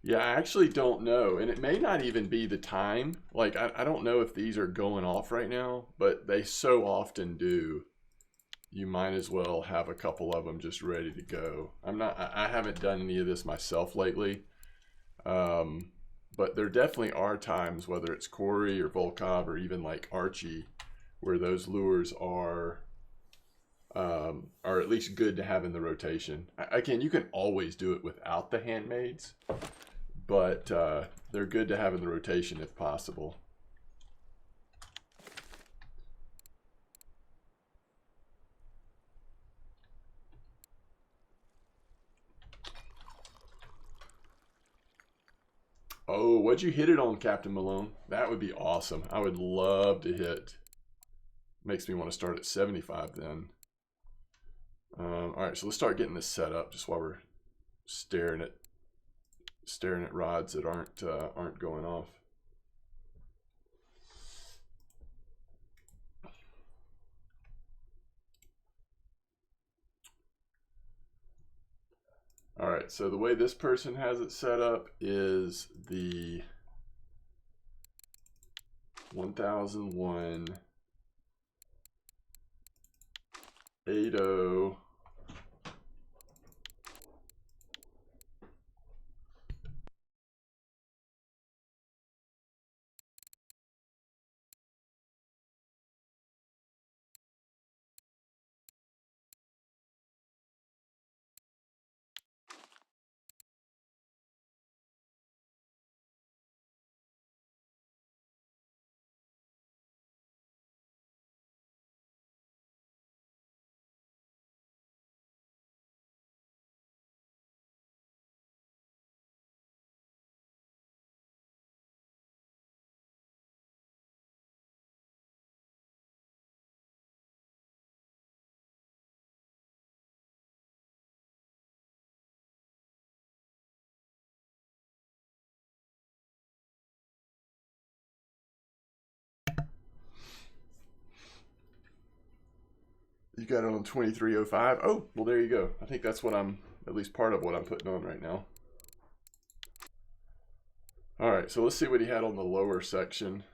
Yeah, I actually don't know. And it may not even be the time. Like, I don't know if these are going off right now, but they so often do. You might as well have a couple of them just ready to go. I haven't done any of this myself lately. Um, but there definitely are times, whether it's Corey or Volkov or even like Archie, where those lures are at least good to have in the rotation. Again, you can always do it without the handmaids, but they're good to have in the rotation if possible. Oh, what'd you hit it on, Captain Malone? That would be awesome. I would love to hit. Makes me want to start at 75 then. All right, so let's start getting this set up just while we're staring at rods that aren't going off. All right, so the way this person has it set up is the 1001 80. You got it on 2305. Oh, well, there you go. I think that's what at least part of what I'm putting on right now. All right, so let's see what he had on the lower section.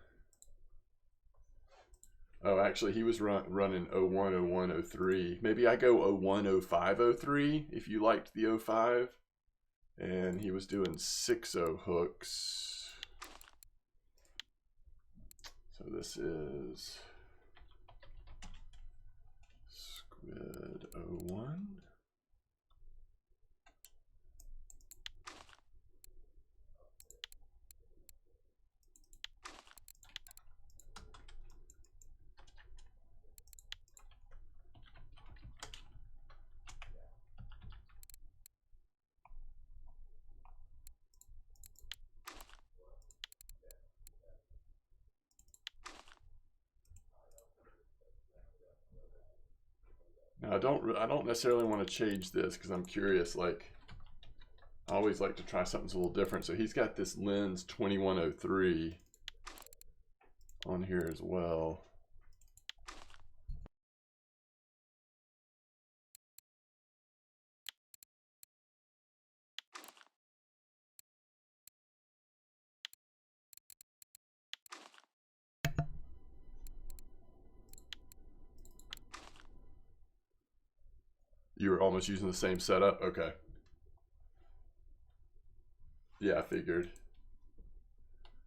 Oh, actually, he was running 01, 01, 03. Maybe I go 01, 05, 03 if you liked the 05. And he was doing 60 hooks. So this is Squid 01. Now I don't necessarily want to change this because I'm curious. Like, I always like to try something a little different. So he's got this lens 2103 on here as well. You were almost using the same setup? Okay. Yeah, I figured.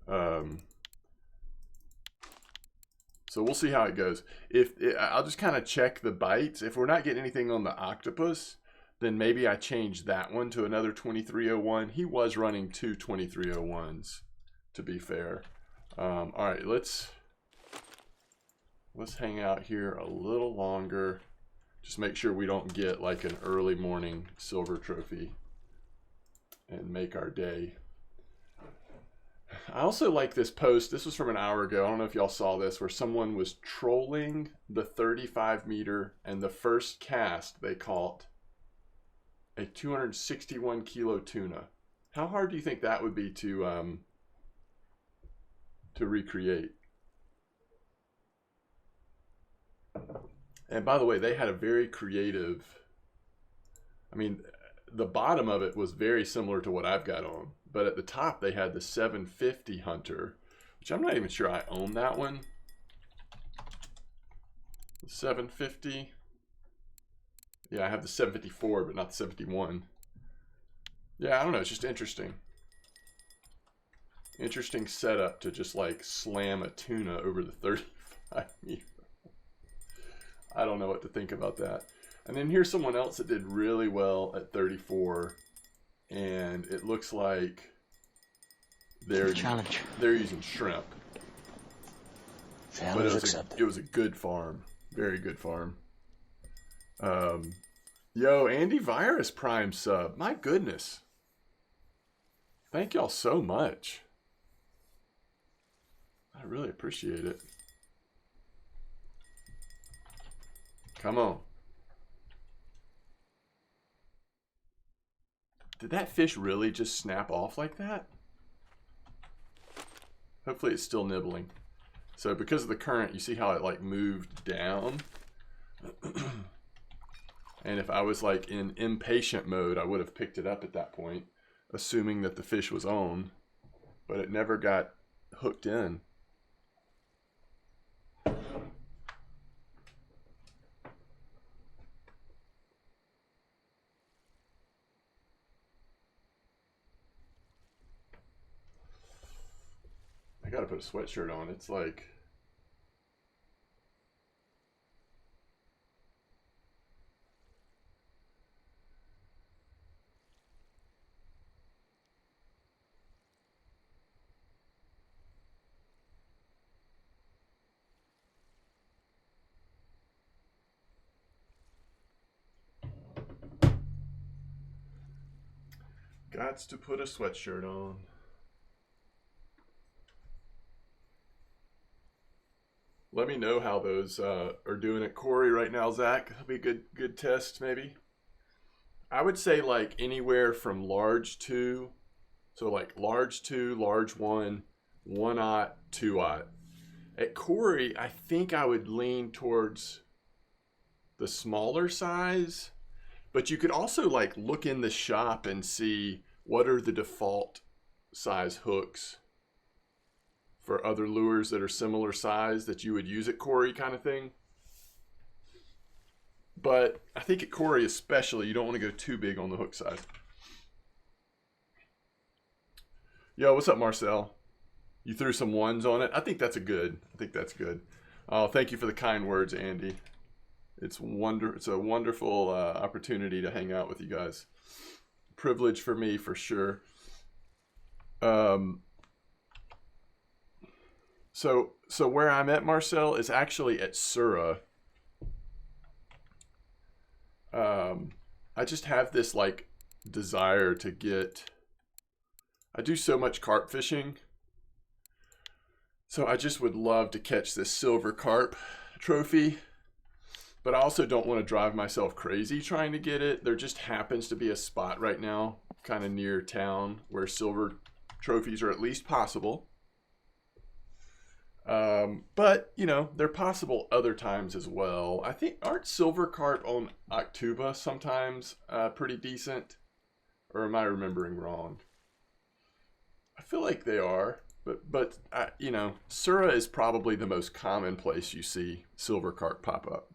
So we'll see how it goes. I'll just kind of check the bites. If we're not getting anything on the octopus, then maybe I change that one to another 2301. He was running two 2301s, to be fair. All right, let's hang out here a little longer. Just make sure we don't get like an early morning silver trophy and make our day. I also like this post. This was from an hour ago. I don't know if y'all saw this, where someone was trolling the 35 meter, and the first cast they caught a 261 kilo tuna. How hard do you think that would be to recreate? And by the way, they had a very creative. I mean, the bottom of it was very similar to what I've got on, but at the top they had the 750 Hunter, which I'm not even sure I own that one. The 750. Yeah, I have the 754, but not the 71. Yeah, I don't know. It's just interesting. Interesting setup to just like slam a tuna over the 35 meter. I don't know what to think about that. And then here's someone else that did really well at 34, and it looks like they're using shrimp. But it was a good farm, very good farm. Yo, Andy Virus Prime sub. My goodness. Thank y'all so much. I really appreciate it. Come on. Did that fish really just snap off like that? Hopefully it's still nibbling. So because of the current, you see how it like moved down? And if I was like in impatient mode, I would have picked it up at that point, assuming that the fish was on, but it never got hooked in. I gotta put a sweatshirt on. It's like... Gots to put a sweatshirt on. Let me know how those are doing at Corey right now, Zach. That'll be a good test, maybe. I would say like anywhere from large 2, so like large 2, large 1, 1/0, 2/0. At Corey, I think I would lean towards the smaller size, but you could also like look in the shop and see what are the default size hooks for other lures that are similar size that you would use at Corey, kind of thing. But I think at Corey especially, you don't want to go too big on the hook size. Yo, what's up, Marcel? You threw some 1s on it. I think that's good. Oh, thank you for the kind words, Andy. It's a wonderful opportunity to hang out with you guys. Privilege for me, for sure. So where I'm at, Marcel, is actually at Surah. I just have this like desire to get... I do so much carp fishing. So I just would love to catch this silver carp trophy. But I also don't want to drive myself crazy trying to get it. There just happens to be a spot right now, kind of near town, where silver trophies are at least possible. But, you know, they're possible other times as well. I think, aren't silver carp on Octuba sometimes pretty decent? Or am I remembering wrong? I feel like they are. But you know, Surah is probably the most common place you see silver carp pop up.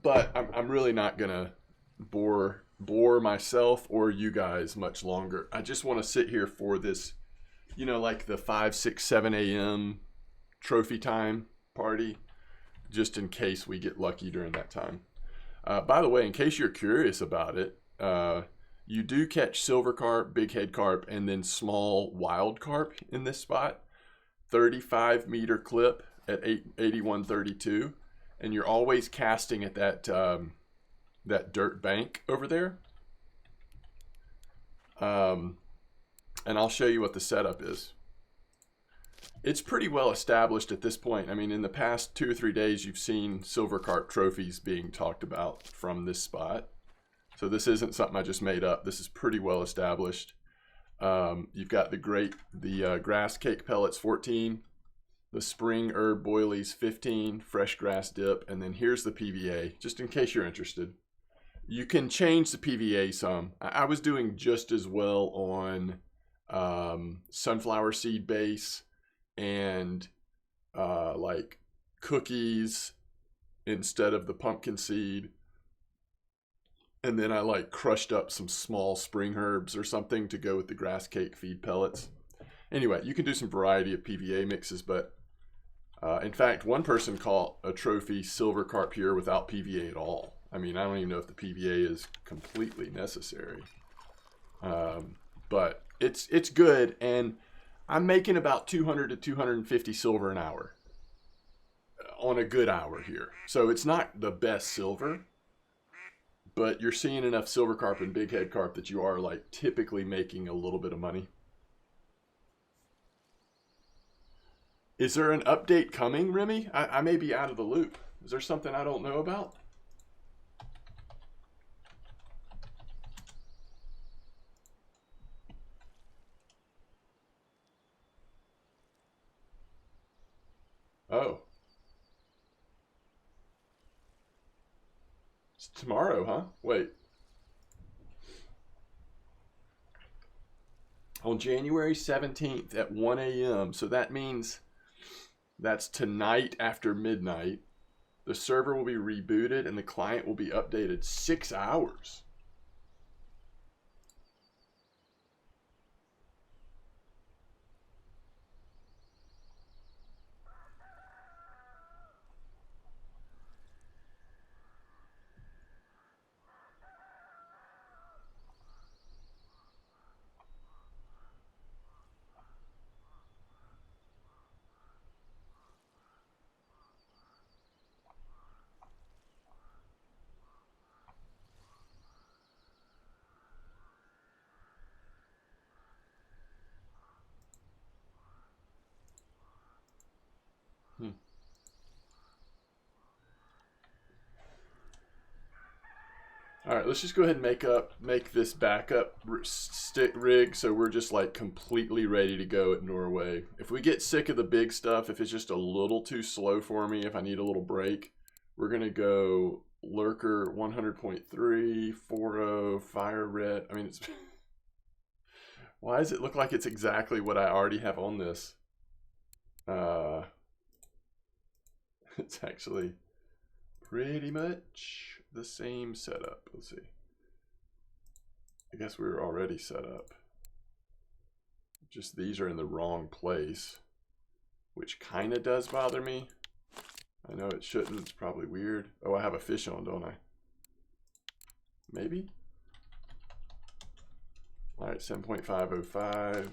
But I'm really not gonna bore myself or you guys much longer. I just want to sit here for this, you know, like the 5, 6, 7 a.m. trophy time party, just in case we get lucky during that time. By the way, in case you're curious about it, you do catch silver carp, big head carp, and then small wild carp in this spot. 35 meter clip at 8132, and you're always casting at that that dirt bank over there. And I'll show you what the setup is. It's pretty well established at this point. I mean, in the past 2 or 3 days, you've seen silver carp trophies being talked about from this spot. So this isn't something I just made up. This is pretty well established. You've got the grass cake pellets 14 The spring herb boilies 15, fresh grass dip, and then here's the PVA, just in case you're interested. You can change the PVA some. I was doing just as well on sunflower seed base and like cookies instead of the pumpkin seed. And then I like crushed up some small spring herbs or something to go with the grass cake feed pellets. Anyway, you can do some variety of PVA mixes, but in fact, one person caught a trophy silver carp here without PVA at all. I mean, I don't even know if the PVA is completely necessary. But it's good, and I'm making about 200 to 250 silver an hour on a good hour here. So it's not the best silver, but you're seeing enough silver carp and big head carp that you are like typically making a little bit of money. Is there an update coming, Remy? I may be out of the loop. Is there something I don't know about? Oh. It's tomorrow, huh? Wait. On January 17th at 1 a.m. So that means that's tonight after midnight. The server will be rebooted and the client will be updated 6 hours. All right, let's just go ahead and make this backup stick rig so we're just like completely ready to go at Norway. If we get sick of the big stuff, if it's just a little too slow for me, if I need a little break, we're gonna go Lurker 100.3, 40, Fire Red. I mean, it's why does it look like it's exactly what I already have on this? It's actually pretty much the same setup. Let's see. I guess we were already set up. Just these are in the wrong place, which kind of does bother me. I know it shouldn't. It's probably weird. Oh, I have a fish on, don't I? Maybe? All right, 7.505.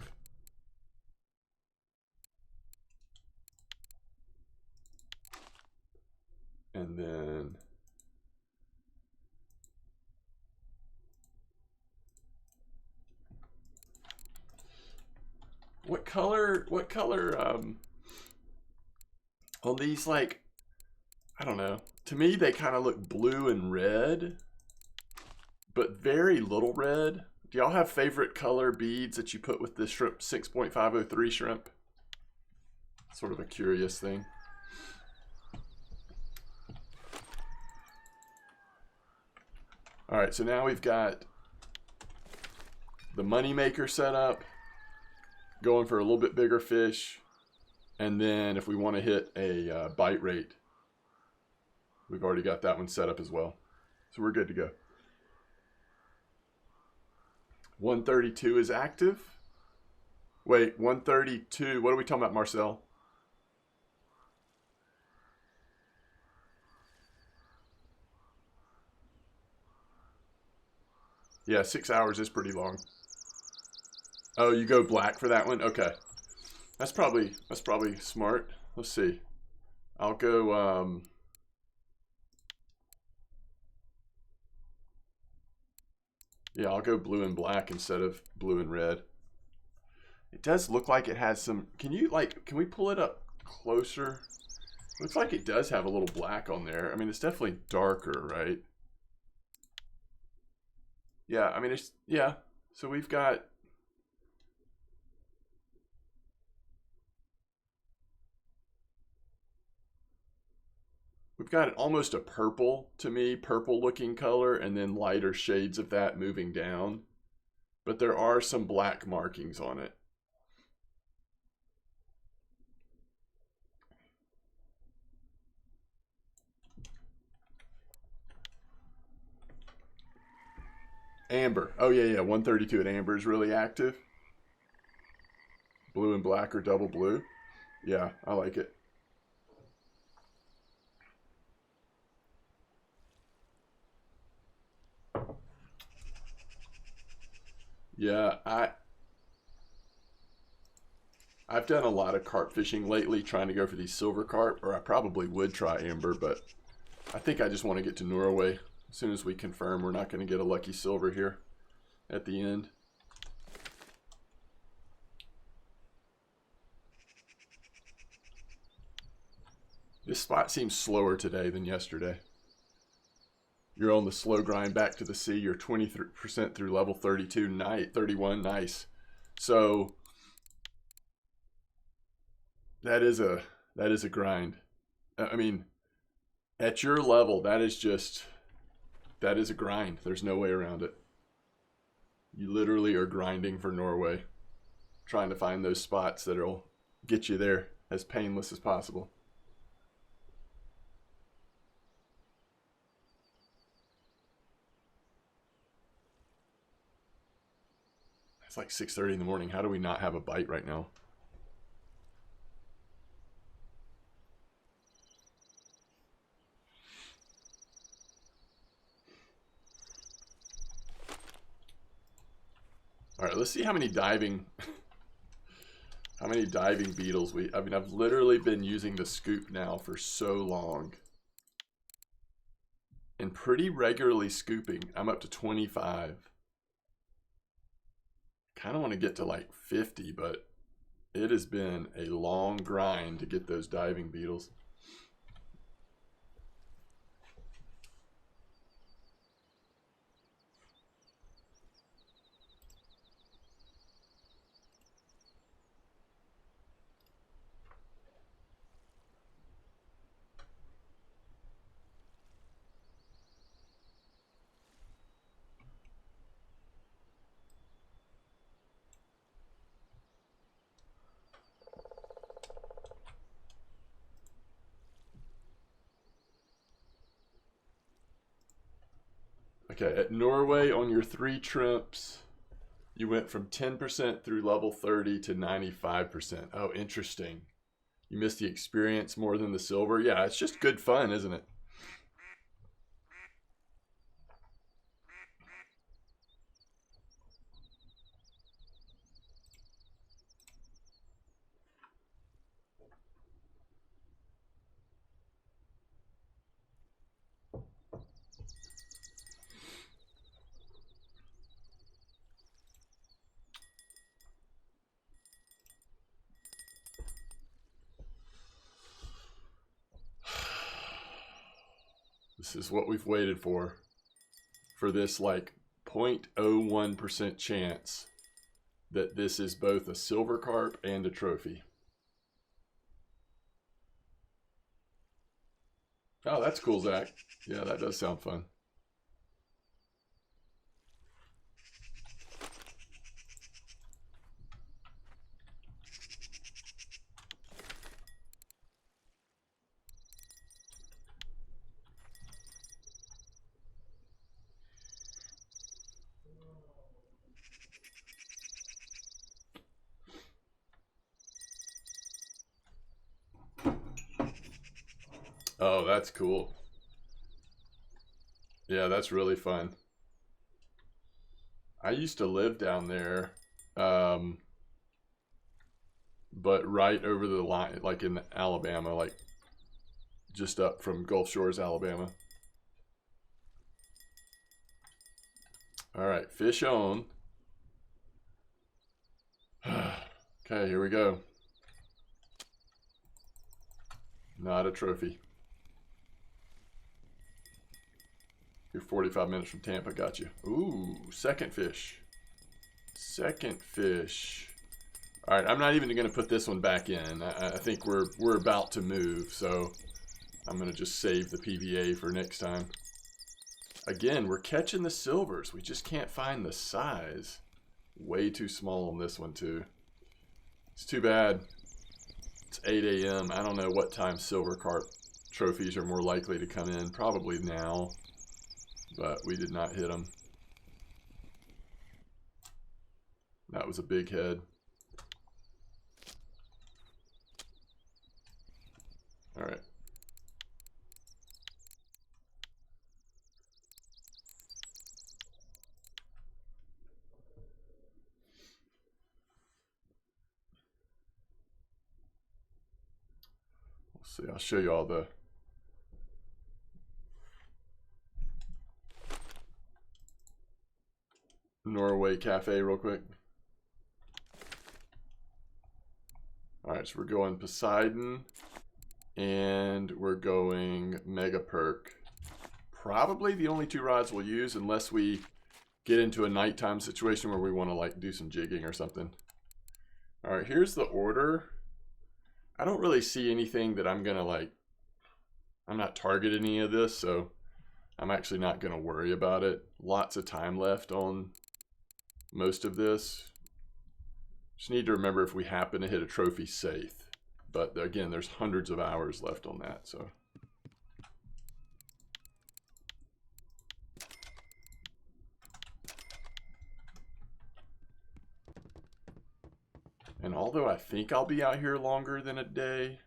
And then what color on these, like, I don't know. To me, they kind of look blue and red, but very little red. Do y'all have favorite color beads that you put with this shrimp 6.503 shrimp? Sort of a curious thing. All right, so now we've got the money maker set up, going for a little bit bigger fish, and then if we want to hit a bite rate, we've already got that one set up as well. So we're good to go. 132 is active. Wait, 132, what are we talking about, Marcel? Yeah, 6 hours is pretty long. Oh, you go black for that one? Okay. That's probably smart. Let's see. I'll go yeah, I'll go blue and black instead of blue and red. It does look like it has some, can we pull it up closer? Looks like it does have a little black on there. I mean, it's definitely darker, right? Yeah, I mean, it's, yeah. So we've got, we've got almost a purple, to me, purple looking color, and then lighter shades of that moving down. But there are some black markings on it. Amber. Oh, yeah. 132 at amber is really active. Blue and black or double blue. Yeah, I like it. Yeah, I've done a lot of carp fishing lately, trying to go for these silver carp, or I probably would try amber, but I think I just want to get to Norway. As soon as we confirm we're not going to get a lucky silver here at the end. This spot seems slower today than yesterday. You're on the slow grind back to the sea. You're 20% through level 32, 31, nice. So that is a grind. I mean, at your level, that is a grind. There's no way around it. You literally are grinding for Norway, trying to find those spots that'll get you there as painless as possible. It's like 6:30 in the morning. How do we not have a bite right now? All right, let's see how many diving beetles I mean, I've literally been using the scoop now for so long. And pretty regularly scooping. I'm up to 25. Kind of want to get to like 50, but it has been a long grind to get those diving beetles. Okay, at Norway on your 3 trips, you went from 10% through level 30 to 95%. Oh, interesting. You missed the experience more than the silver. Yeah, it's just good fun, isn't it? This is what we've waited for this like 0.01% chance that this is both a silver carp and a trophy. Oh, that's cool, Zach. Yeah, that does sound fun. Oh, that's cool. Yeah, that's really fun. I used to live down there, but right over the line, like in Alabama, like just up from Gulf Shores, Alabama. All right, fish on. Okay, here we go. Not a trophy. You're 45 minutes from Tampa, got you. Ooh, second fish. Second fish. All right, I'm not even going to put this one back in. I think we're about to move, so I'm going to just save the PVA for next time. Again, we're catching the silvers. We just can't find the size. Way too small on this one, too. It's too bad. It's 8 a.m. I don't know what time silver carp trophies are more likely to come in. Probably now. But we did not hit them. That was a big head. All right. Let's see. I'll show you all the Norway cafe real quick. All right, so we're going Poseidon and we're going Mega Perk. Probably the only two rods we'll use unless we get into a nighttime situation where we want to like do some jigging or something. All right, here's the order. I don't really see anything that I'm gonna like, I'm not targeting any of this, so I'm actually not gonna worry about it. Lots of time left on most of this. Just need to remember if we happen to hit a trophy safe. But again, there's hundreds of hours left on that, so. And although I think I'll be out here longer than a day,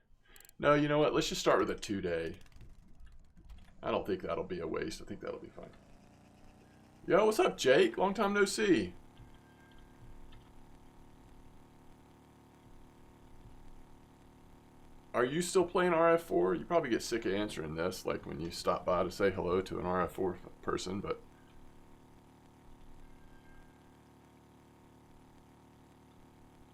no, you know what? Let's just start with a 2-day. I don't think that'll be a waste. I think that'll be fine. Yo, what's up, Jake? Long time no see. Are you still playing RF4? You probably get sick of answering this, like when you stop by to say hello to an RF4 person, but...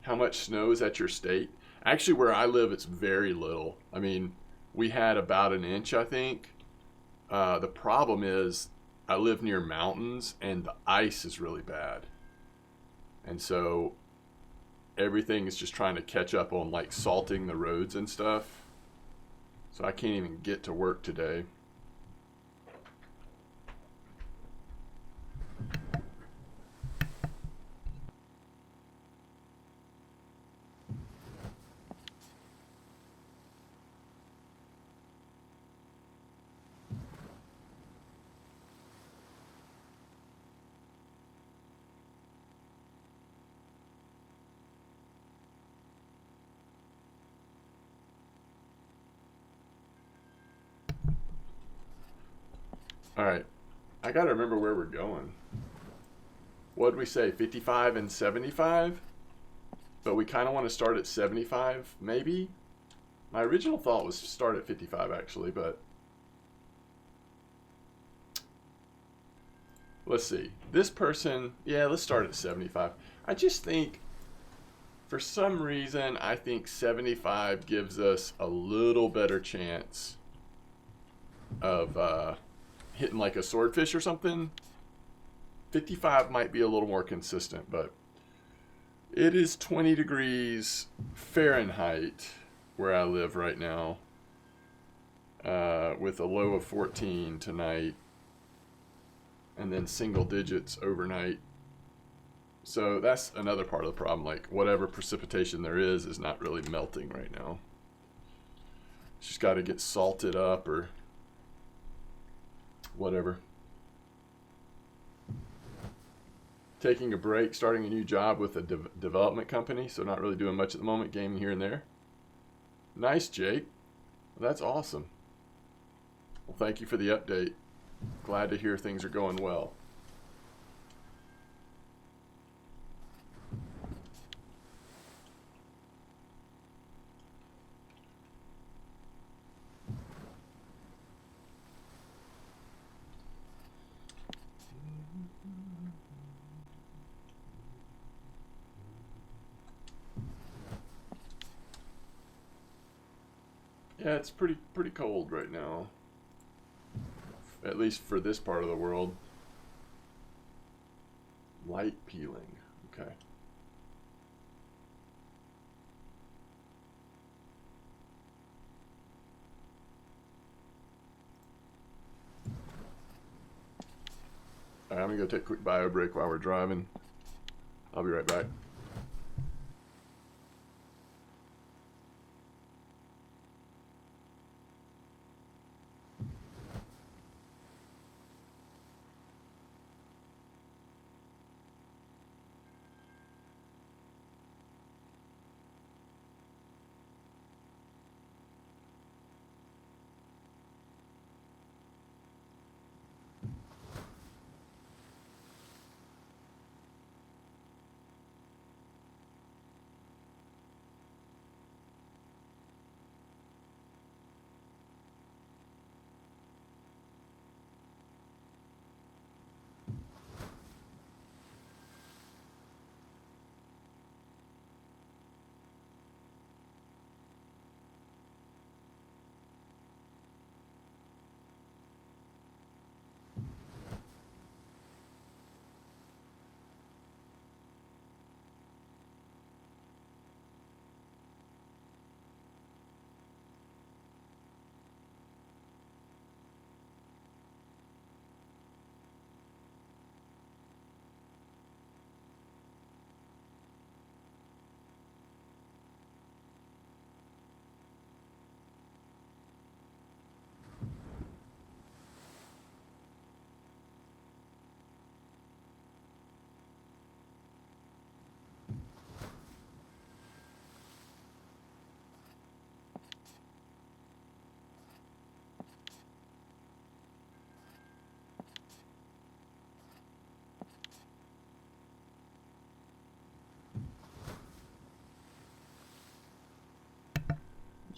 How much snow is at your state? Actually, where I live, it's very little. I mean, we had about an inch, I think. The problem is, I live near mountains, and the ice is really bad. And so... everything is just trying to catch up on like salting the roads and stuff. So I can't even get to work today. All right, I gotta remember where we're going. What did we say, 55 and 75? But we kind of want to start at 75, maybe? My original thought was to start at 55, actually, but... let's see. This person, yeah, let's start at 75. I just think, for some reason, I think 75 gives us a little better chance of... hitting like a swordfish or something. 55 might be a little more consistent, but it is 20 degrees Fahrenheit where I live right now, with a low of 14 tonight, and then single digits overnight. So that's another part of the problem. Like whatever precipitation there is not really melting right now. It's just got to get salted up or whatever. Taking a break, starting a new job with a development company, so not really doing much at the moment, gaming here and there. Nice, Jake. Well, that's awesome. Well, thank you for the update. Glad to hear things are going well. Yeah, it's pretty cold right now. At least for this part of the world. Light peeling. Okay. All right, I'm gonna go take a quick bio break while we're driving. I'll be right back.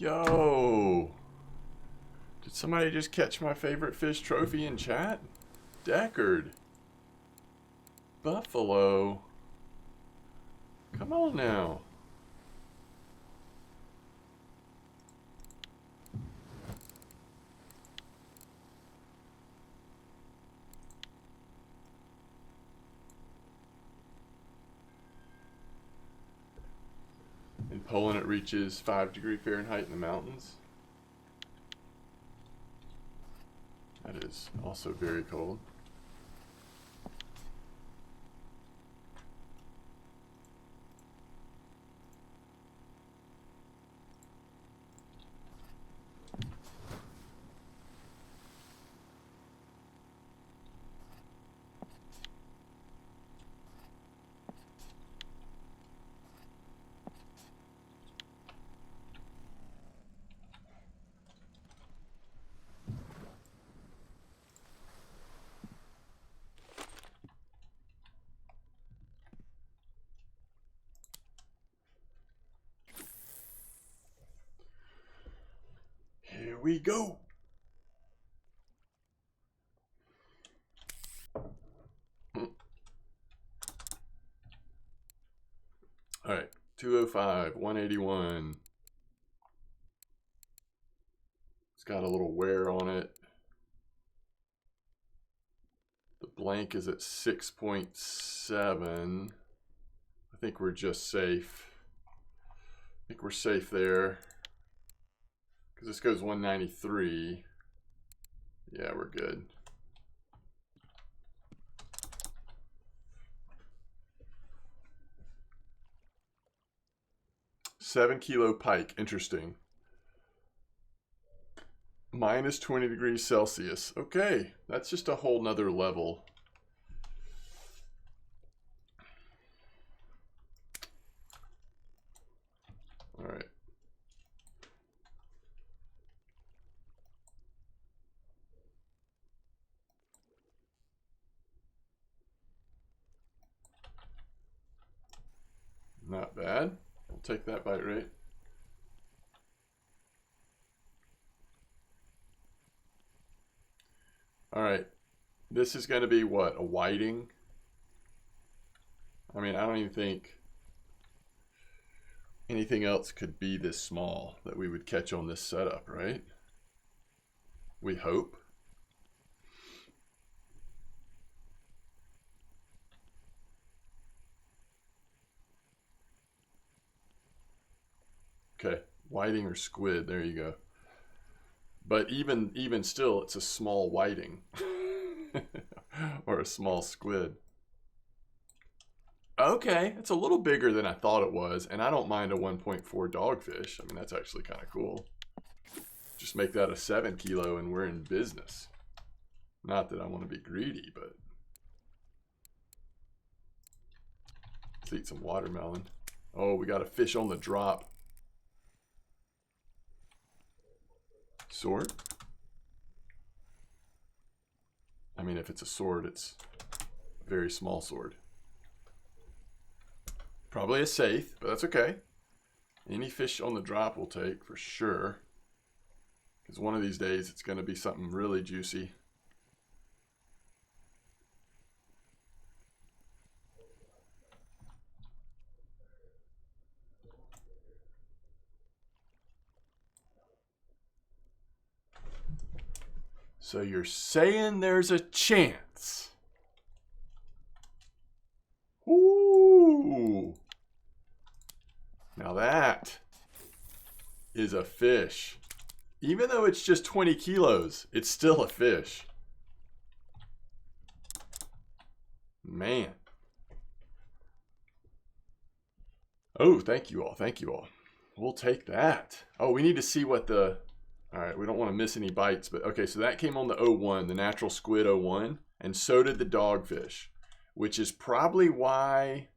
Yo! Did somebody just catch my favorite fish trophy in chat? Deckard. Buffalo. Come on now. In Poland, it reaches 5 degrees Fahrenheit in the mountains. That is also very cold. Here we go. All right, 205, 181. It's got a little wear on it. The blank is at 6.7. I think we're just safe. I think we're safe there. Because this goes 193. Yeah, we're good. $7 kilo pike. Interesting. Minus 20 degrees Celsius. Okay, that's just a whole nother level. All right. Not bad. I'll take that bite rate. All right. This is going to be what? A whiting? I mean, I don't even think anything else could be this small that we would catch on this setup, right? We hope. Okay, whiting or squid, there you go. But even still, it's a small whiting. Or a small squid. Okay, it's a little bigger than I thought it was, and I don't mind a 1.4 dogfish. I mean, that's actually kind of cool. Just make that a 7 kilo and we're in business. Not that I want to be greedy, but let's eat some watermelon. Oh, we got a fish on the drop. Sword? I mean, if it's a sword, it's a very small sword. Probably a safe, but that's okay. Any fish on the drop we'll take for sure. Because one of these days it's going to be something really juicy. So you're saying there's a chance? Ooh. Now that is a fish. Even though it's just 20 kilos, it's still a fish. Man. Oh, thank you all. Thank you all. We'll take that. Oh, we need to see what the... All right, we don't want to miss any bites. But okay, so that came on the 01, the natural squid 01. And so did the dogfish. Which is probably why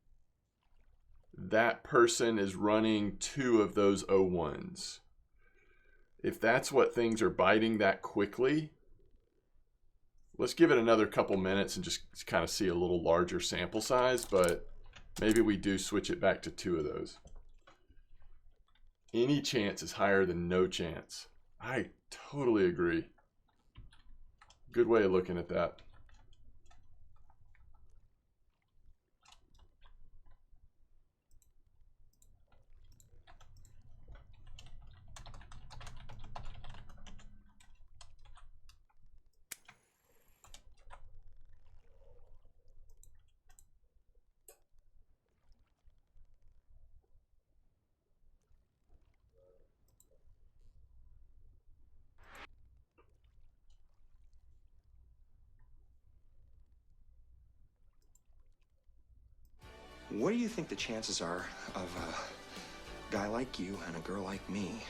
that person is running 2 of those 01s. If that's what things are biting that quickly, let's give it another couple minutes and just kind of see a little larger sample size, but maybe we do switch it back to 2 of those. Any chance is higher than no chance. I totally agree. Good way of looking at that. What do you think the chances are of a guy like you and a girl like me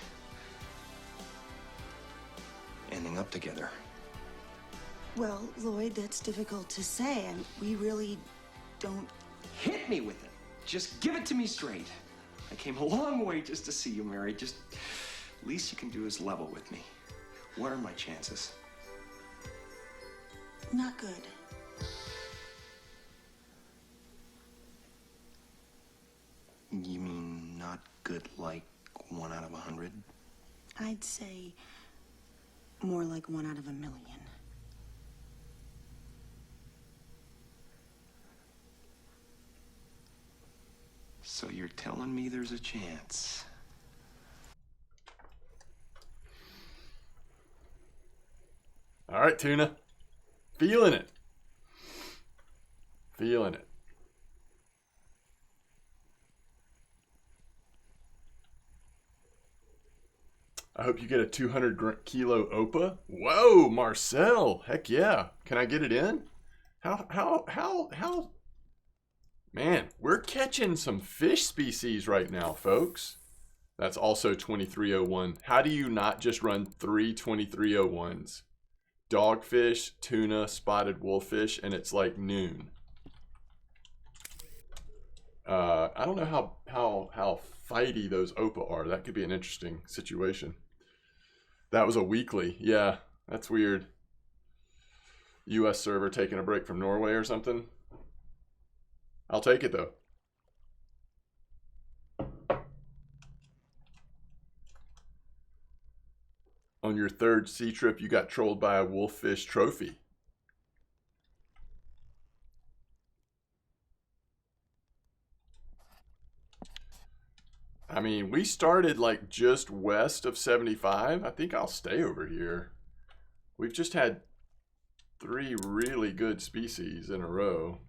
ending up together? Well, Lloyd, that's difficult to say, and we really don't... Hit me with it. Just give it to me straight. I came a long way just to see you married. Just, least you can do is level with me. What are my chances? Not good. You mean not good like 1 out of 100? I'd say more like 1 out of a million. So you're telling me there's a chance? All right, Tuna. Feeling it. Feeling it. I hope you get a 200 kilo Opa. Whoa, Marcel. Heck yeah. Can I get it in? How? Man, we're catching some fish species right now, folks. That's also 2301. How do you not just run 3 2301s? Dogfish, tuna, spotted wolffish, and it's like noon. I don't know how fighty those Opa are. That could be an interesting situation. That was a weekly. Yeah, that's weird. US server taking a break from Norway or something. I'll take it though. On your 3rd sea trip, you got trolled by a wolffish trophy. I mean, we started like just west of 75. I think I'll stay over here. We've just had 3 really good species in a row.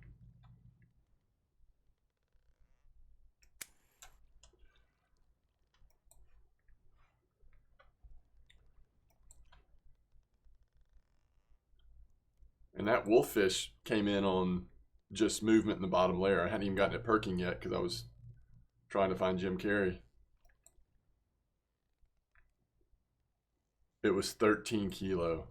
And that wolffish came in on just movement in the bottom layer. I hadn't even gotten it perking yet because I was trying to find Jim Carrey. It was 13 kilo.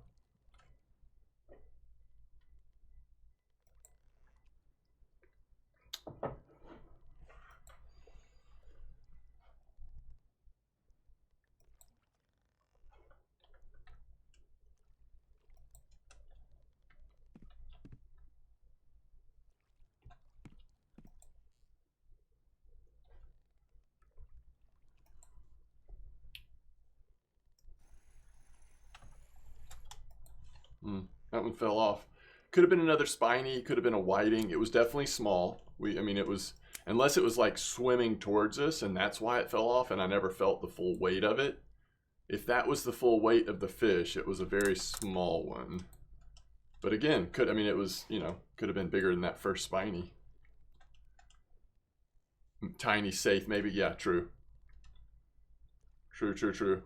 That one fell off. Could have been another spiny, could have been a whiting. It was definitely small. I mean, it was, unless it was like swimming towards us and that's why it fell off and I never felt the full weight of it. If that was the full weight of the fish, it was a very small one. But again, it was, could have been bigger than that first spiny. Tiny, safe, maybe. Yeah, true. True.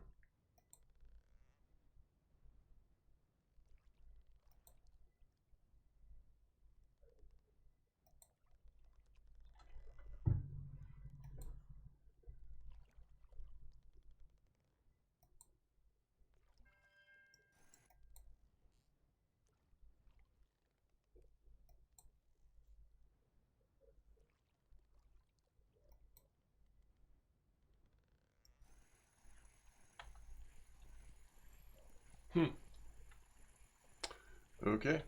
Okay.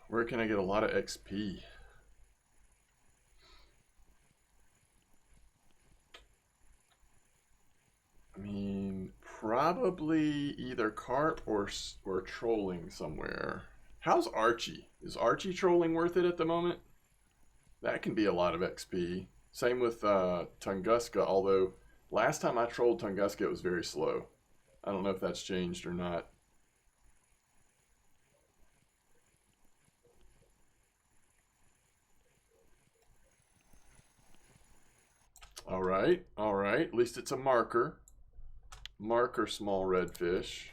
Where can I get a lot of XP? I mean, probably either carp or trolling somewhere. How's Archie? Is Archie trolling worth it at the moment? That can be a lot of XP. Same with Tunguska, although last time I trolled Tunguska it was very slow. I don't know if that's changed or not. All right. At least it's a marker. Marker small redfish.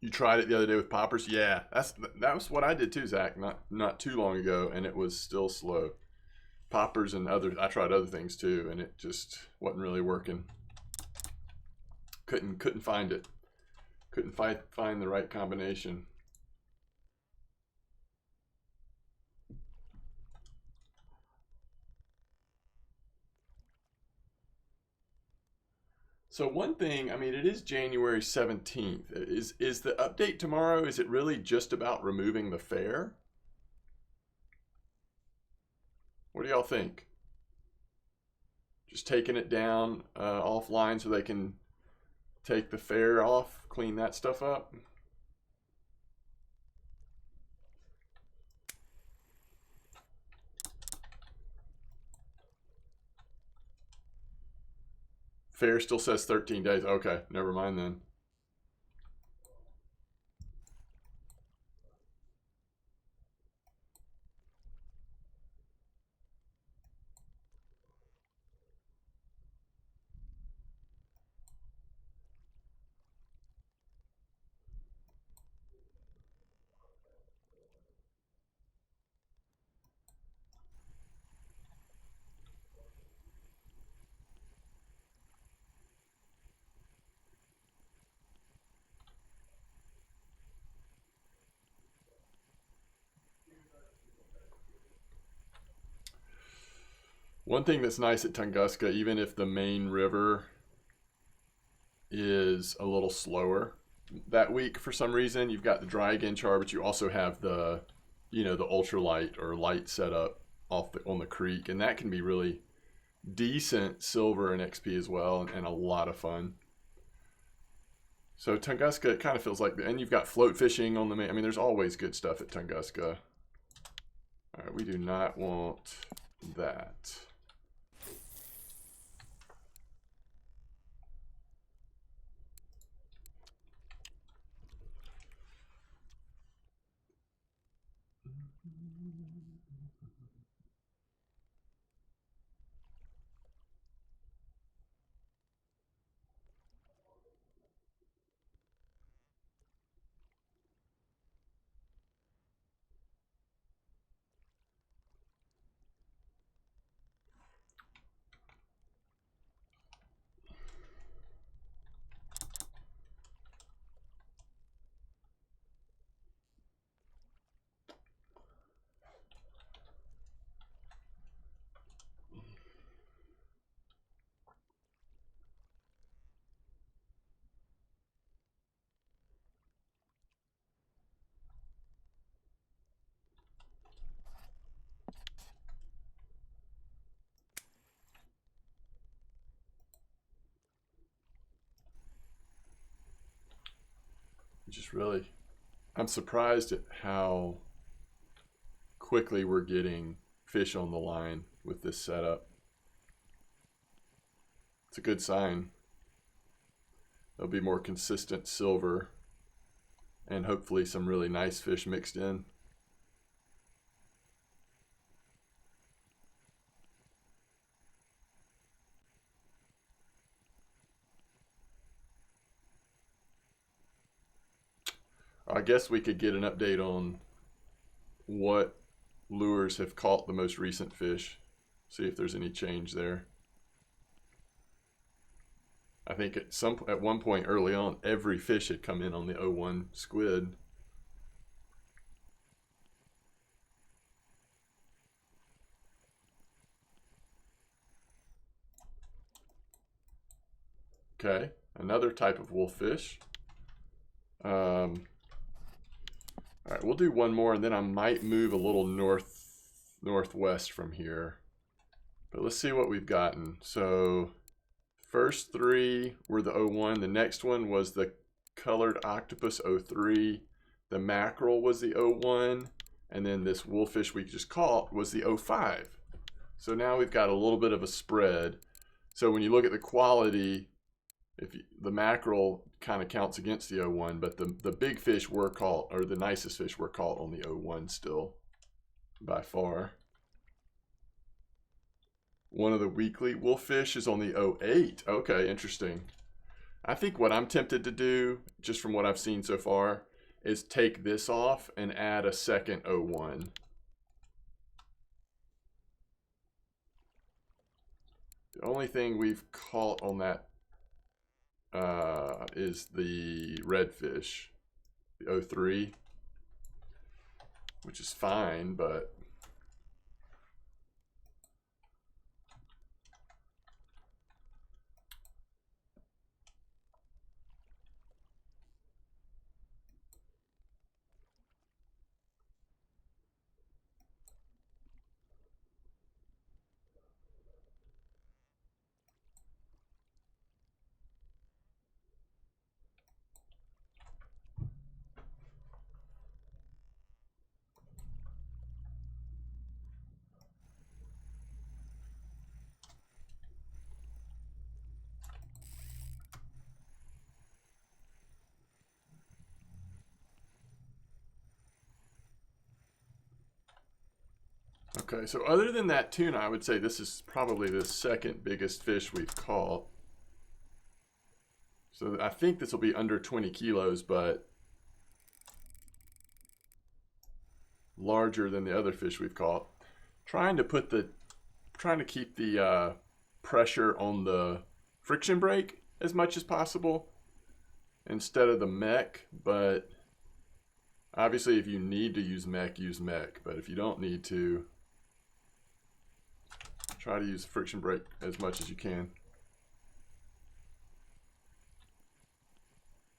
You tried it the other day with poppers? Yeah, that was what I did too, Zach. Not too long ago, and it was still slow. Poppers and I tried other things too, and it just wasn't really working. Couldn't find it. Couldn't find the right combination. So one thing, I mean, it is January 17th. Is the update tomorrow, is it really just about removing the fare? What do y'all think? Just taking it down offline so they can take the fare off, clean that stuff up? Fare still says 13 days. Okay, never mind then. One thing that's nice at Tunguska, even if the main river is a little slower that week for some reason, you've got the dry again char, but you also have the, the ultralight or light setup on the creek, and that can be really decent silver and XP as well, and a lot of fun. So Tunguska, it kind of feels like, and you've got float fishing on the main. I mean, there's always good stuff at Tunguska. All right, we do not want that. Just really, I'm surprised at how quickly we're getting fish on the line with this setup. It's a good sign. There'll be more consistent silver and hopefully some really nice fish mixed in. I guess we could get an update on what lures have caught the most recent fish. See if there's any change there. I think at one point early on, every fish had come in on the 01 squid. Okay, another type of wolffish. All right, we'll do one more, and then I might move a little northwest from here. But let's see what we've gotten. So first three were the 01. The next one was the colored octopus 03. The mackerel was the 01. And then this wolffish we just caught was the 05. So now we've got a little bit of a spread. So when you look at the quality, the mackerel kind of counts against the 01, but the big fish were caught, or the nicest fish were caught on the 01 still, by far. One of the weekly wolffish is on the 08. Okay, interesting. I think what I'm tempted to do, just from what I've seen so far, is take this off and add a second 01. The only thing we've caught on that is the redfish, the 03, which is fine, but okay, so other than that tuna, I would say this is probably the second biggest fish we've caught. So I think this will be under 20 kilos, but larger than the other fish we've caught. Trying to keep the pressure on the friction brake as much as possible instead of the mech, but obviously if you need to use mech, use mech, but if you don't need to, try to use the friction brake as much as you can.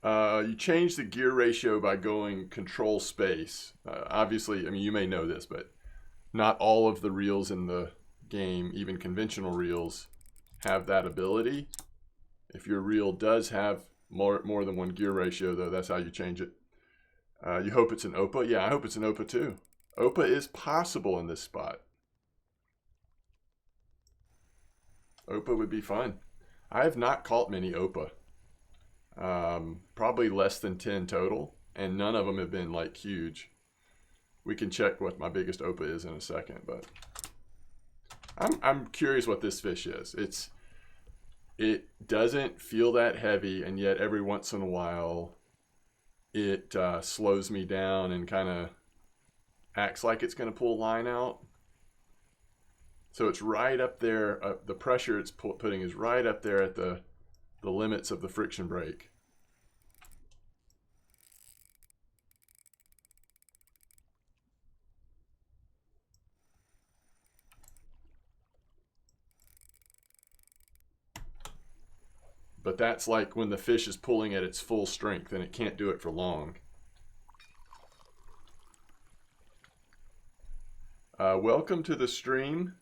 You change the gear ratio by going control space. Obviously, I mean, you may know this, but not all of the reels in the game, even conventional reels, have that ability. If your reel does have more than one gear ratio, though, that's how you change it. You hope it's an OPA? Yeah, I hope it's an OPA too. OPA is possible in this spot. OPA would be fun. I have not caught many OPA. Probably less than 10 total, and none of them have been like huge. We can check what my biggest OPA is in a second, but I'm curious what this fish is. It doesn't feel that heavy, and yet every once in a while it slows me down and kind of acts like it's going to pull line out. So it's right up there. The pressure it's putting is right up there at the limits of the friction brake. But that's like when the fish is pulling at its full strength and it can't do it for long. Welcome to the stream.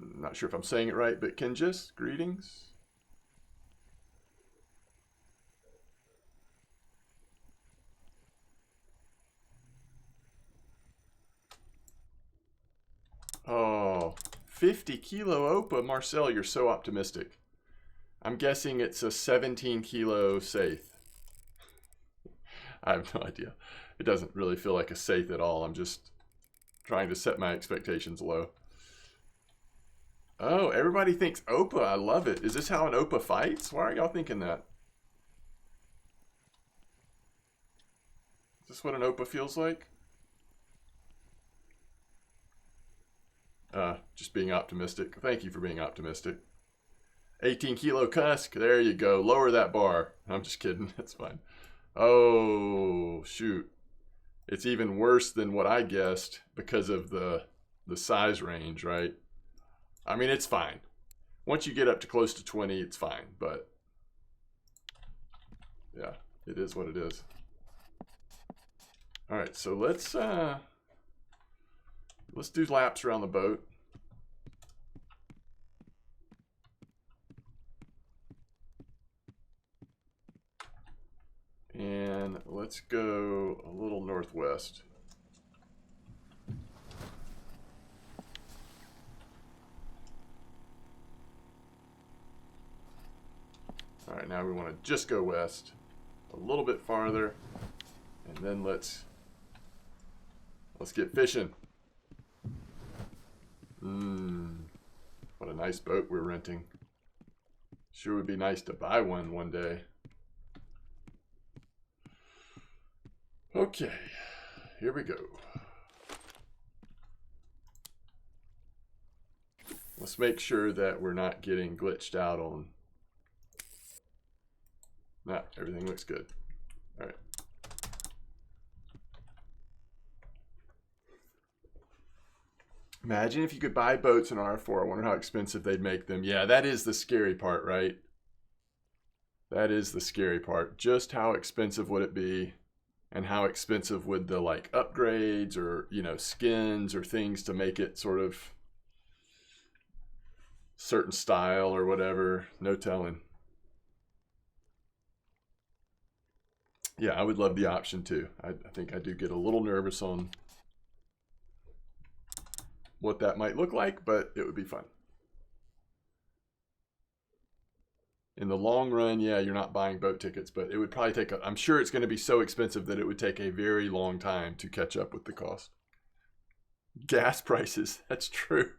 I'm not sure if I'm saying it right, but Kinjis, greetings. Oh, 50 kilo OPA. Marcel, you're so optimistic. I'm guessing it's a 17 kilo Saith. I have no idea. It doesn't really feel like a Saith at all. I'm just trying to set my expectations low. Oh, everybody thinks OPA. I love it. Is this how an OPA fights? Why are y'all thinking that? Is this what an OPA feels like? Just being optimistic. Thank you for being optimistic. 18 kilo cusk. There you go. Lower that bar. I'm just kidding. It's fine. Oh, shoot. It's even worse than what I guessed because of the size range, right? I mean, it's fine. Once you get up to close to 20, it's fine. But yeah, it is what it is. All right, so let's do laps around the boat. And let's go a little northwest. All right, now we want to just go west a little bit farther, and then let's get fishing. What a nice boat we're renting. Sure would be nice to buy one day. Okay, here we go. Let's make sure that we're not getting glitched out on. Nah, everything looks good. All right. Imagine if you could buy boats in R4. I wonder how expensive they'd make them. Yeah, that is the scary part, right? That is the scary part. Just how expensive would it be? And how expensive would the like upgrades or, you know, skins or things to make it sort of certain style or whatever? No telling. Yeah, I would love the option too. I think I do get a little nervous on what that might look like, but it would be fun. In the long run, yeah, you're not buying boat tickets, but it would probably take, I'm sure it's going to be so expensive that it would take a very long time to catch up with the cost. Gas prices, that's true.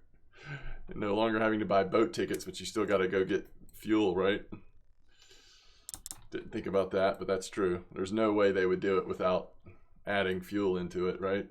No longer having to buy boat tickets, but you still got to go get fuel, right? Didn't think about that, but that's true. There's no way they would do it without adding fuel into it, right?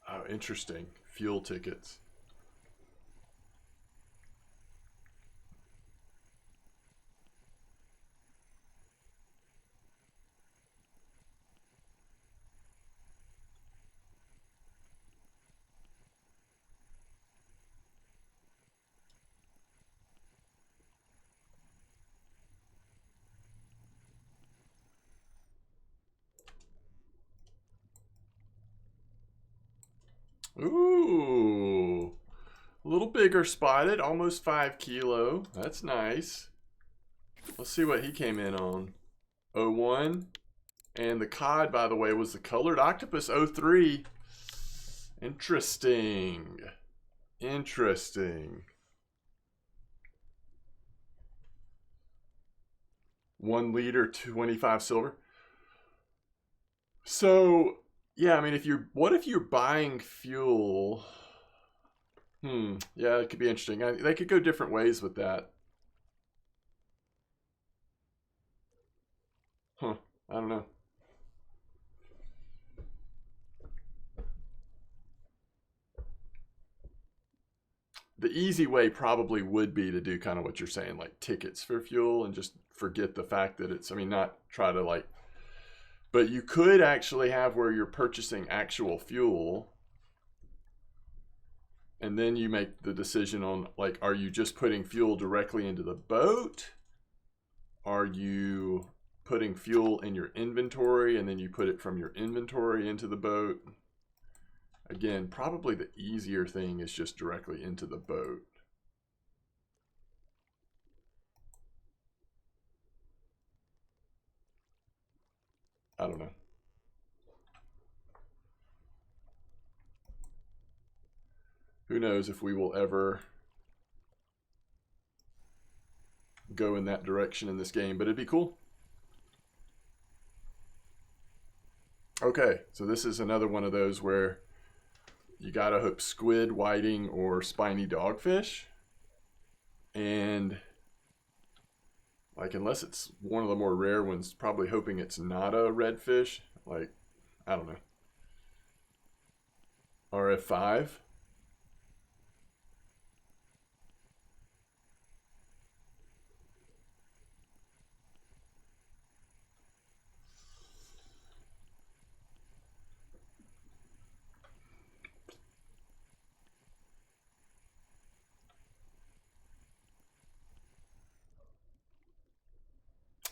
Oh, interesting. Fuel tickets. Ooh. A little bigger spotted, almost 5 kilo. That's nice. Let's see what he came in on. 01. And the cod, by the way, was the colored octopus 03. Interesting. Interesting. 1 liter, 25 silver. So, yeah, I mean, what if you're buying fuel? Yeah, it could be interesting. They could go different ways with that. I don't know. The easy way probably would be to do kind of what you're saying, like tickets for fuel and just forget the fact that it's, I mean, not try to like, but you could actually have where you're purchasing actual fuel and then you make the decision on like, are you just putting fuel directly into the boat? Are you putting fuel in your inventory and then you put it from your inventory into the boat? Again, probably the easier thing is just directly into the boat. I don't know. Who knows if we will ever go in that direction in this game, but it'd be cool. Okay, so this is another one of those where you gotta hook squid, whiting, or spiny dogfish. And like, unless it's one of the more rare ones, probably hoping it's not a redfish. Like, I don't know. RF5.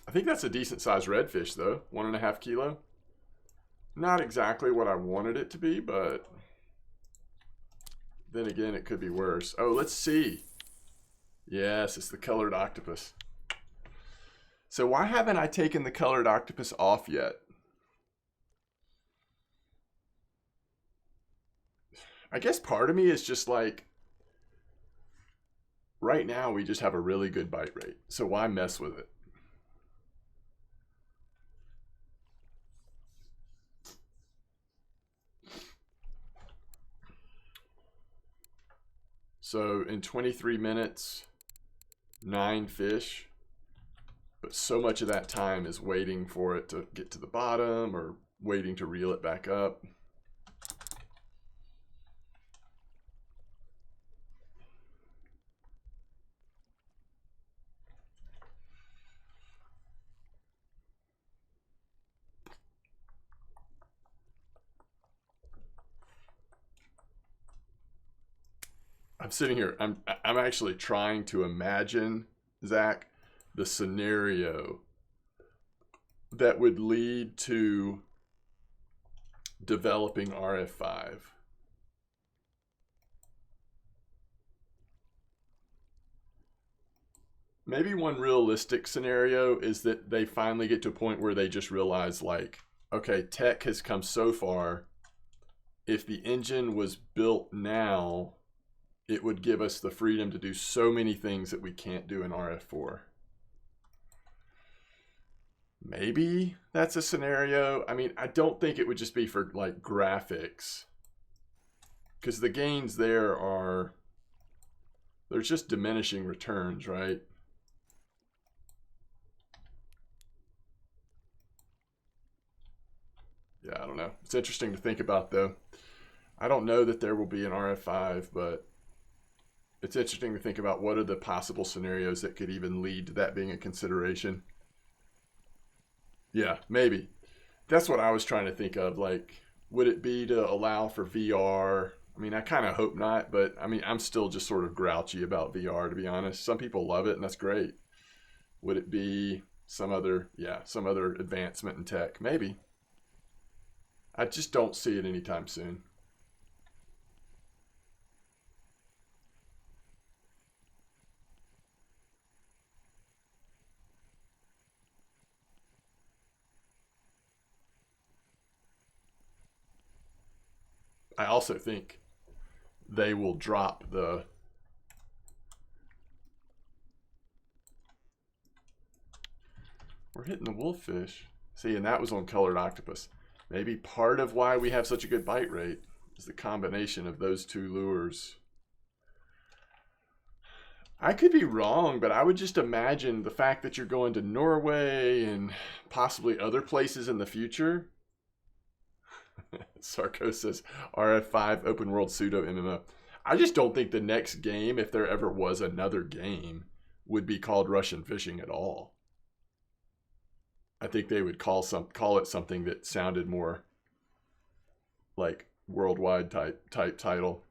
I think that's a decent sized redfish though. 1.5 kilo. Not exactly what I wanted it to be, but then again, it could be worse. Oh, let's see. Yes, it's the colored octopus. So why haven't I taken the colored octopus off yet? I guess part of me is just like, right now we just have a really good bite rate. So why mess with it? So in 23 minutes, 9 fish. But so much of that time is waiting for it to get to the bottom or waiting to reel it back up. I'm sitting here, I'm actually trying to imagine, Zach, the scenario that would lead to developing RF5. Maybe one realistic scenario is that they finally get to a point where they just realize, like, okay, tech has come so far. If the engine was built now, it would give us the freedom to do so many things that we can't do in RF4. Maybe that's a scenario. I mean, I don't think it would just be for like graphics, because the gains there are, there's just diminishing returns, right? Yeah, I don't know. It's interesting to think about though. I don't know that there will be an RF5, but it's interesting to think about what are the possible scenarios that could even lead to that being a consideration. Yeah, maybe. That's what I was trying to think of. Like, would it be to allow for VR? I mean, I kind of hope not, but I mean, I'm still just sort of grouchy about VR, to be honest. Some people love it, and that's great. Would it be some other, yeah, some other advancement in tech? Maybe. I just don't see it anytime soon. I also think they will drop the... We're hitting the wolffish. See, and that was on colored octopus. Maybe part of why we have such a good bite rate is the combination of those two lures. I could be wrong, but I would just imagine the fact that you're going to Norway and possibly other places in the future. Sarko says RF5 open world pseudo MMO. I just don't think the next game, if there ever was another game, would be called Russian fishing at all. I think they would call it something that sounded more like worldwide type title.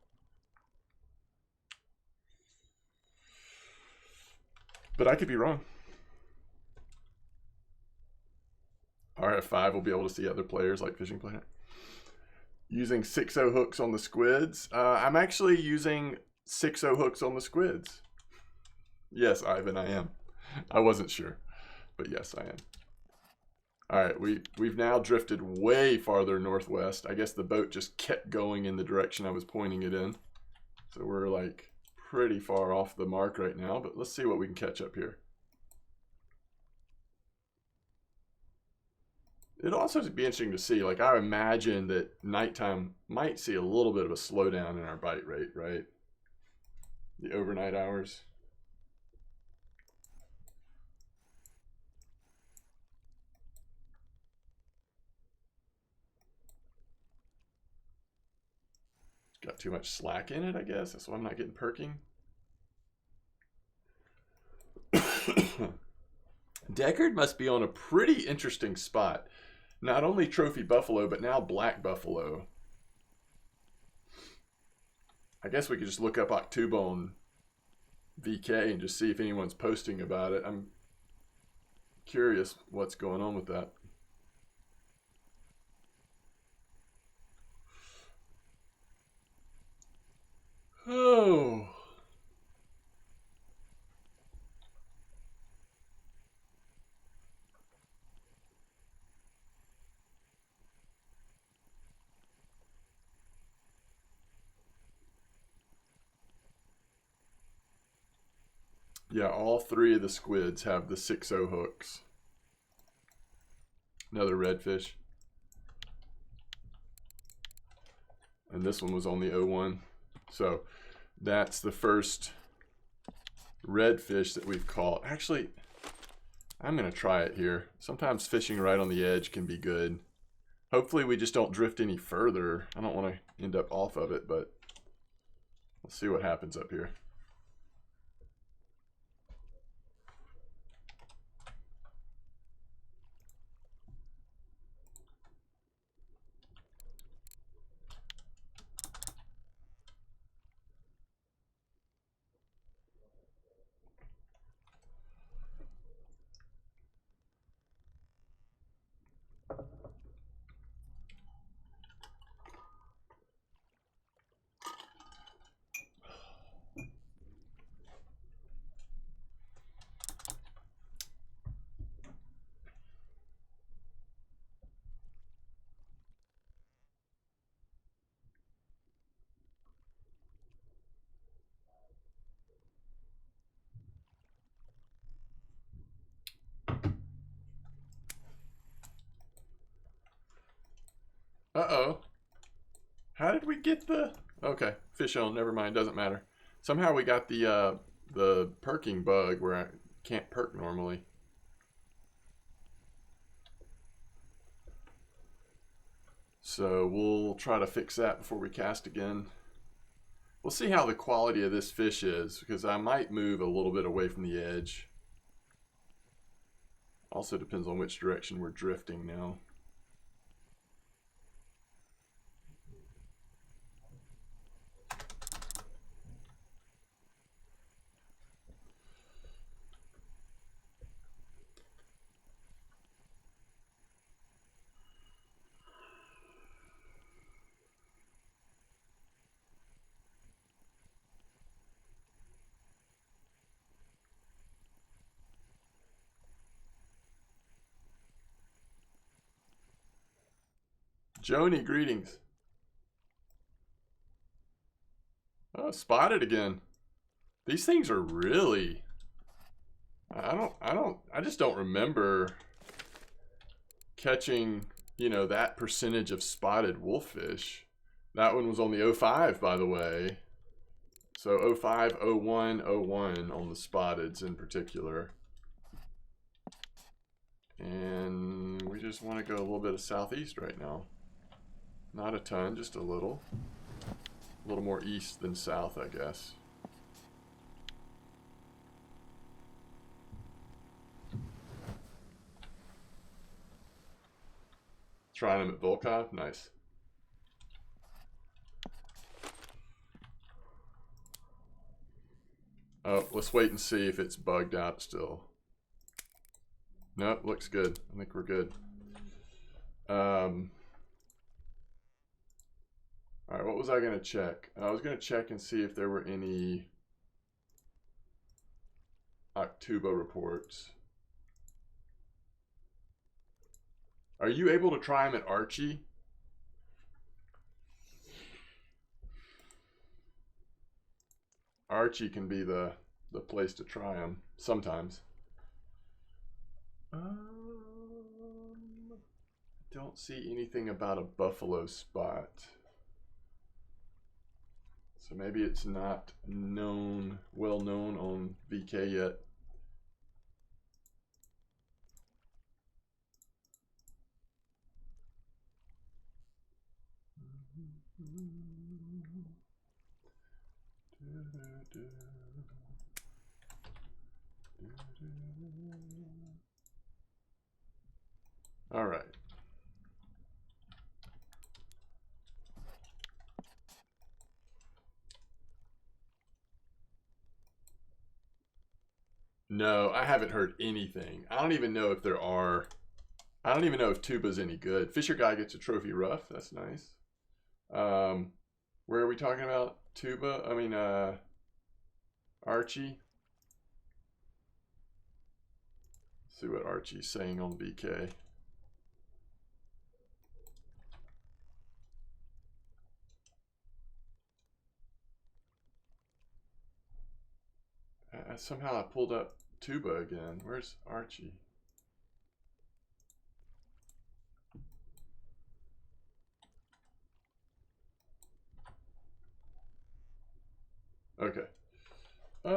But I could be wrong. RF5 will be able to see other players like Fishing Planet. Using 6.0 hooks on the squids. I'm actually using 6.0 hooks on the squids. Yes, Ivan, I am. I wasn't sure, but yes, I am. All right, we've now drifted way farther northwest. I guess the boat just kept going in the direction I was pointing it in. So we're like pretty far off the mark right now, but let's see what we can catch up here. It'll also be interesting to see, like I imagine that nighttime might see a little bit of a slowdown in our bite rate, right? The overnight hours. Got too much slack in it, I guess. That's why I'm not getting perking. Deckard must be on a pretty interesting spot. Not only trophy buffalo, but now black buffalo. I guess we could just look up Octuba on VK and just see if anyone's posting about it. I'm curious what's going on with that. Oh. Yeah, all three of the squids have the 6.0 hooks. Another redfish. And this one was on the 01. So that's the first redfish that we've caught. Actually, I'm going to try it here. Sometimes fishing right on the edge can be good. Hopefully we just don't drift any further. I don't want to end up off of it, but let's see what happens up here. Uh-oh. How did we get the... Okay, fish on, never mind, doesn't matter. Somehow we got the perking bug where I can't perk normally. So we'll try to fix that before we cast again. We'll see how the quality of this fish is, because I might move a little bit away from the edge. Also depends on which direction we're drifting now. Joni, greetings. Oh, spotted again. These things are really... I just don't remember catching, you know, that percentage of spotted wolffish. That one was on the 05, by the way. So 05, 01, 01 on the spotteds in particular. And we just want to go a little bit of southeast right now. Not a ton, just a little. A little more east than south, I guess. Trying them at Volkov, nice. Oh, let's wait and see if it's bugged out still. Nope, looks good. I think we're good. Alright, what was I going to check? I was going to check and see if there were any Octuba reports. Are you able to try them at Archie? Archie can be the place to try them sometimes. Don't see anything about a buffalo spot. So maybe it's not known, well known on VK yet. All right. No, I haven't heard anything. I don't even know if there are. I don't even know if Tuba's any good. Fisher Guy gets a trophy rough. That's nice. Where are we talking about? Tuba? I mean, Archie. Let's see what Archie's saying on VK. Somehow I pulled up Tuba again. Where's Archie? Okay. I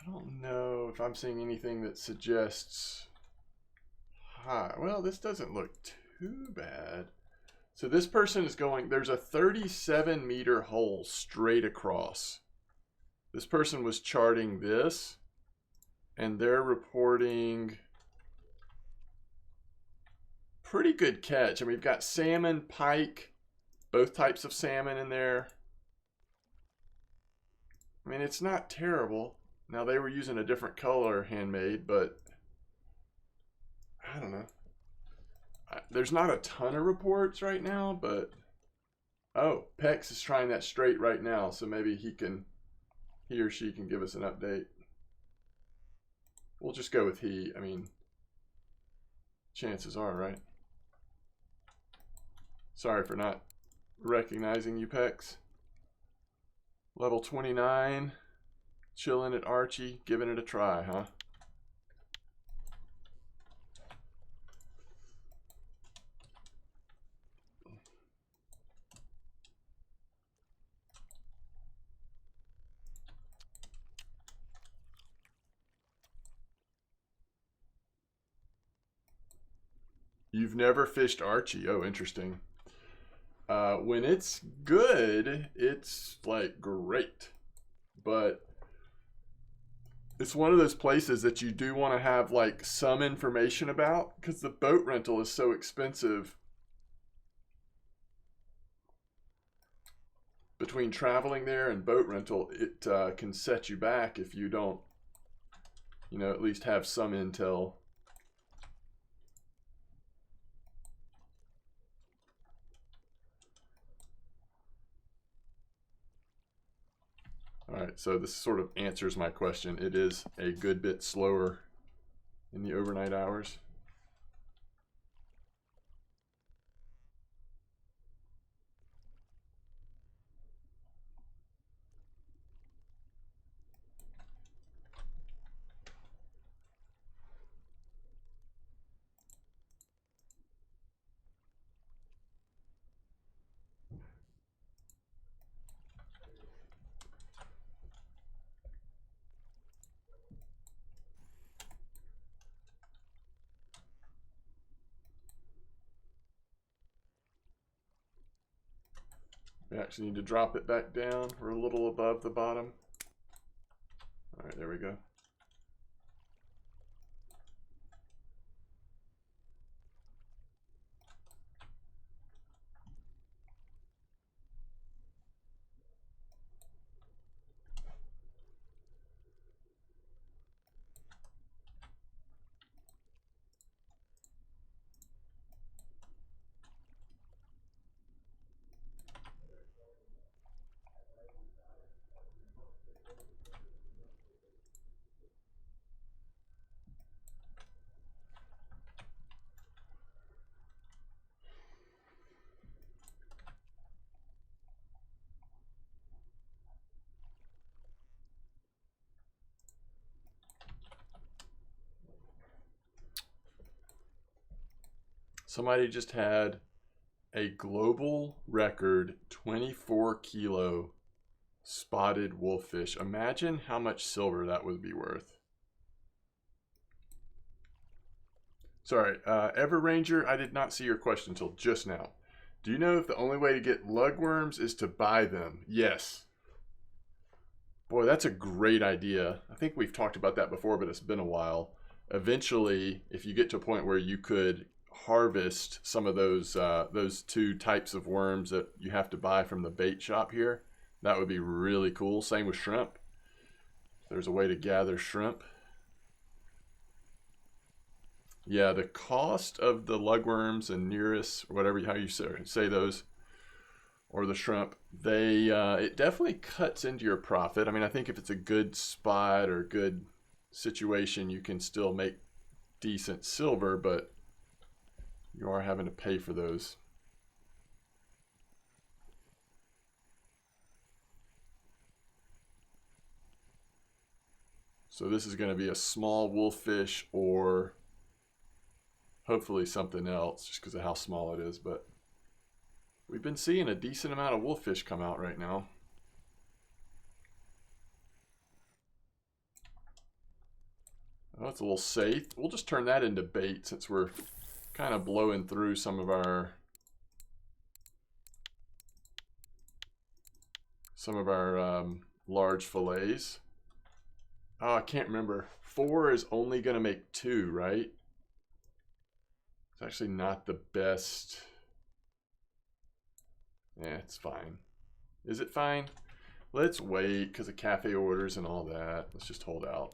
don't know if I'm seeing anything that suggests high. Well, this doesn't look too bad. So this person is going, there's a 37 meter hole straight across. This person was charting this, and they're reporting pretty good catch. And we've got salmon, pike, both types of salmon in there. I mean, it's not terrible. Now, they were using a different color handmade, but I don't know. There's not a ton of reports right now, but oh, Pex is trying that straight right now, so maybe he or she can give us an update. We'll just go with he. I mean, chances are, right? Sorry for not recognizing you, Pex. Level 29, chilling at Archie, giving it a try, huh? You've never fished Archie. Oh, interesting. When it's good, it's like great. But it's one of those places that you do want to have like some information about because the boat rental is so expensive. Between traveling there and boat rental, it can set you back if you don't, you know, at least have some intel. All right, so this sort of answers my question. It is a good bit slower in the overnight hours. We actually need to drop it back down. We're a little above the bottom. All right, there we go. Somebody just had a global record 24 kilo spotted wolffish. Imagine how much silver that would be worth. Sorry, Ever Ranger, I did not see your question until just now. Do you know if the only way to get lugworms is to buy them? Yes. Boy, that's a great idea. I think we've talked about that before, but it's been a while. Eventually, if you get to a point where you could harvest some of those two types of worms that you have to buy from the bait shop here, that would be really cool. Same with shrimp. There's a way to gather shrimp. Yeah, the cost of the lugworms and nearest, whatever how you say those, or the shrimp, they it definitely cuts into your profit. I mean, I think if it's a good spot or good situation, you can still make decent silver, but you are having to pay for those. So this is going to be a small wolffish or hopefully something else just because of how small it is, but we've been seeing a decent amount of wolffish come out right now. Oh, it's a little safe. We'll just turn that into bait since we're kind of blowing through some of our large fillets. Oh, I can't remember. 4 is only going to make 2, right? It's actually not the best. Yeah, it's fine. Is it fine? Let's wait because of cafe orders and all that. Let's just hold out.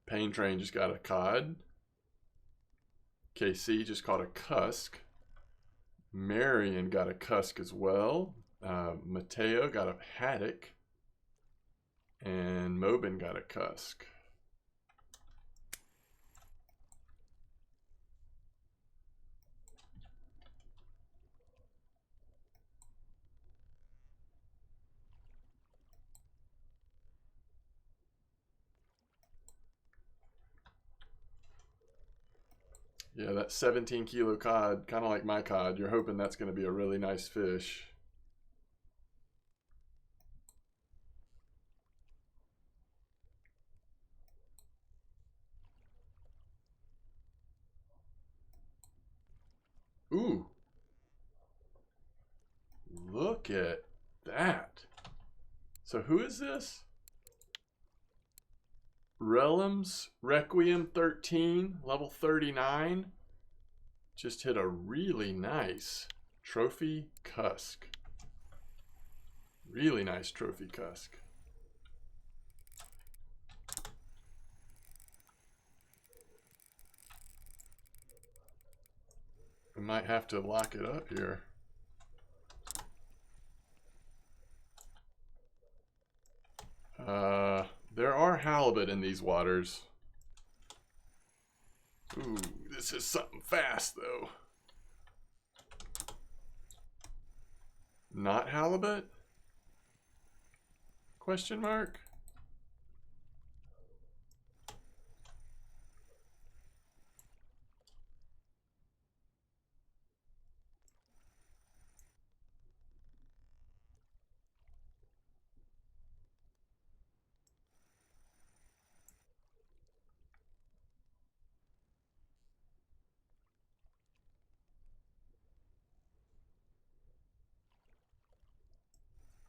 Pain Train just got a cod. KC just caught a cusk. Marion got a cusk as well. Mateo got a haddock. And Mobin got a cusk. Yeah, that 17 kilo cod, kind of like my cod. You're hoping that's going to be a really nice fish. Ooh. Look at that. So who is this? Realms Requiem 13, level 39. Just hit a really nice trophy cusk. Really nice trophy cusk. We might have to lock it up here. There are halibut in these waters. Ooh, this is something fast though. Not halibut? Question mark?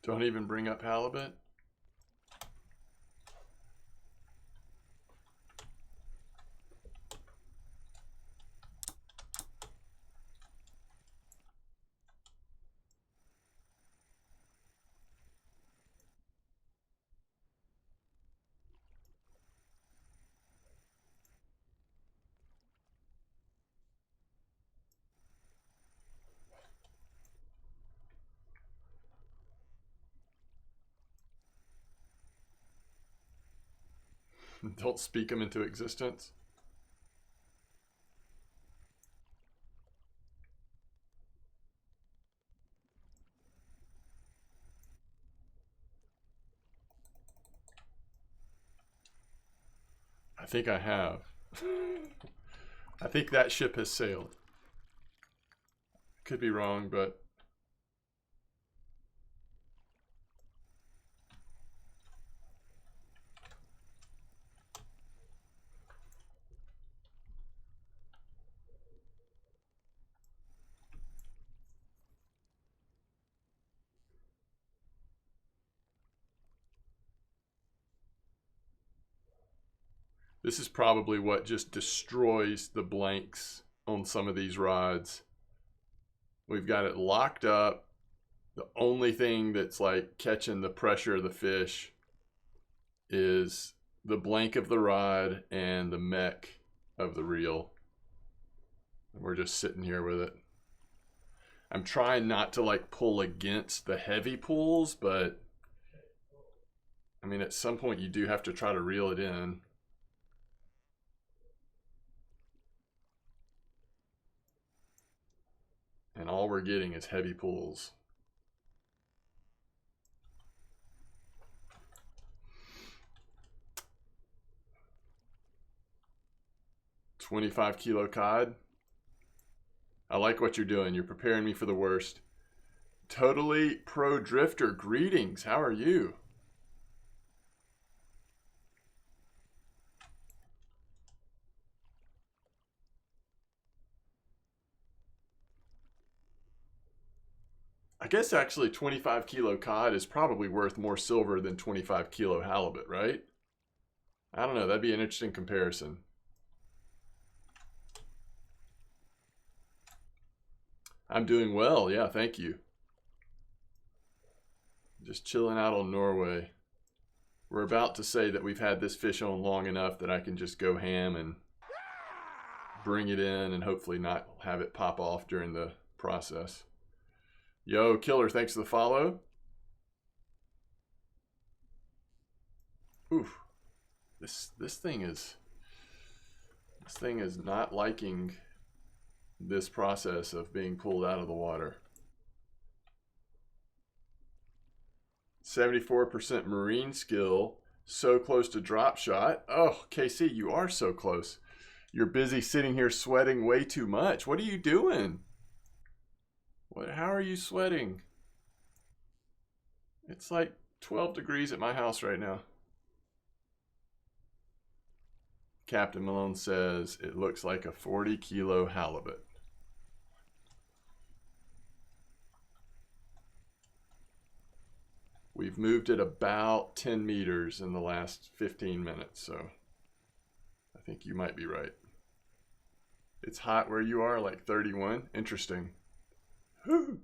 Don't even bring up halibut. Don't speak them into existence. I think I have. I think that ship has sailed. Could be wrong, but this is probably what just destroys the blanks on some of these rods. We've got it locked up. The only thing that's like catching the pressure of the fish is the blank of the rod and the mech of the reel. We're just sitting here with it. I'm trying not to like pull against the heavy pulls, but I mean, at some point you do have to try to reel it in. And all we're getting is heavy pulls. $25 kilo cod. I like what you're doing. You're preparing me for the worst. Totally Pro Drifter, greetings. How are you? I guess actually 25 kilo cod is probably worth more silver than 25 kilo halibut, right? I don't know. That'd be an interesting comparison. I'm doing well. Yeah, thank you. Just chilling out on Norway. We're about to say that we've had this fish on long enough that I can just go ham and bring it in and hopefully not have it pop off during the process. Yo, Killer, thanks for the follow. Oof. This thing is not liking this process of being pulled out of the water. 74% marine skill, so close to drop shot. Oh, KC, you are so close. You're busy sitting here sweating way too much. What are you doing? How are you sweating? It's like 12 degrees at my house right now. Captain Malone says it looks like a 40 kilo halibut. We've moved it about 10 meters in the last 15 minutes, so I think you might be right. It's hot where you are, like 31. Interesting. Whew.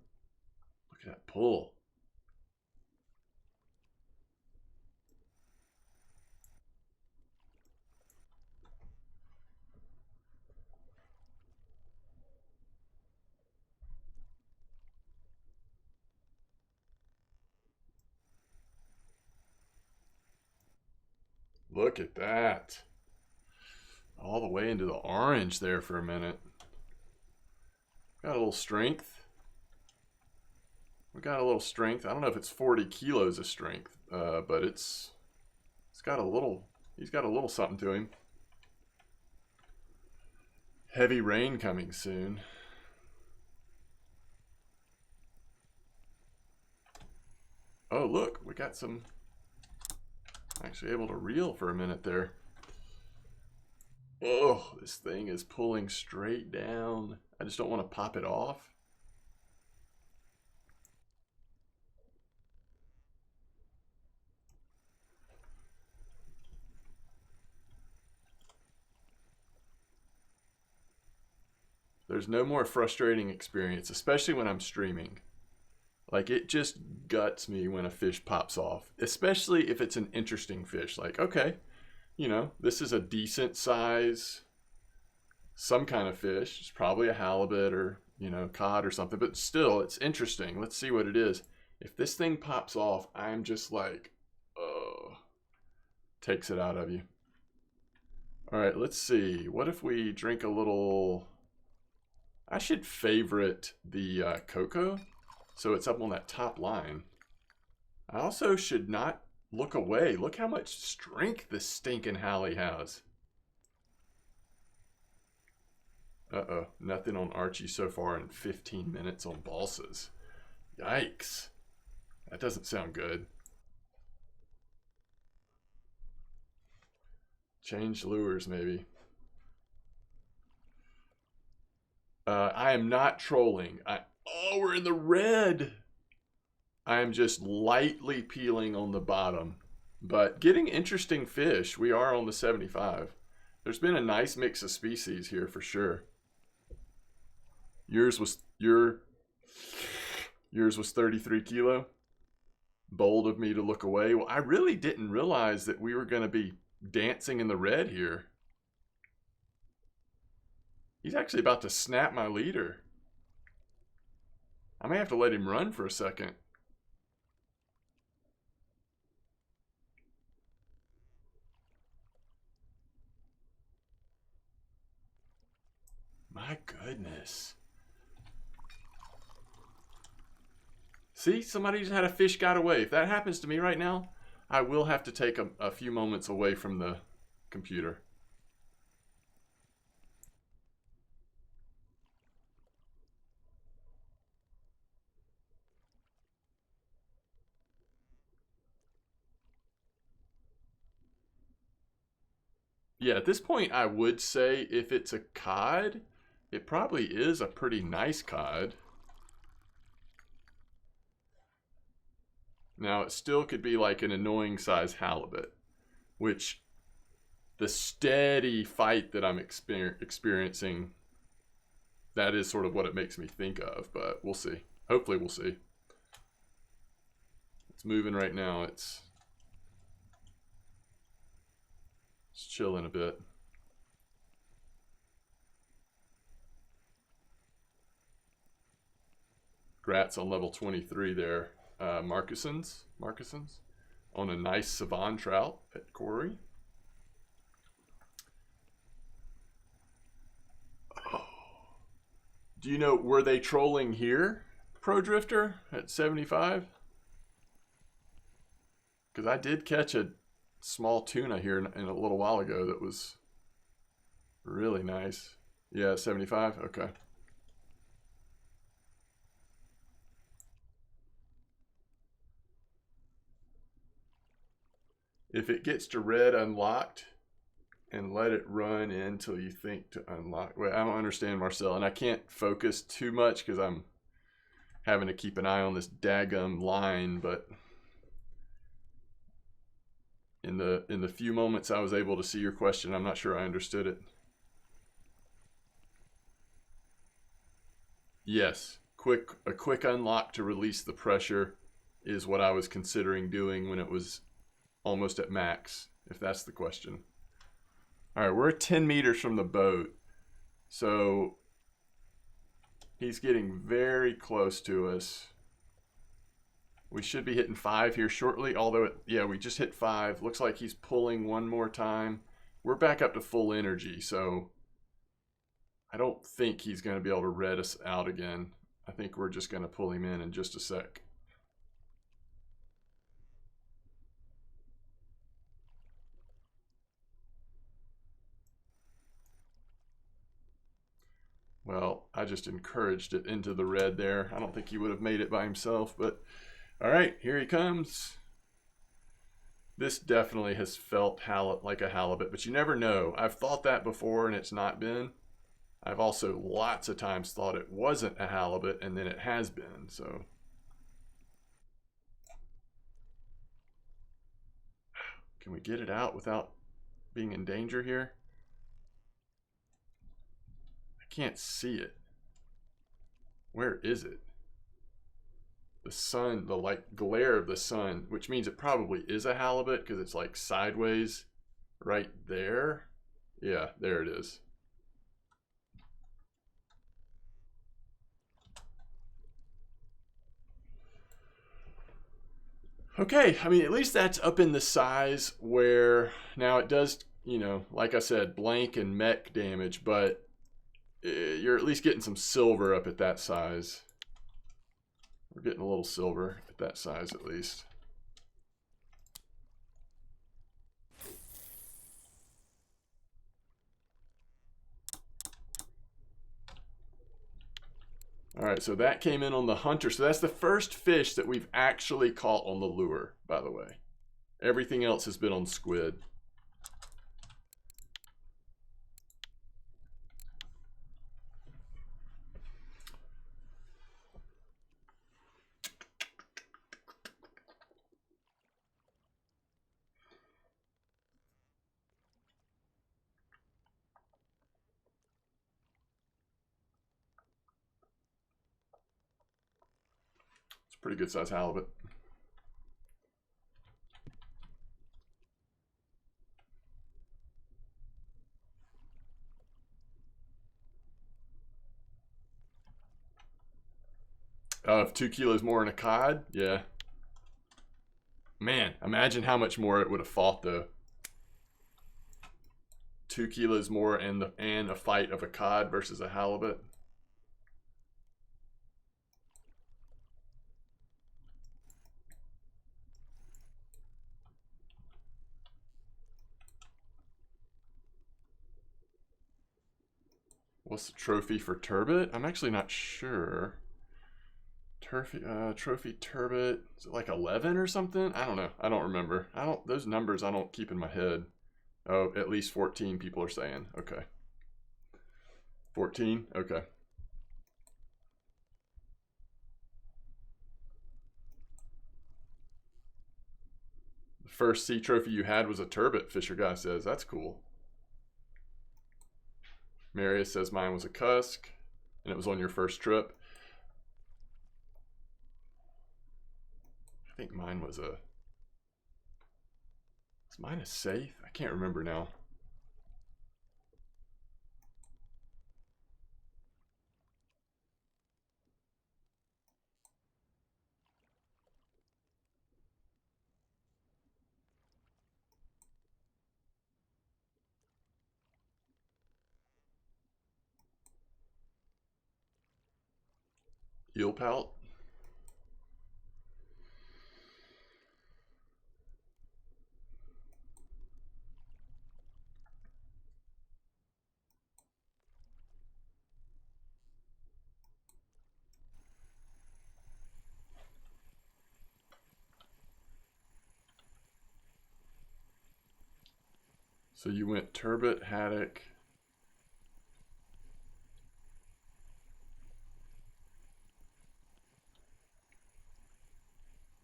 Look at that pull. Look at that. All the way into the orange there for a minute. Got a little strength. We got a little strength. I don't know if it's 40 kilos of strength, but it's got a little, he's got a little something to him. Heavy rain coming soon. Oh, look, we got some, actually able to reel for a minute there. Oh, this thing is pulling straight down. I just don't want to pop it off. There's no more frustrating experience, especially when I'm streaming. Like, it just guts me when a fish pops off, especially if it's an interesting fish. Like, okay, you know, this is a decent size, some kind of fish. It's probably a halibut or, you know, cod or something, but still, it's interesting. Let's see what it is. If this thing pops off, I'm just like, oh, takes it out of you. All right, let's see. What if we drink a little... I should favorite the cocoa, so it's up on that top line. I also should not look away. Look how much strength this stinking Hallie has. Uh-oh, nothing on Archie so far in 15 minutes on balsas. Yikes. That doesn't sound good. Change lures, maybe. I am not trolling. Oh, we're in the red. I am just lightly peeling on the bottom. But getting interesting fish. We are on the 75. There's been a nice mix of species here for sure. Yours was 33 kilo. Bold of me to look away. Well, I really didn't realize that we were going to be dancing in the red here. He's actually about to snap my leader. I may have to let him run for a second. My goodness. See, somebody just had a fish got away. If that happens to me right now, I will have to take a few moments away from the computer. Yeah, at this point, I would say if it's a cod, it probably is a pretty nice cod. Now, it still could be like an annoying size halibut, which the steady fight that I'm experiencing, that is sort of what it makes me think of, but we'll see. Hopefully we'll see. It's moving right now. It's chilling a bit. Grats on level 23 there. Marcusins on a nice Savon trout at Corey. Oh. Do you know, were they trolling here, Pro Drifter, at 75? Because I did catch a small tuna here in a little while ago that was really nice. Yeah, 75, okay. If it gets to red unlocked, and let it run until you think to unlock. Wait, I don't understand, Marcel, and I can't focus too much because I'm having to keep an eye on this daggum line, but in the few moments I was able to see your question, I'm not sure I understood it. Yes, a quick unlock to release the pressure is what I was considering doing when it was almost at max, if that's the question. All right, we're 10 meters from the boat, so he's getting very close to us. We should be hitting 5 here shortly, although, yeah, we just hit 5. Looks like he's pulling one more time. We're back up to full energy, so I don't think he's going to be able to red us out again. I think we're just going to pull him in just a sec. Well, I just encouraged it into the red there. I don't think he would have made it by himself, but all right, here he comes. This definitely has felt like a halibut, but you never know. I've thought that before and it's not been. I've also lots of times thought it wasn't a halibut and then it has been, so. Can we get it out without being in danger here? I can't see it. Where is it? The sun, the like glare of the sun, which means it probably is a halibut because it's like sideways right there. Yeah, there it is. Okay, I mean, at least that's up in the size where now it does, you know, like I said, blank and mech damage, but you're at least getting some silver up at that size. We're getting a little silver at that size at least. All right, so that came in on the hunter. So that's the first fish that we've actually caught on the lure, by the way. Everything else has been on squid. It's a pretty good size halibut. If 2 kilos more in a cod, yeah. Man, imagine how much more it would have fought though. 2 kilos more and a fight of a cod versus a halibut. What's the trophy for turbot? I'm actually not sure. Trophy turbot. Is it like 11 or something? I don't know. I don't remember. Those numbers I don't keep in my head. Oh, at least 14 people are saying. Okay. 14? Okay. The first sea trophy you had was a turbot, Fisher Guy says. That's cool. Marius says mine was a cusk, and it was on your first trip. I think mine was a... Is mine a safe? I can't remember now. Eel pout? So you went turbot, haddock.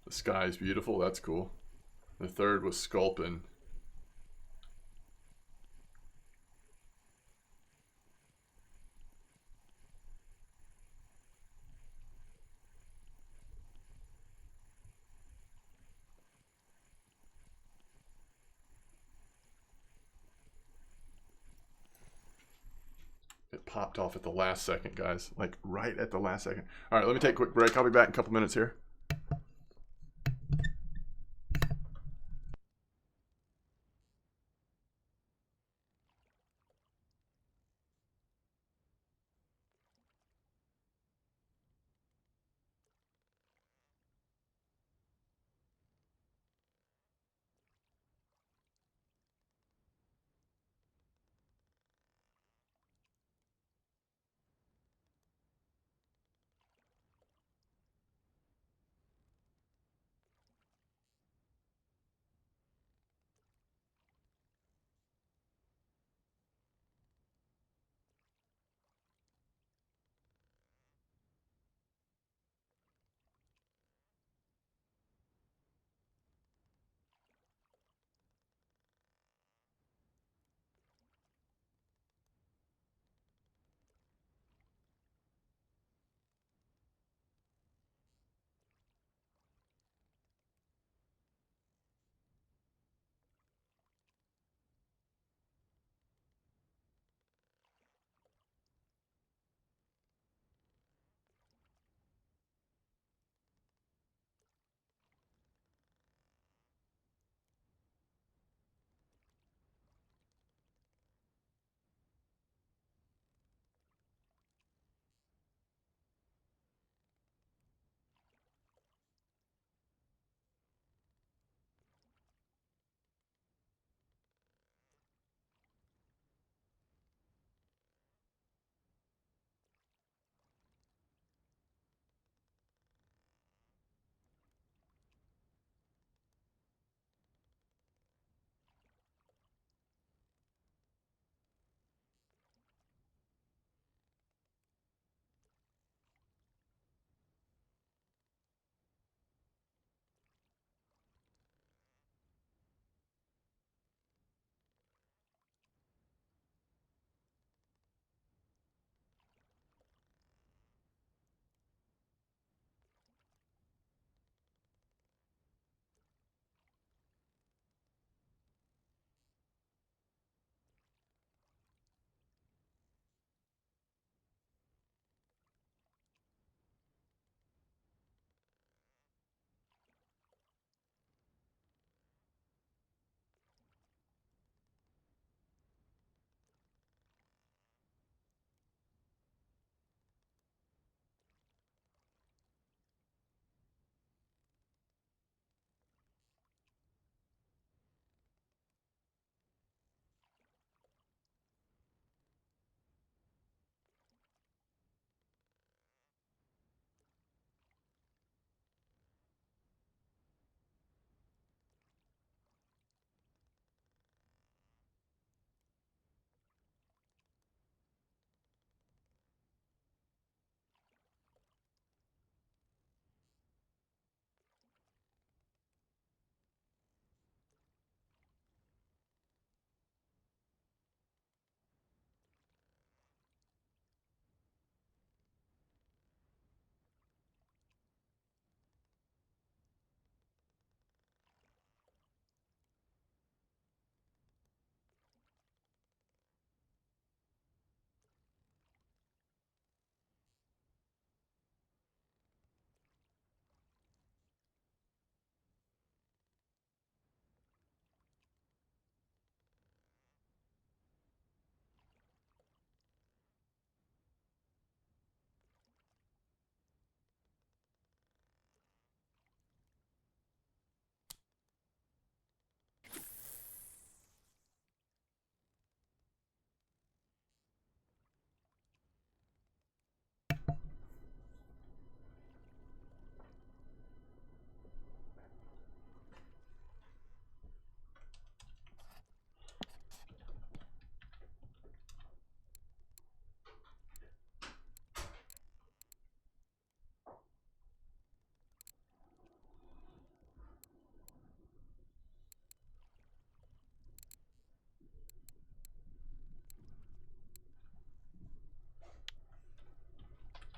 The sky's beautiful. That's cool. The third was sculpin. It popped off at the last second, guys. Like right at the last second. All right, let me take a quick break. I'll be back in a couple minutes here.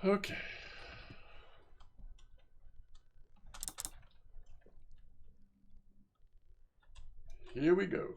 Okay. Here we go.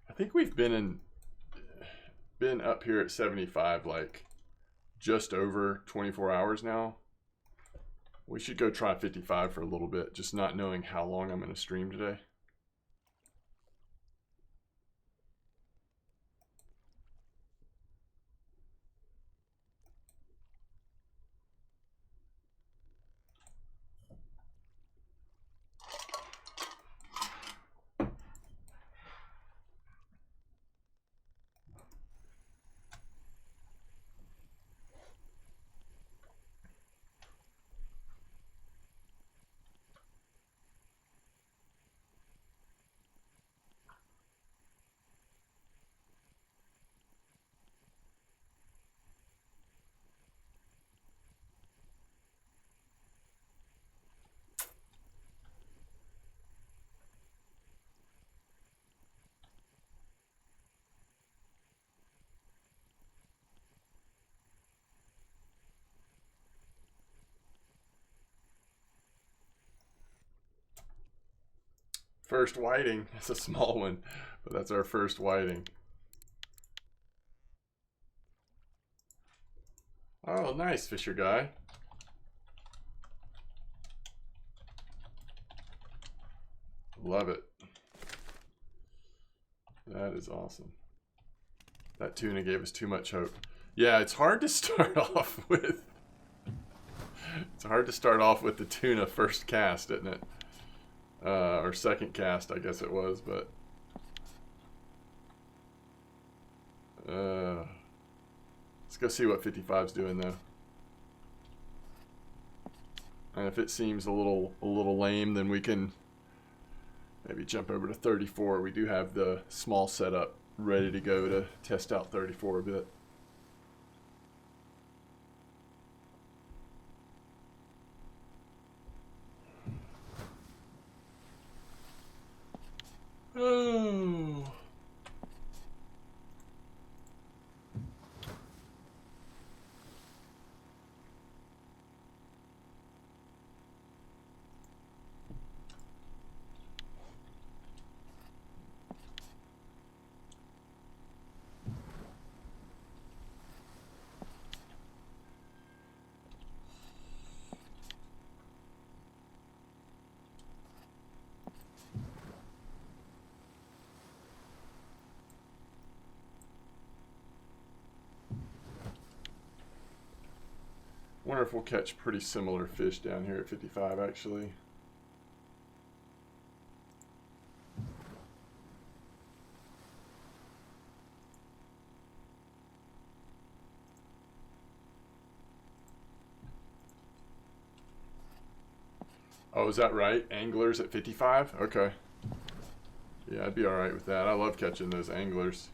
I think we've been up here at 75 like just over 24 hours now. We should go try 55 for a little bit, just not knowing how long I'm going to stream today. First whiting. It's a small one, but that's our first whiting. Oh, nice, Fisher guy. Love it. That is awesome. That tuna gave us too much hope. Yeah, it's hard to start off with. It's hard to start off with the tuna first cast, isn't it? Or second cast, I guess it was, but let's go see what 55's doing though. And if it seems a little lame, then we can maybe jump over to 34. We do have the small setup ready to go to test out 34 a bit. Oh. Wonder if we'll catch pretty similar fish down here at 55 actually. Oh, is that right? Anglers at 55? Okay. Yeah, I'd be alright with that. I love catching those anglers.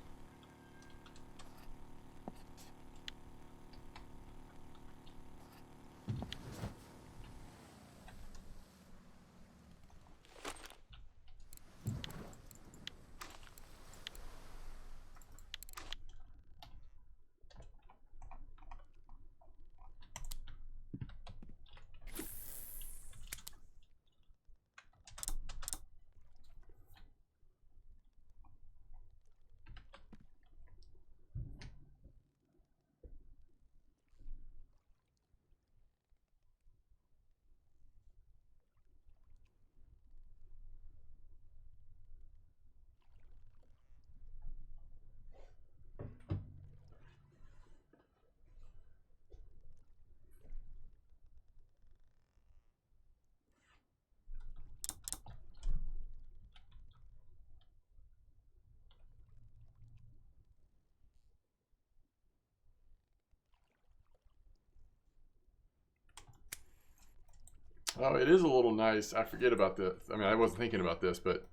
Oh, it is a little nice. I forget about this. I mean, I wasn't thinking about this, but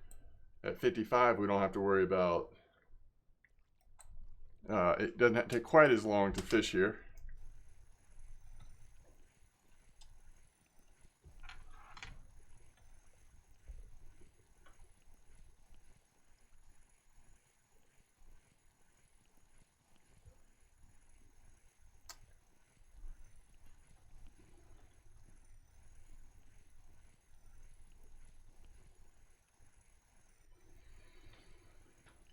at 55, we don't have to worry about... it doesn't take quite as long to fish here.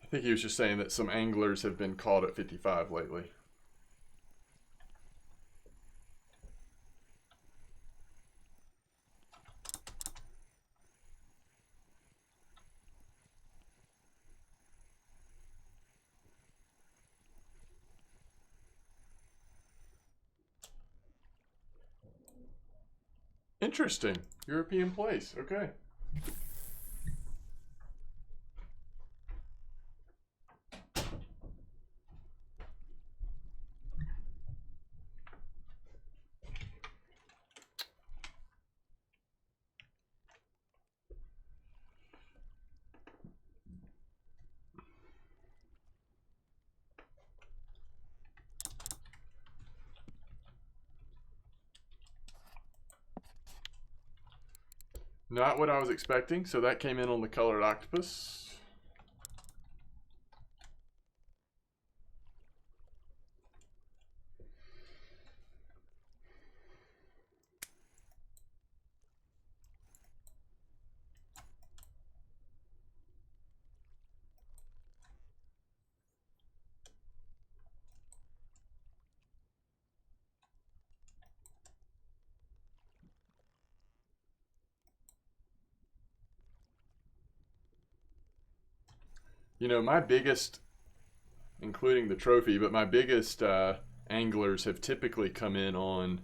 I think he was just saying that some anglers have been caught at 55 lately. Interesting. European place. Okay. Not what I was expecting, so that came in on the colored octopus. You know, my biggest, including the trophy, but my biggest anglers have typically come in on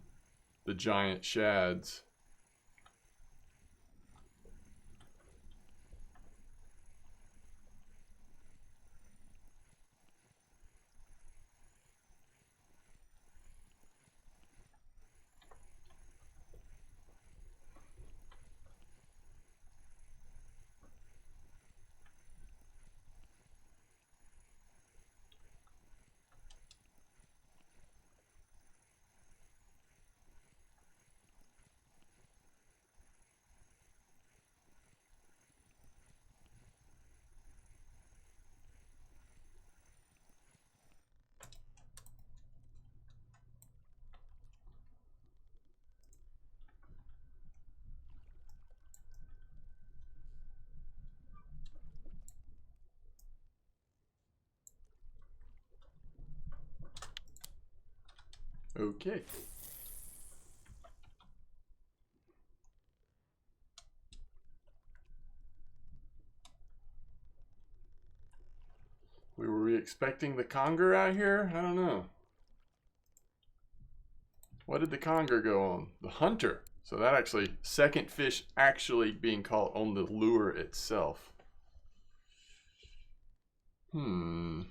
the giant shads. Okay. Were we expecting the conger out here? I don't know. What did the conger go on? The hunter. So that actually, second fish actually being caught on the lure itself. Ooh,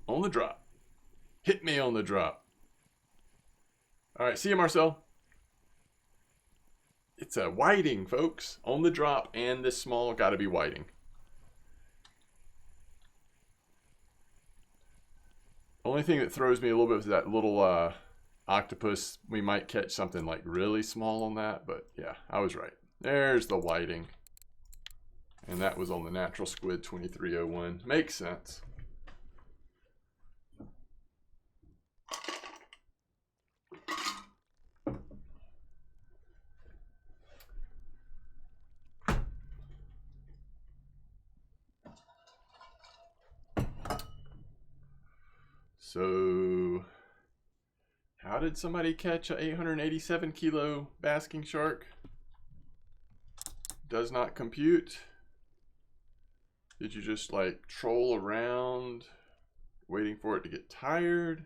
on the drop. Hit me on the drop. All right, see you, Marcel. It's a whiting, folks. On the drop, and this small got to be whiting. Only thing that throws me a little bit is that little octopus. We might catch something like really small on that, but yeah, I was right. There's the whiting. And that was on the natural squid 2301. Makes sense. So, how did somebody catch an 887 kilo basking shark? Does not compute. Did you just like troll around waiting for it to get tired?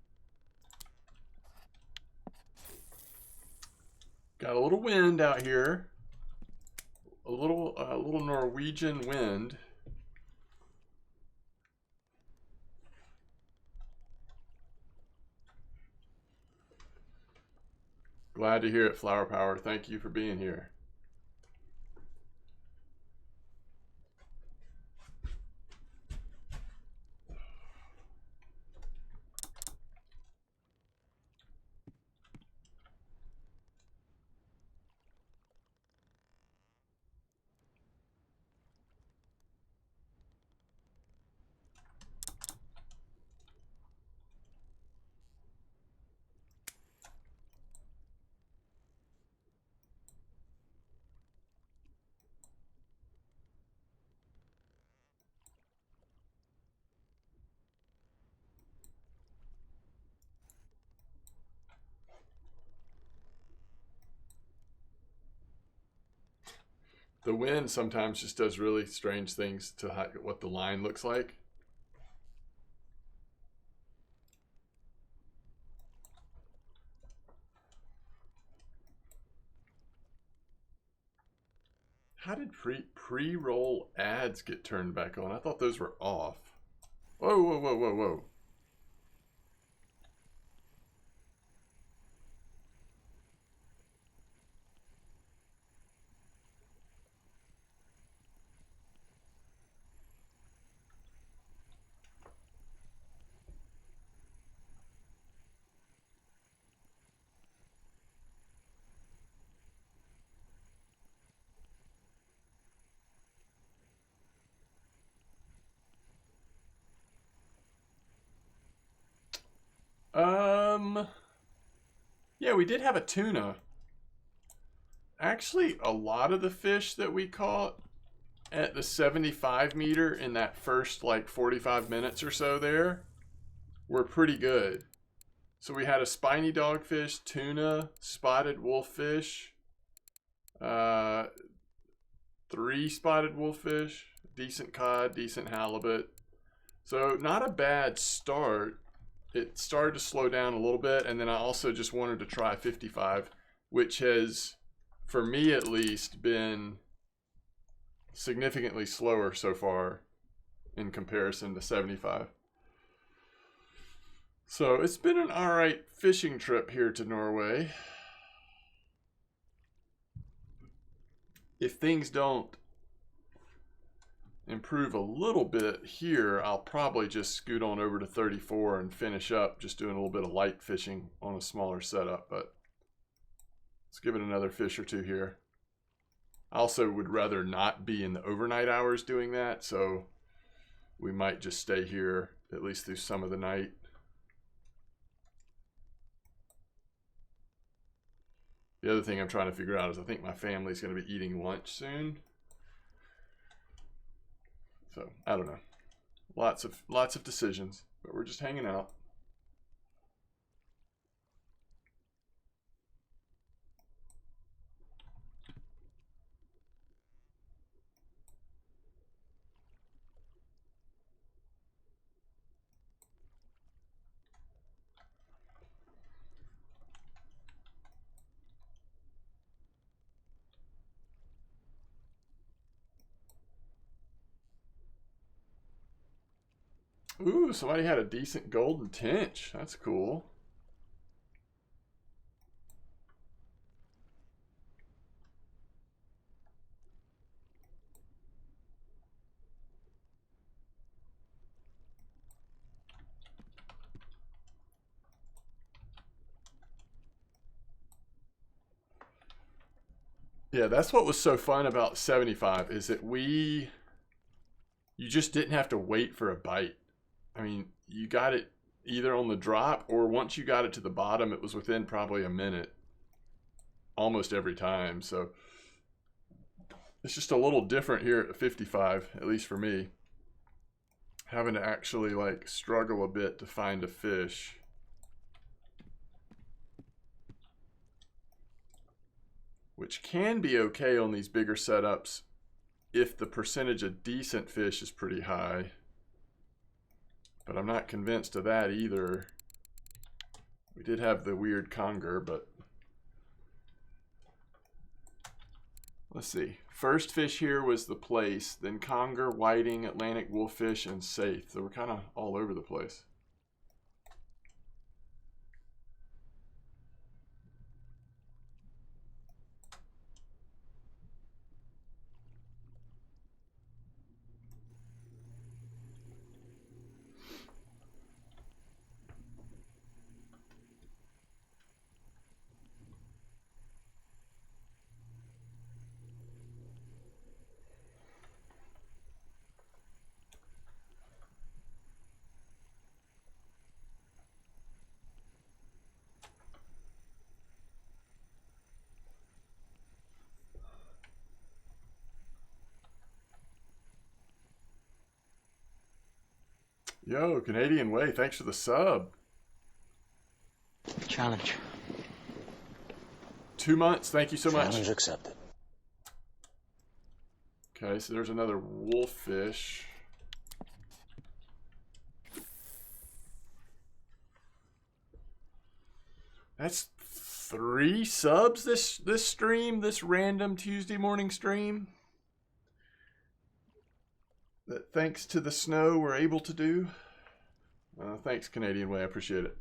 Got a little wind out here. A little Norwegian wind. Glad to hear it, Flower Power. Thank you for being here. The wind sometimes just does really strange things to what the line looks like. How did pre-roll ads get turned back on? I thought those were off. Whoa, whoa, whoa, whoa, whoa. Yeah, we did have a tuna. Actually, a lot of the fish that we caught at the 75 meter in that first like 45 minutes or so there were pretty good. So we had a spiny dogfish, tuna, spotted wolffish, 3 spotted wolffish, decent cod, decent halibut. So not a bad start. It started to slow down a little bit, and then I also just wanted to try 55, which has, for me at least, been significantly slower so far in comparison to 75. So it's been an alright fishing trip here to Norway. If things don't improve a little bit here, I'll probably just scoot on over to 34 and finish up just doing a little bit of light fishing on a smaller setup, but let's give it another fish or two here. I also would rather not be in the overnight hours doing that, so we might just stay here at least through some of the night. The other thing I'm trying to figure out is I think my family's going to be eating lunch soon. So, I don't know. Lots of decisions, but we're just hanging out. Ooh, somebody had a decent golden tench. That's cool. Yeah, that's what was so fun about 75 is that you just didn't have to wait for a bite. I mean, you got it either on the drop or once you got it to the bottom, it was within probably a minute almost every time. So it's just a little different here at 55, at least for me. Having to actually like struggle a bit to find a fish. Which can be okay on these bigger setups if the percentage of decent fish is pretty high. But I'm not convinced of that either. We did have the weird conger, but Let's see. First fish here was the place, then conger, whiting, Atlantic wolffish, and saithe. So we're kind of all over the place. Yo, Canadian Way, thanks for the sub. Challenge. 2 months, thank you so much. Challenge accepted. Okay, so there's another wolffish. That's 3 subs this stream, this random Tuesday morning stream. That thanks to the snow we're able to do. Thanks, Canadian Way, I appreciate it.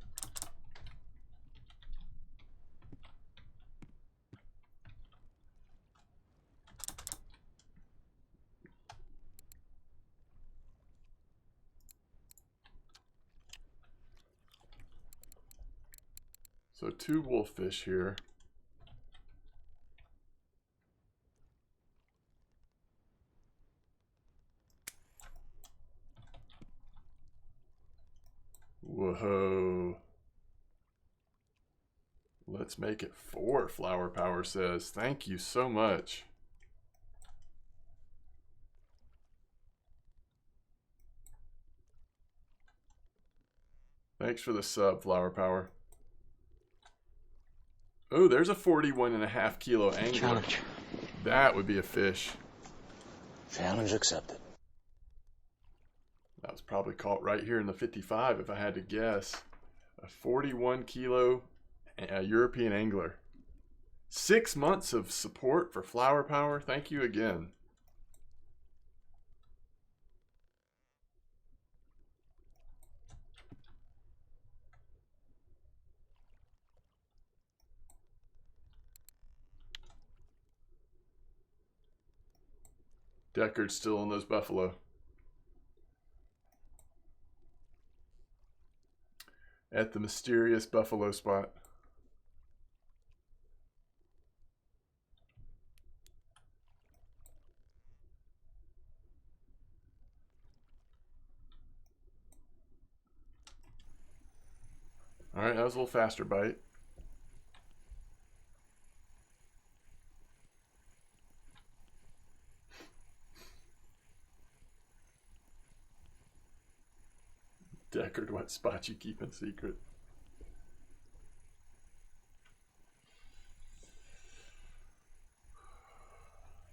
So 2 wolffish here. Whoa. Let's make it 4, Flower Power says. Thank you so much. Thanks for the sub, Flower Power. Oh, there's a 41.5 kilo angler. Challenge. That would be a fish. Challenge accepted. That was probably caught right here in the 55 if I had to guess. A 41 kilo European angler. 6 months of support for Flower Power. Thank you again. Deckard's still on those buffalo. At the mysterious buffalo spot. All right, that was a little faster bite. Deckard, what spot you keep in secret?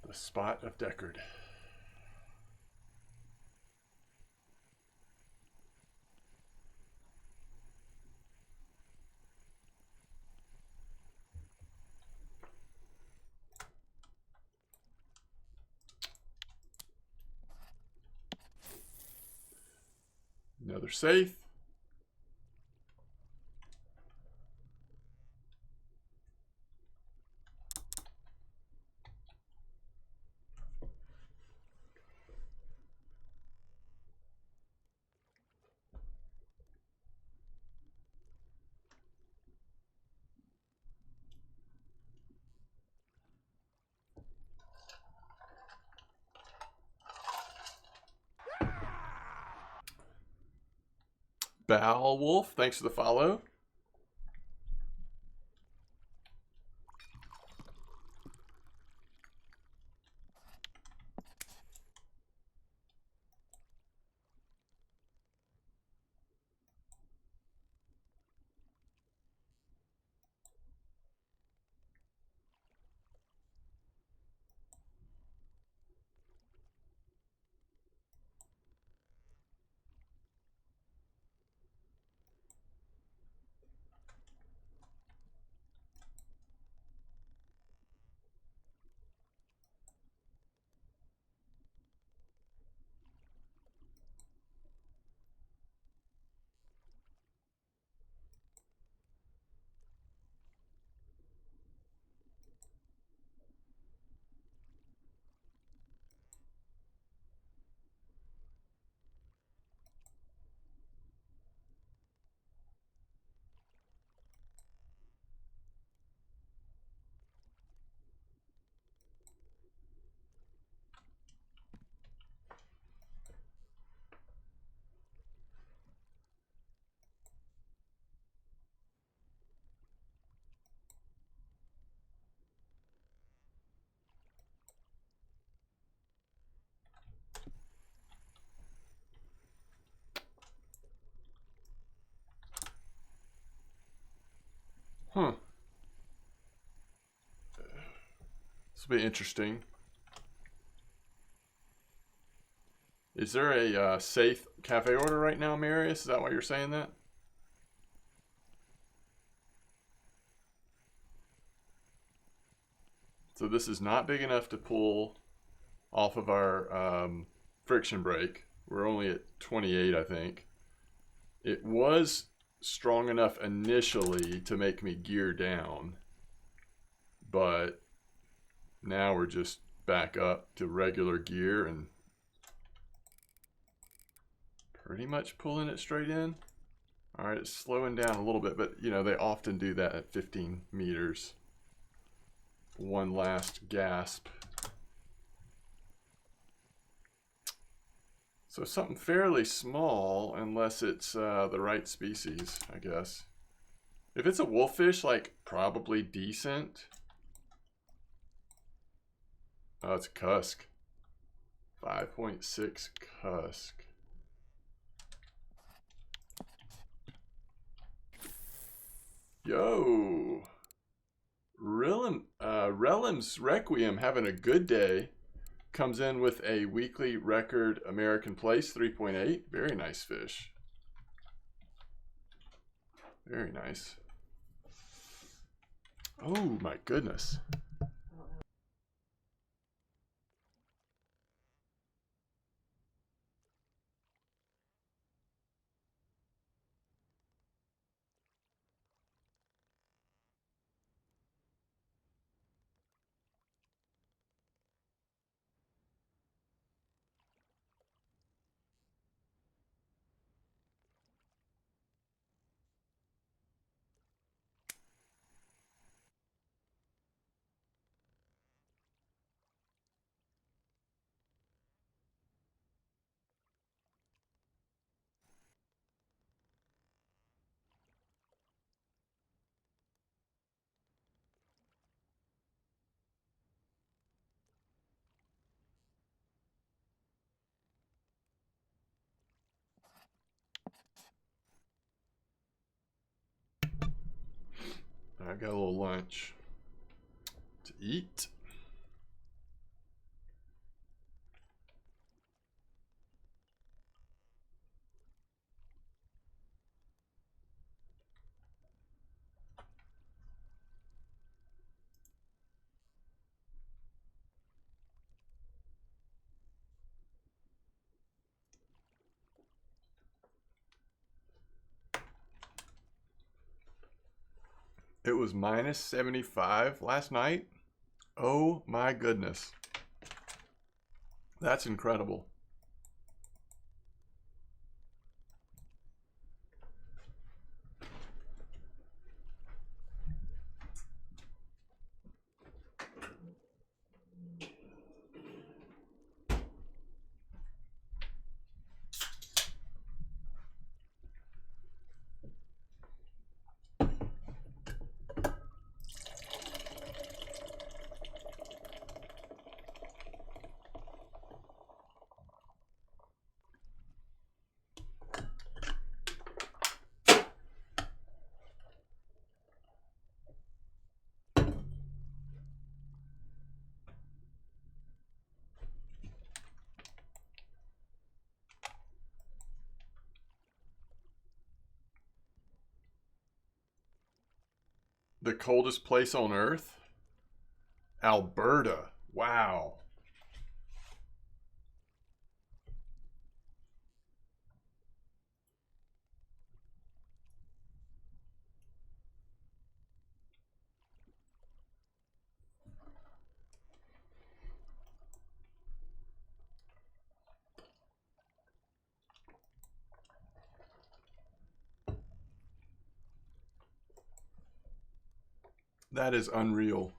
The spot of Deckard. Another saithe. Bal Wolf, thanks for the follow. This will be interesting. Is there a safe cafe order right now, Marius? Is that why you're saying that? So this is not big enough to pull off of our friction brake. We're only at 28, I think. It was strong enough initially to make me gear down, but now we're just back up to regular gear and pretty much pulling it straight in. All right, it's slowing down a little bit, but you know, they often do that at 15 meters. One last gasp. So something fairly small, unless it's the right species, I guess. If it's a wolffish, like, probably decent. Oh, it's a cusk. 5.6 cusk. Yo! Relim's Requiem having a good day. Comes in with a weekly record American place, 3.8. Very nice fish. Very nice. Oh my goodness. I got a little lunch to eat. It was minus 75 last night. Oh my goodness. That's incredible. The coldest place on Earth? Alberta. Wow. That is unreal.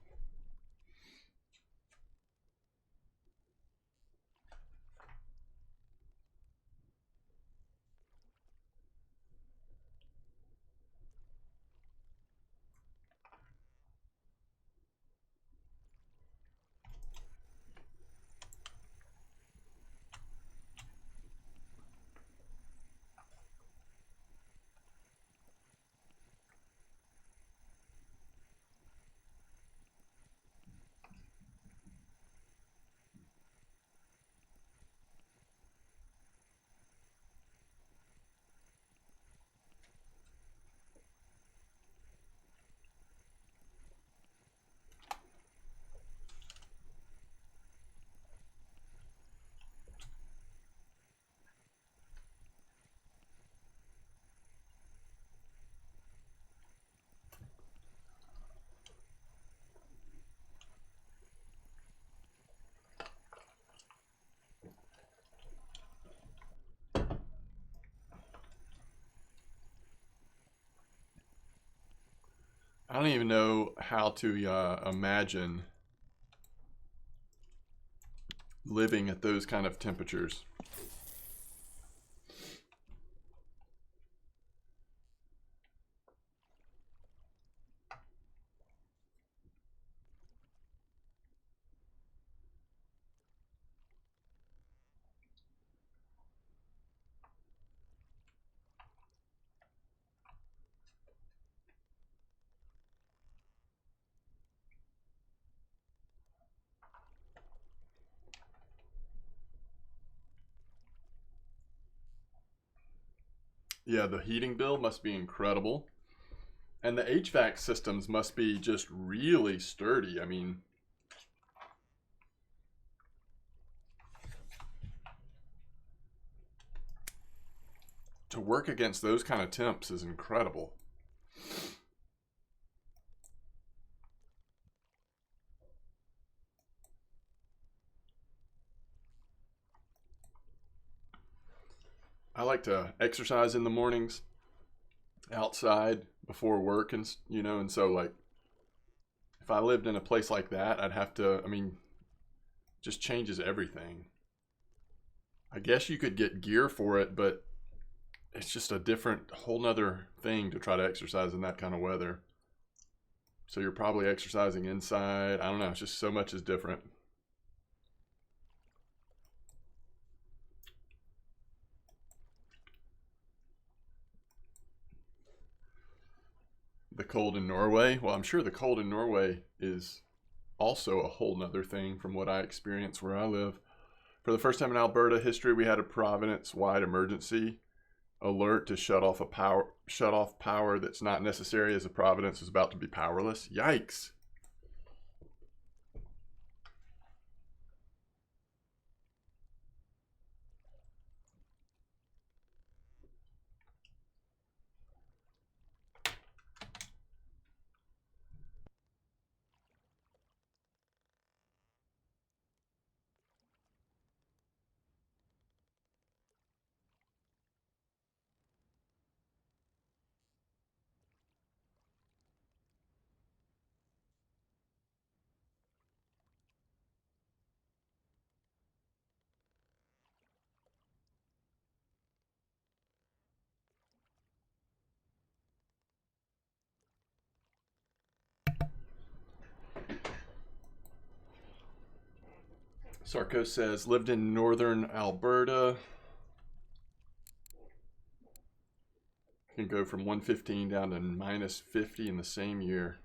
I don't even know how to imagine living at those kind of temperatures. Yeah, the heating bill must be incredible. And the HVAC systems must be just really sturdy. I mean, to work against those kind of temps is incredible. I like to exercise in the mornings outside before work, and and so like if I lived in a place like that, I'd have to, I mean, just changes everything. I guess you could get gear for it, but it's just a different, whole nother thing to try to exercise in that kind of weather. So you're probably exercising inside. I don't know. It's just so much is different. The cold in Norway. Well, I'm sure the cold in Norway is also a whole nother thing from what I experience where I live. For the first time in Alberta history, we had a Providence-wide emergency alert to shut off power that's not necessary as the Providence is about to be powerless. Yikes. Sarko says, lived in northern Alberta. Can go from 115 down to minus 50 in the same year.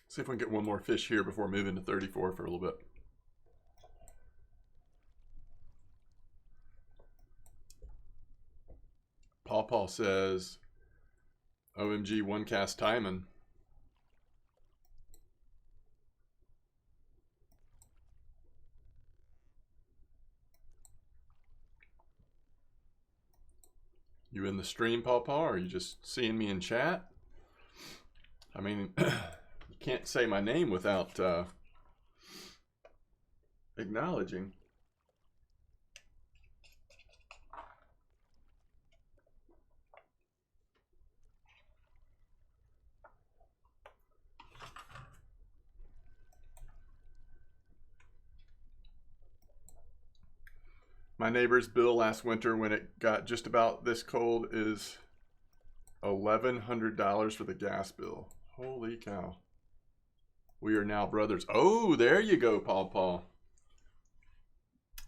See if we can get one more fish here before moving to 34 for a little bit. Paw says, OMG, one cast timing. You in the stream, Paw, or are you just seeing me in chat? I mean, you can't say my name without acknowledging. My neighbor's bill last winter when it got just about this cold is $1,100 for the gas bill. Holy cow. We are now brothers. Oh, there you go, Paw Paw.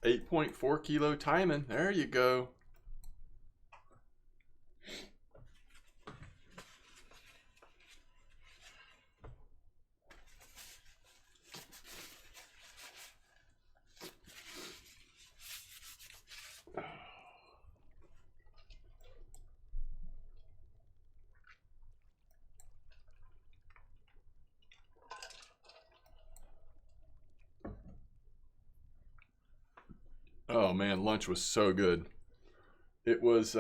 8.4 kilo timing. There you go. Oh man, lunch was so good. It was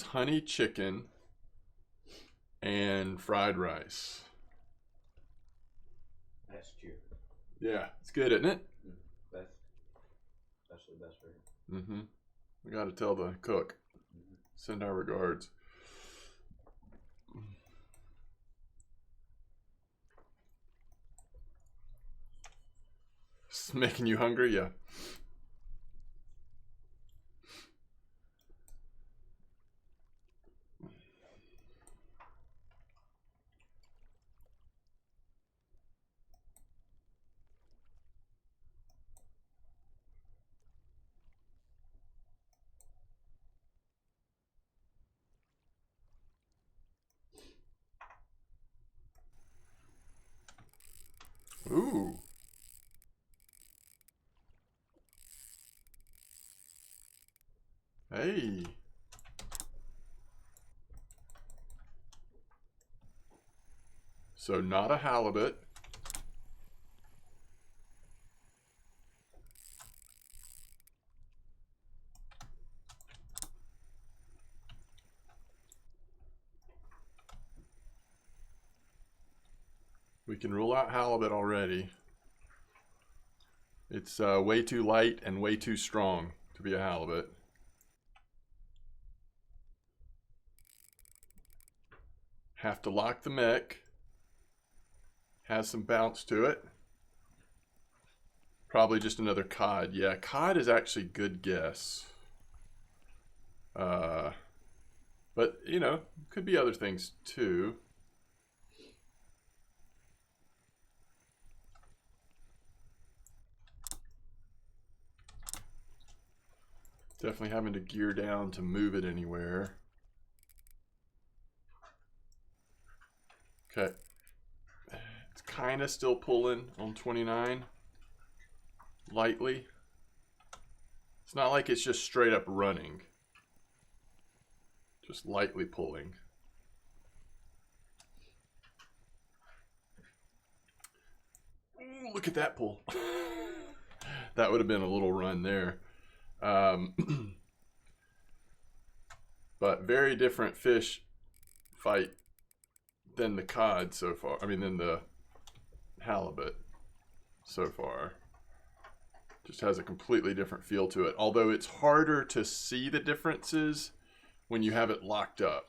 honey chicken and fried rice. That's cheer. Yeah, it's good, isn't it? That's the best for him. Mm-hmm. We got to tell the cook. Send our regards. It's making you hungry? Yeah. Ooh. Hey. So not a halibut. We can rule out halibut already. It's way too light and way too strong to be a halibut. Have to lock the mech. Has some bounce to it. Probably just another cod. Yeah, cod is actually a good guess. But, you know, could be other things too. Definitely having to gear down to move it anywhere. Okay. It's kind of still pulling on 29. Lightly. It's not like it's just straight up running. Just lightly pulling. Ooh, look at that pull. That would have been a little run there. But very different fish fight than the cod so far. I mean, than the halibut so far. Just has a completely different feel to it. Although it's harder to see the differences when you have it locked up.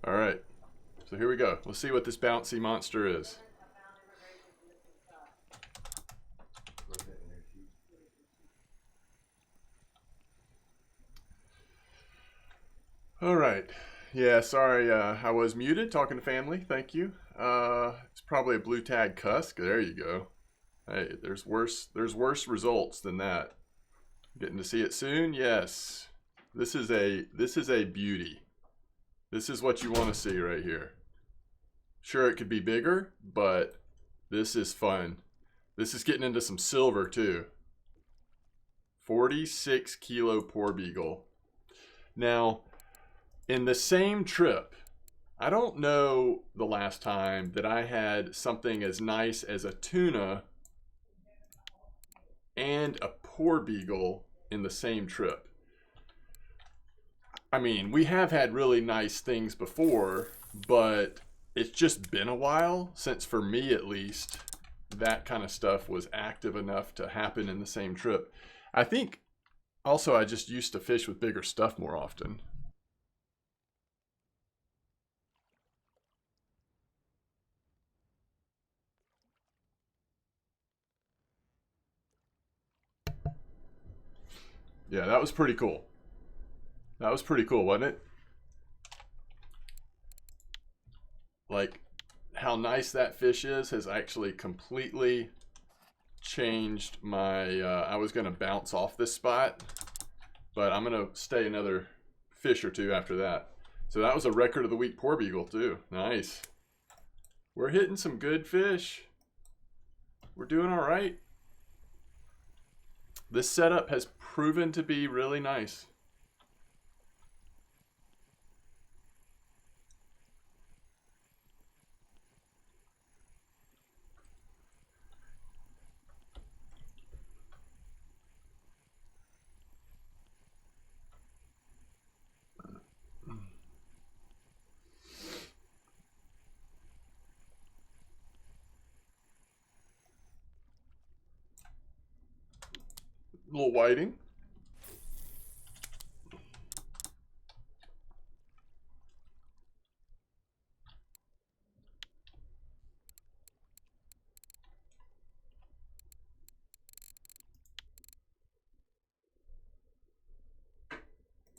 All right. So here we go. Let's see what this bouncy monster is. All right. Yeah, sorry, I was muted talking to family. Thank you. It's probably a blue tag cusk. There you go. Hey, there's worse results than that. Getting to see it soon? Yes. This is a beauty. This is what you want to see right here. Sure, it could be bigger, but this is fun. This is getting into some silver too. 46 kilo poor beagle. Now, in the same trip, I don't know the last time that I had something as nice as a tuna and a poor beagle in the same trip. I mean, we have had really nice things before, but it's just been a while since, for me at least, that kind of stuff was active enough to happen in the same trip. I think also I just used to fish with bigger stuff more often. Yeah, that was pretty cool. That was pretty cool, wasn't it? Like, how nice that fish is has actually completely changed my... I was going to bounce off this spot, but I'm going to stay another fish or two after that. So that was a record of the week poor beagle too. Nice. We're hitting some good fish. We're doing all right. This setup has proven to be really nice. A little whiting.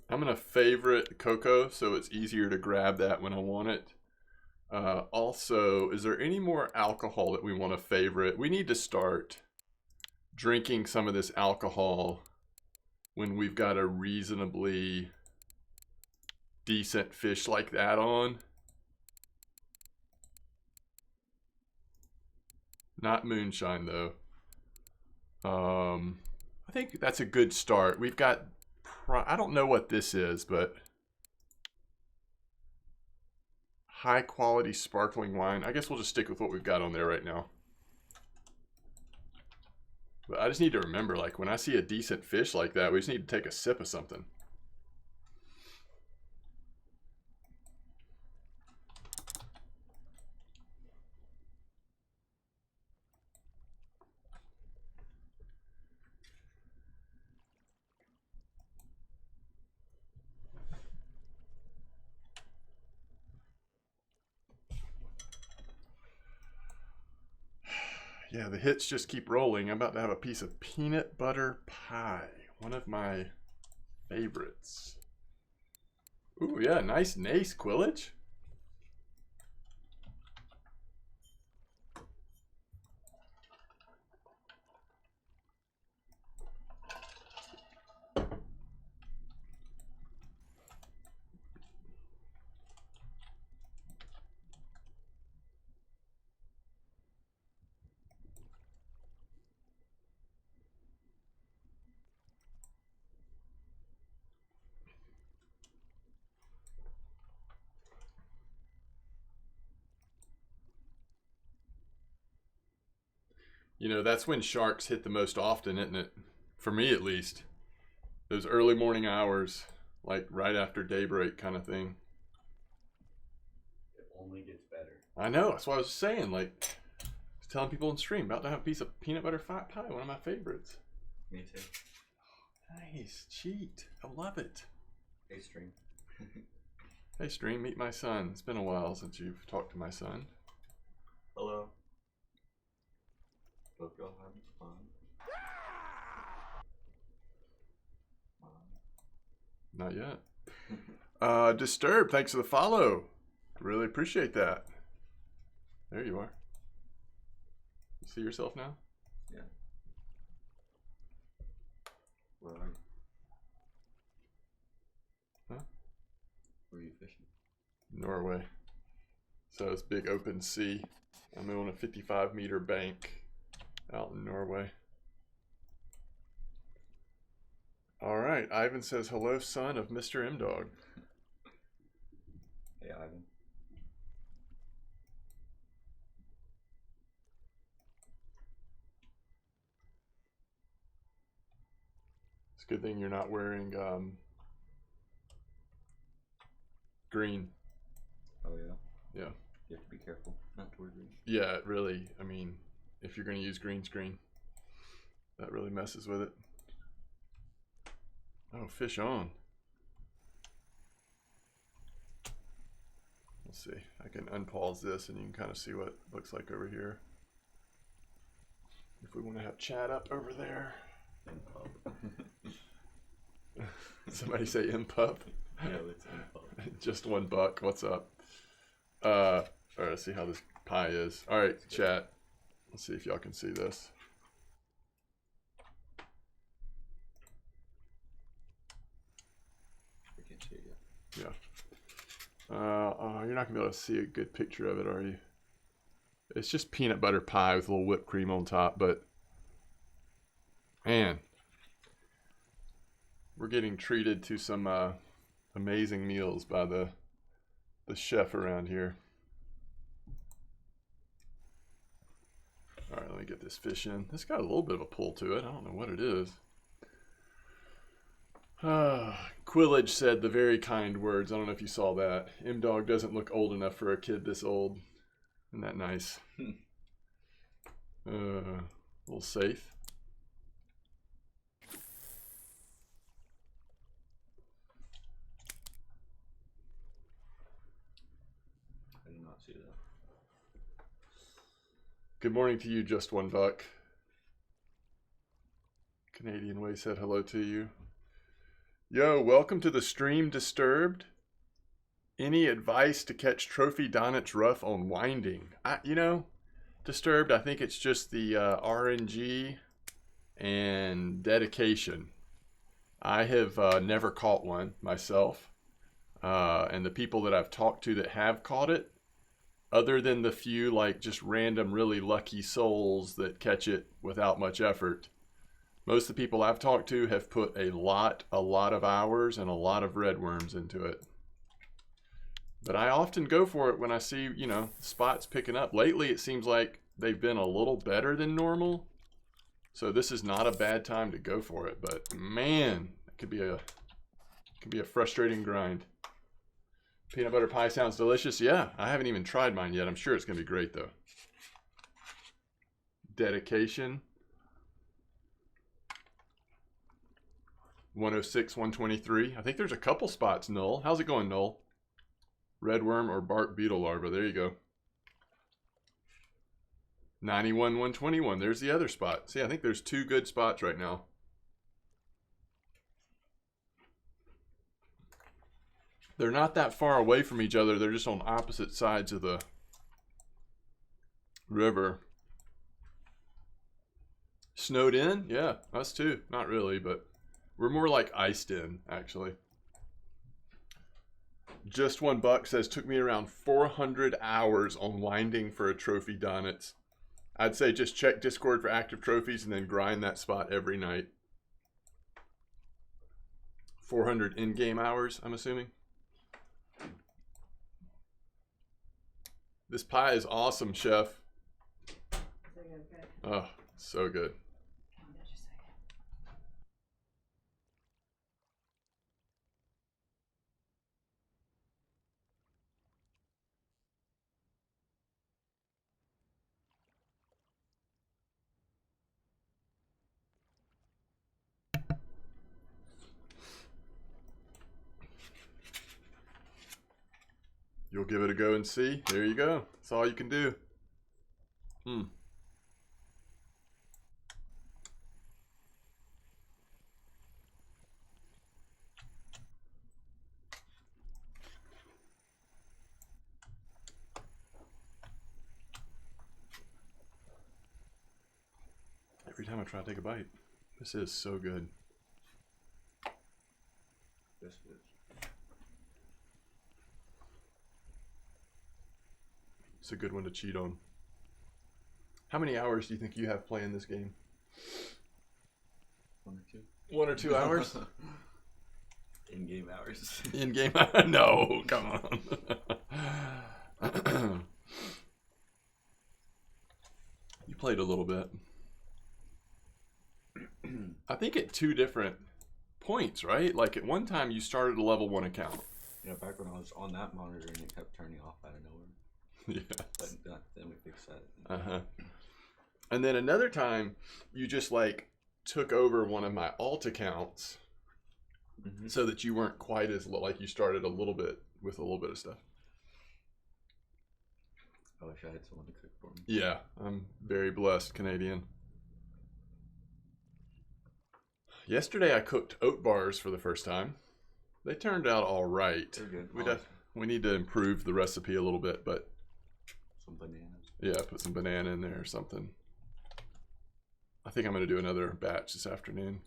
I'm going to favorite cocoa so it's easier to grab that when I want it. Also, is there any more alcohol that we want to favorite? We need to start drinking some of this alcohol when we've got a reasonably decent fish like that on. Not moonshine though. I think that's a good start. We've got, I don't know what this is, but high quality sparkling wine. I guess we'll just stick with what we've got on there right now. But I just need to remember, like, when I see a decent fish like that, we just need to take a sip of something. Yeah, the hits just keep rolling. I'm about to have a piece of peanut butter pie. One of my favorites. Ooh, yeah, nice Nace Quillage. You know, that's when sharks hit the most often, isn't it? For me, at least. Those early morning hours, like right after daybreak kind of thing. It only gets better. I know, that's what I was saying. Like, I was telling people in stream, about to have a piece of peanut butter pie, one of my favorites. Me too. Nice, cheat. I love it. Hey, stream. Hey, stream, meet my son. It's been a while since you've talked to my son. Hello. Hope y'all having fun. Not yet. Disturbed, thanks for the follow. Really appreciate that. There you are. You see yourself now? Yeah. Where are you? Huh? Where are you fishing? Norway. So it's big open sea. I'm on a 55-meter bank out in Norway. All right, Ivan says, hello, son of Mr. M-Dog. Hey, Ivan. It's a good thing you're not wearing green. Oh, yeah? Yeah. You have to be careful not to wear green. Yeah, it really, I mean, if you're going to use green screen, that really messes with it. Oh, fish on. Let's see. I can unpause this and you can kind of see what it looks like over here. If we want to have chat up over there. Somebody say impub. Yeah, it's impub. Just $1. What's up? All right, let's see how this pie is. All right, chat. Let's see if y'all can see this. I can't see it yet. Yeah. Oh, you're not gonna be able to see a good picture of it, are you? It's just peanut butter pie with a little whipped cream on top, but man, we're getting treated to some amazing meals by the chef around here. All right, let me get this fish in. This got a little bit of a pull to it. I don't know what it is. Quillage said the very kind words. I don't know if you saw that. M-Dog doesn't look old enough for a kid this old. Isn't that nice? A little safe. I did not see that. Good morning to you, just $1. Canadian Way said hello to you. Yo, welcome to the stream, Disturbed. Any advice to catch trophy Donit's rough on winding? You know, Disturbed, I think it's just the RNG and dedication. I have never caught one myself. And the people that I've talked to that have caught it, other than the few like just random really lucky souls that catch it without much effort, most of the people I've talked to have put a lot of hours and a lot of red worms into it. But I often go for it when I see, you know, spots picking up. Lately, it seems like they've been a little better than normal. So this is not a bad time to go for it. But man, it could be a frustrating grind. Peanut butter pie sounds delicious. Yeah, I haven't even tried mine yet. I'm sure it's going to be great, though. Dedication. 106, 123. I think there's a couple spots, Null. How's it going, Null? Red worm or bark beetle larva. There you go. 91, 121. There's the other spot. See, I think there's two good spots right now. They're not that far away from each other. They're just on opposite sides of the river. Snowed in? Yeah, us too. Not really, but we're more like iced in, actually. Just $1 says, took me around 400 hours on winding for a trophy Donit's. I'd say just check Discord for active trophies and then grind that spot every night. 400 in-game hours, I'm assuming. This pie is awesome, chef. Oh, so good. You'll give it a go and see. There you go. That's all you can do. Every time I try to take a bite, this is so good. Yes, it is. It's a good one to cheat on. How many hours do you think you have playing this game? 1 or 2. 1 or 2 hours? In-game hours. In-game? No, come on. You played a little bit. I think at 2 different points, right? Like at one time you started a level 1 account. Yeah, back when I was on that monitor and it kept turning off out of nowhere. Yeah. But then we fixed that. Uh-huh. And then another time you just like took over one of my alt accounts so that you weren't quite as like you started a little bit with a little bit of stuff. I wish I had someone to cook for me. Yeah, I'm very blessed, Canadian. Yesterday I cooked oat bars for the first time. They turned out all right. They're good. We need to improve the recipe a little bit, but some bananas. yeah, put some banana in there or something. I think I'm going to do another batch this afternoon.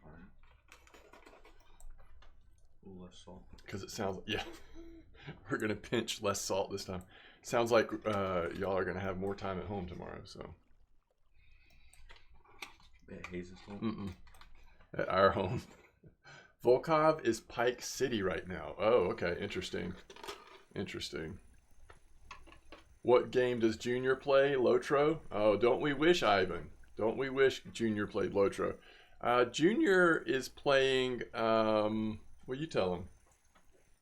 Alright. Ooh, less salt. Because it sounds, yeah, we're going to pinch less salt this time. Sounds like y'all are going to have more time at home tomorrow, so. At Hayes' home? At our home. Volkov is Pike City right now. Oh, okay. Interesting. Interesting. What game does Junior play? Lotro? Oh, don't we wish, Ivan? Don't we wish Junior played Lotro? Junior is playing, what you tell him?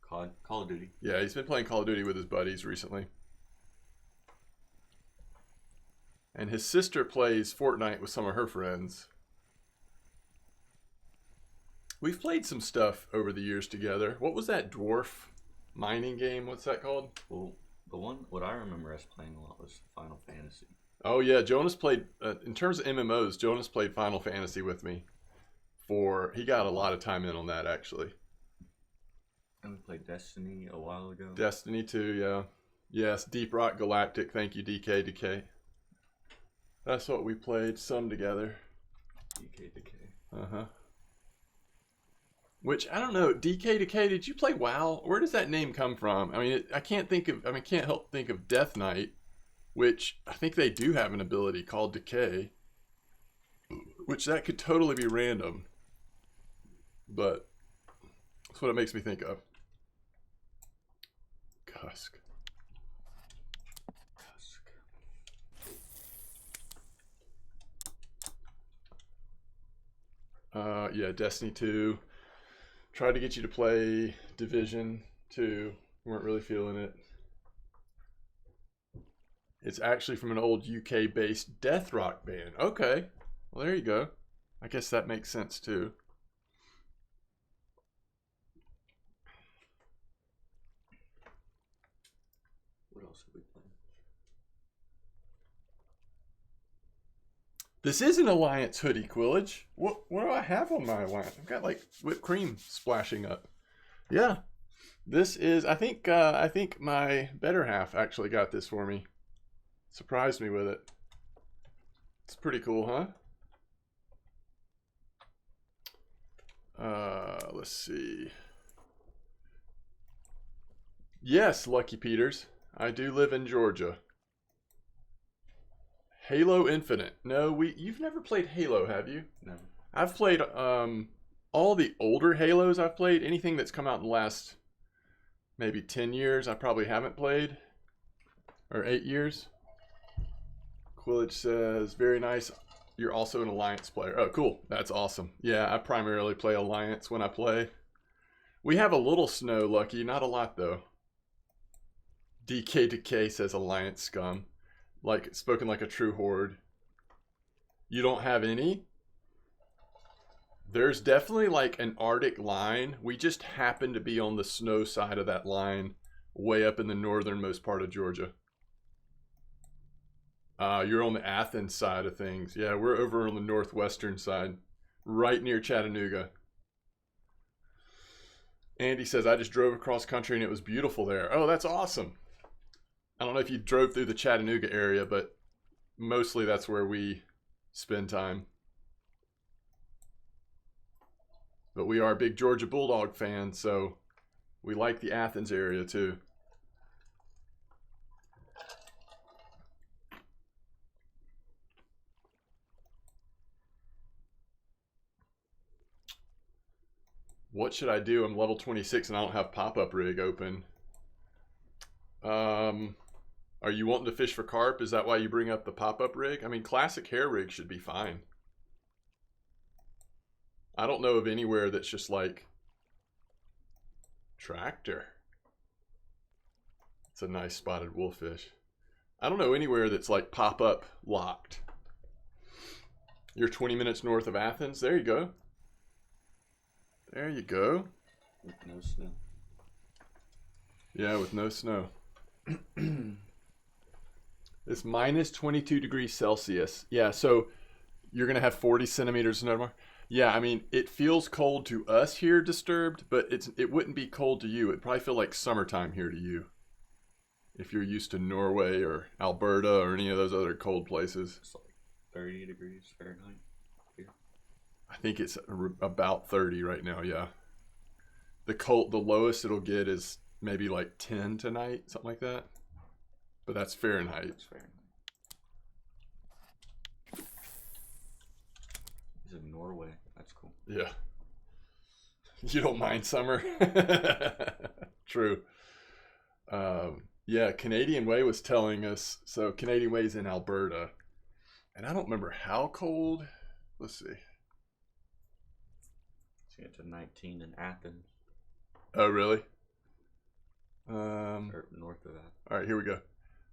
Call of Duty. Yeah, he's been playing Call of Duty with his buddies recently. And his sister plays Fortnite with some of her friends. We've played some stuff over the years together. What was that dwarf mining game? What's that called? Well, what I remember us playing a lot was Final Fantasy. Oh yeah, Jonas played, in terms of MMOs, Jonas played Final Fantasy with me. He got a lot of time in on that actually. And we played Destiny a while ago. Destiny 2, yeah. Yes, Deep Rock Galactic, thank you DK. That's what we played some together. DK. Uh-huh. Which, I don't know, DK, did you play WoW? Where does that name come from? I mean, I can't help think of Death Knight, which I think they do have an ability called Decay, which that could totally be random, but that's what it makes me think of. Cusk. Yeah, Destiny 2. Tried to get you to play Division 2. Weren't really feeling it. It's actually from an old UK-based death rock band. Okay. Well, there you go. I guess that makes sense too. What else have we played? This is an Alliance hoodie, Quillage. What do I have on my Alliance? I've got like whipped cream splashing up. Yeah. This is, I think my better half actually got this for me. Surprised me with it. It's pretty cool, huh? Let's see. Yes, Lucky Peters. I do live in Georgia. Halo Infinite. No, you've never played Halo, have you? No. I've played all the older Halos I've played. Anything that's come out in the last maybe 10 years I probably haven't played. Or 8 years. Quillage says, very nice. You're also an Alliance player. Oh, cool. That's awesome. Yeah, I primarily play Alliance when I play. We have a little snow, Lucky. Not a lot, though. DK says Alliance scum. Like, spoken like a true horde. You don't have any? There's definitely like an Arctic line. We just happen to be on the snow side of that line, way up in the northernmost part of Georgia. You're on the Athens side of things. Yeah, we're over on the northwestern side, right near Chattanooga. Andy says, I just drove across country and it was beautiful there. Oh, that's awesome. I don't know if you drove through the Chattanooga area, but mostly that's where we spend time. But we are big Georgia Bulldog fans, so we like the Athens area too. What should I do? I'm level 26 and I don't have pop-up rig open. Are you wanting to fish for carp? Is that why you bring up the pop-up rig? I mean, classic hair rig should be fine. I don't know of anywhere that's just like tractor. It's a nice spotted wolffish. I don't know anywhere that's like pop-up locked. You're 20 minutes north of Athens. There you go. There you go. With no snow. Yeah, with no snow. It's minus 22 degrees Celsius. Yeah, so you're going to have 40 centimeters of snow tomorrow. Yeah, I mean, it feels cold to us here, Disturbed, but it wouldn't be cold to you. It'd probably feel like summertime here to you. If you're used to Norway or Alberta or any of those other cold places. It's like 30 degrees Fahrenheit. I think it's about 30 right now, yeah. The lowest it'll get is maybe like 10 tonight, something like that. But that's Fahrenheit. That's Fahrenheit. He's in Norway. That's cool. Yeah. You don't mind summer? True. Yeah, Canadian Way was telling us, so Canadian Way's in Alberta. And I don't remember how cold. Let's see. It's to 19 in Athens. Oh, really? Or north of that. All right, here we go.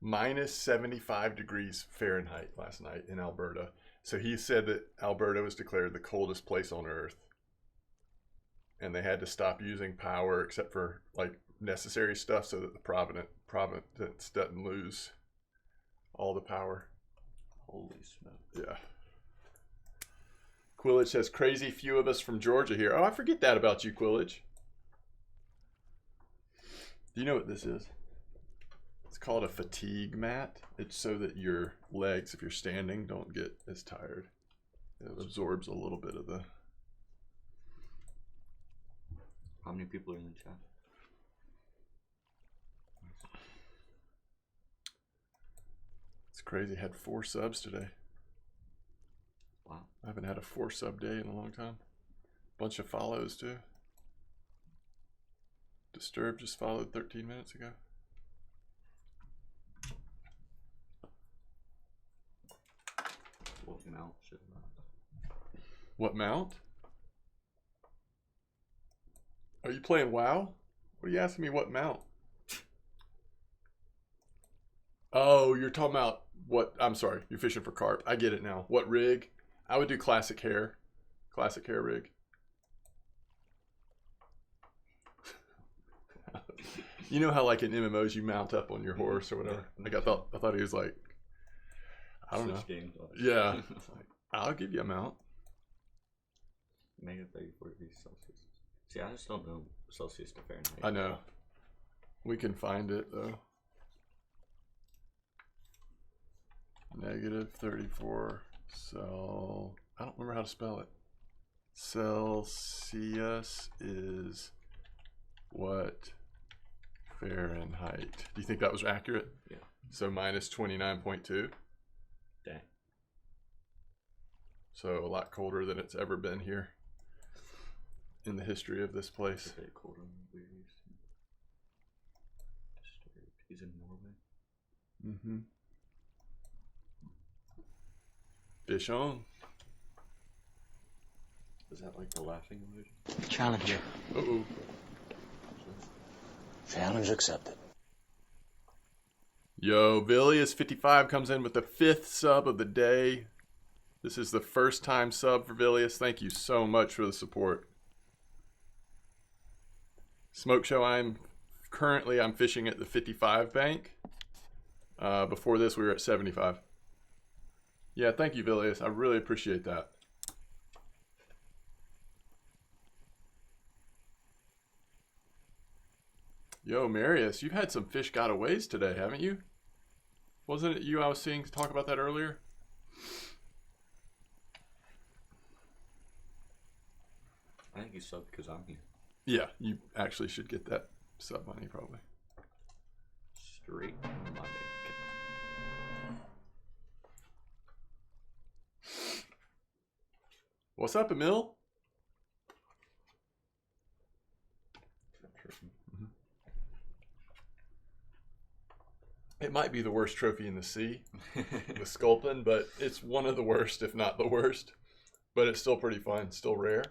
Minus 75 degrees Fahrenheit last night in Alberta. So he said that Alberta was declared the coldest place on Earth. And they had to stop using power except for like necessary stuff so that the Providence doesn't lose all the power. Holy smoke. Yeah. Quillage says, crazy few of us from Georgia here. Oh, I forget that about you, Quillage. Do you know what this is? It's called a fatigue mat. It's so that your legs, if you're standing, don't get as tired. It absorbs a little bit of the... How many people are in the chat? It's crazy. Had 4 subs today. Wow. I haven't had a 4 sub day in a long time. Bunch of follows too. Disturbed just followed 13 minutes ago. What mount should I? What mount? Are you playing WoW? What are you asking me what mount? Oh, you're talking about what? I'm sorry, you're fishing for carp. I get it now. What rig? I would do classic hair. Classic hair rig. You know how like in MMOs you mount up on your horse or whatever? Like I thought he was like, I don't know. Games, Yeah. Like, I'll give you a mount. Negative 34 degrees Celsius. See, I just don't know Celsius to Fahrenheit. I know. We can find it though. Negative 34 cell. I don't remember how to spell it. Celsius is what Fahrenheit? Do you think that was accurate? Yeah. So minus 29.2. Dang. So a lot colder than it's ever been here in the history of this place. It's a bit colder than we're used to. Disturbed. He's in Norway. Mm-hmm. Fish on. Is that like the laughing emoji? Challenge. Uh-oh. Challenge accepted. Yo, Villius55 comes in with the 5th sub of the day. This is the first time sub for Vilius. Thank you so much for the support. Smoke Show, I'm fishing at the 55 bank. Before this, we were at 75. Yeah, thank you, Vilius. I really appreciate that. Yo, Marius, you've had some fish gotaways today, haven't you? Wasn't it you I was seeing talk about that earlier? I think you subbed because I'm here. Yeah, you actually should get that sub money probably. Straight from my bank account. What's up, Emil? It might be the worst trophy in the sea, the sculpin, but it's one of the worst, if not the worst. But it's still pretty fun, still rare.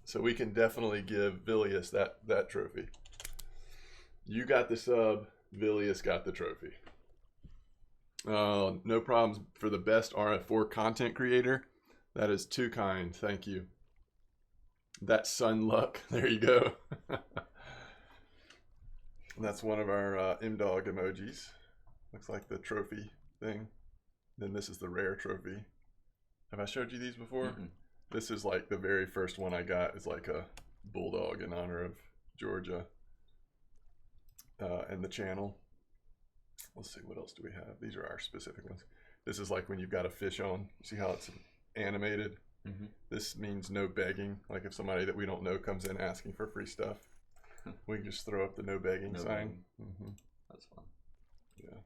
So we can definitely give Vilius that trophy. You got the sub, Vilius got the trophy. No problems for the best RF4 content creator. That is too kind, thank you. That's sun luck, there you go. That's one of our M-Dog emojis. Looks like the trophy thing. Then this is the rare trophy. Have I showed you these before? Mm-mm. This is like the very first one I got. It's like a bulldog in honor of Georgia and the channel. Let's see, what else do we have? These are our specific ones. This is like when you've got a fish on. You see how it's animated? Mm-hmm. This means no begging. Like if somebody that we don't know comes in asking for free stuff, we can just throw up the no begging No sign. begging. Mm-hmm. That's fun. Yeah.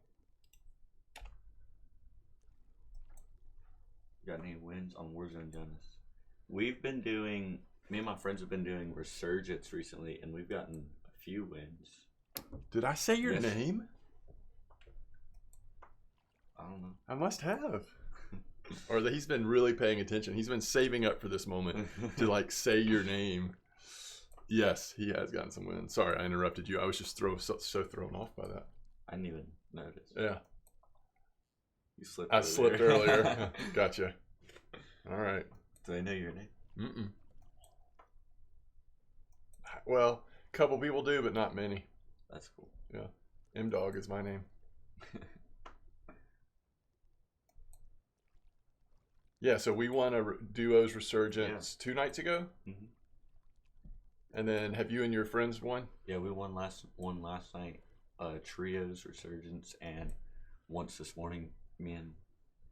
Got any wins on Warzone, Jonas? We've been doing, me and my friends have been doing Resurgence recently, and we've gotten a few wins. Did I say your Yes. name? I don't know. I must have. Or that he's been really paying attention. He's been saving up for this moment to like say your name. Yes, he has gotten some wins. Sorry, I interrupted you. I was just so thrown off by that. I didn't even notice. Yeah. You slipped. I earlier. slipped earlier. Gotcha. All right. Do they know your name? Mm-mm. Well, a couple people do, but not many. That's cool. Yeah. M-Dog is my name. Yeah, so we won a duos resurgence 2 nights ago. Mm-hmm. And then have you and your friends won? Yeah, we won last night. Trios Resurgence, and once this morning, me and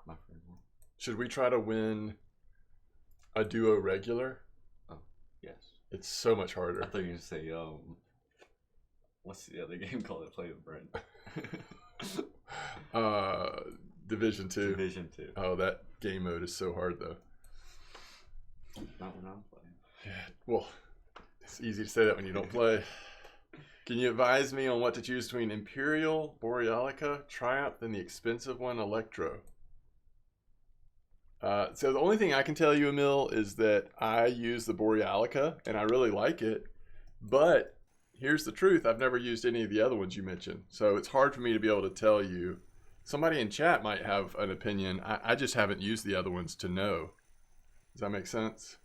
my friend won. Should we try to win a duo regular? Oh, yes. It's so much harder. I thought you were gonna say, what's the other game called I play with Brent? Division 2. Division 2. Oh, that game mode is so hard though. Not when I'm playing. Yeah, well, it's easy to say that when you don't play. Can you advise me on what to choose between Imperial, Borealica, Triumph, and the expensive one, Electro? So the only thing I can tell you, Emil, is that I use the Borealica, and I really like it. But here's the truth. I've never used any of the other ones you mentioned. So it's hard for me to be able to tell you. Somebody in chat might have an opinion. I just haven't used the other ones to know. Does that make sense?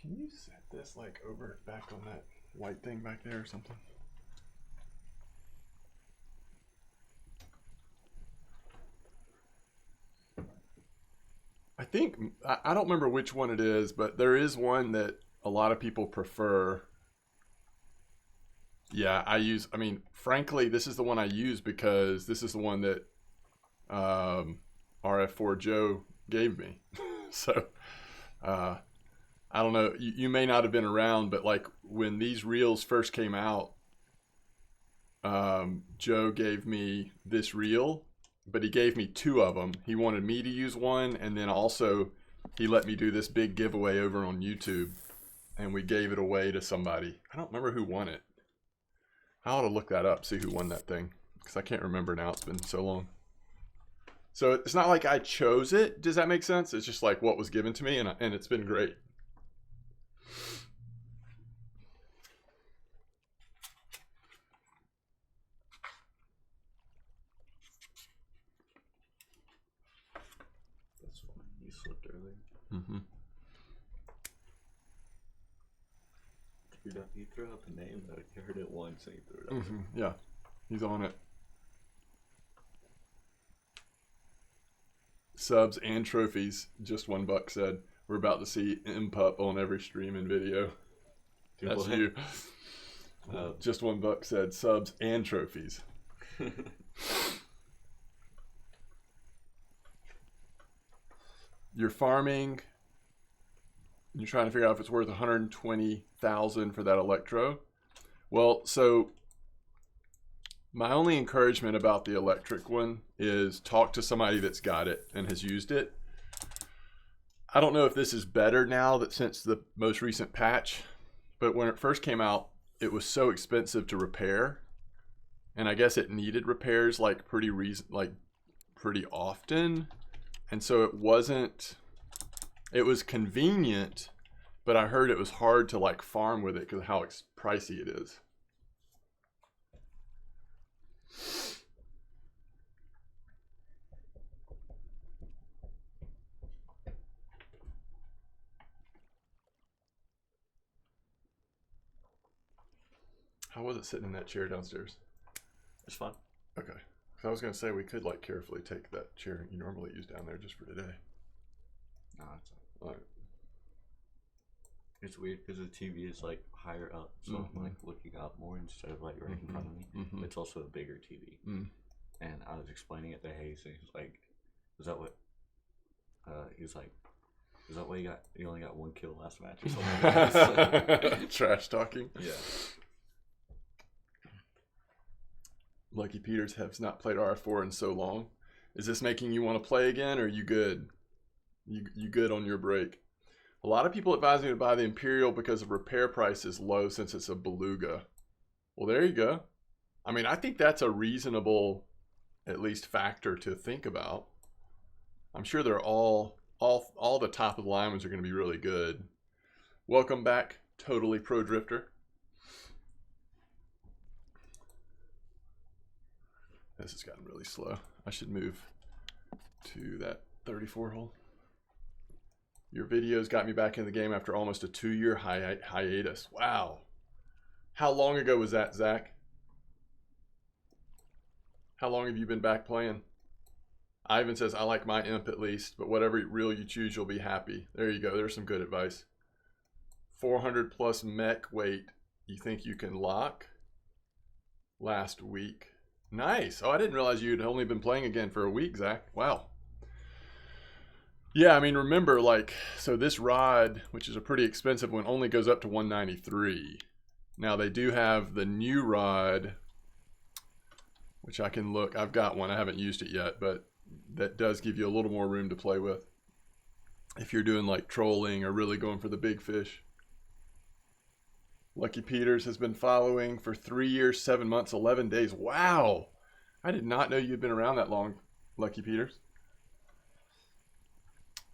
Can you set this like over back on that white thing back there or something? I think, I don't remember which one it is, but there is one that a lot of people prefer. Yeah, I mean, frankly, this is the one I use because this is the one that RF4 Joe gave me. So, I don't know, you may not have been around, but like when these reels first came out, Joe gave me this reel, but he gave me 2 of them. He wanted me to use one, and then also he let me do this big giveaway over on YouTube, and we gave it away to somebody. I don't remember who won it. I ought to look that up, see who won that thing, because I can't remember now. It's been so long. So it's not like I chose it. Does that make sense? It's just like what was given to me, and it's been great. You slipped earlier. Mm-hmm. Dude, you threw out the name though. You heard it once and you threw it out. Mm-hmm. Yeah, he's on it. Subs and trophies. Just $1 said we're about to see MPup on every stream and video. That's What? you. Just $1 said subs and trophies. You're farming. You're trying to figure out if it's worth 120,000 for that electro. Well, so my only encouragement about the electric one is talk to somebody that's got it and has used it. I don't know if this is better now that since the most recent patch, but when it first came out, it was so expensive to repair, and I guess it needed repairs like pretty often, and so it wasn't. It was convenient, but I heard it was hard to like farm with it because of how pricey it is. How was it sitting in that chair downstairs? It's fun. Okay. I was going to say we could like carefully take that chair you normally use down there just for today. No, it's All right. It's weird because the TV is like higher up, so I'm like looking up more instead of like right in front of me. It's also a bigger TV. And I was explaining it to Hayes, and he's like, "Is that what?" He was like, "Is that why you only got 1 kill last match or something?" Like that? Trash talking. Yeah. Lucky Peters has not played RF4 in so long. Is this making you want to play again, or are you good? You good on your break? A lot of people advise me to buy the Imperial because the repair price is low since it's a Beluga. Well, there you go. I mean, I think that's a reasonable, at least, factor to think about. I'm sure they're all the top of the line ones are going to be really good. Welcome back, Totally Pro Drifter. This has gotten really slow. I should move to that 34 hole. Your videos got me back in the game after almost a 2-year hiatus. Wow. How long ago was that, Zach? How long have you been back playing? Ivan says, I like my imp at least, but whatever reel you choose, you'll be happy. There you go. There's some good advice. 400 plus mech weight. You think you can lock? Last week. Nice. Oh, I didn't realize you'd only been playing again for a week, Zach. Wow. Yeah, I mean, remember, like, so this rod, which is a pretty expensive one, only goes up to 193. Now, they do have the new rod, which I can look. I've got one. I haven't used it yet, but that does give you a little more room to play with if you're doing, like, trolling or really going for the big fish. Lucky Peters has been following for 3 years, 7 months, 11 days. Wow. I did not know you'd been around that long, Lucky Peters.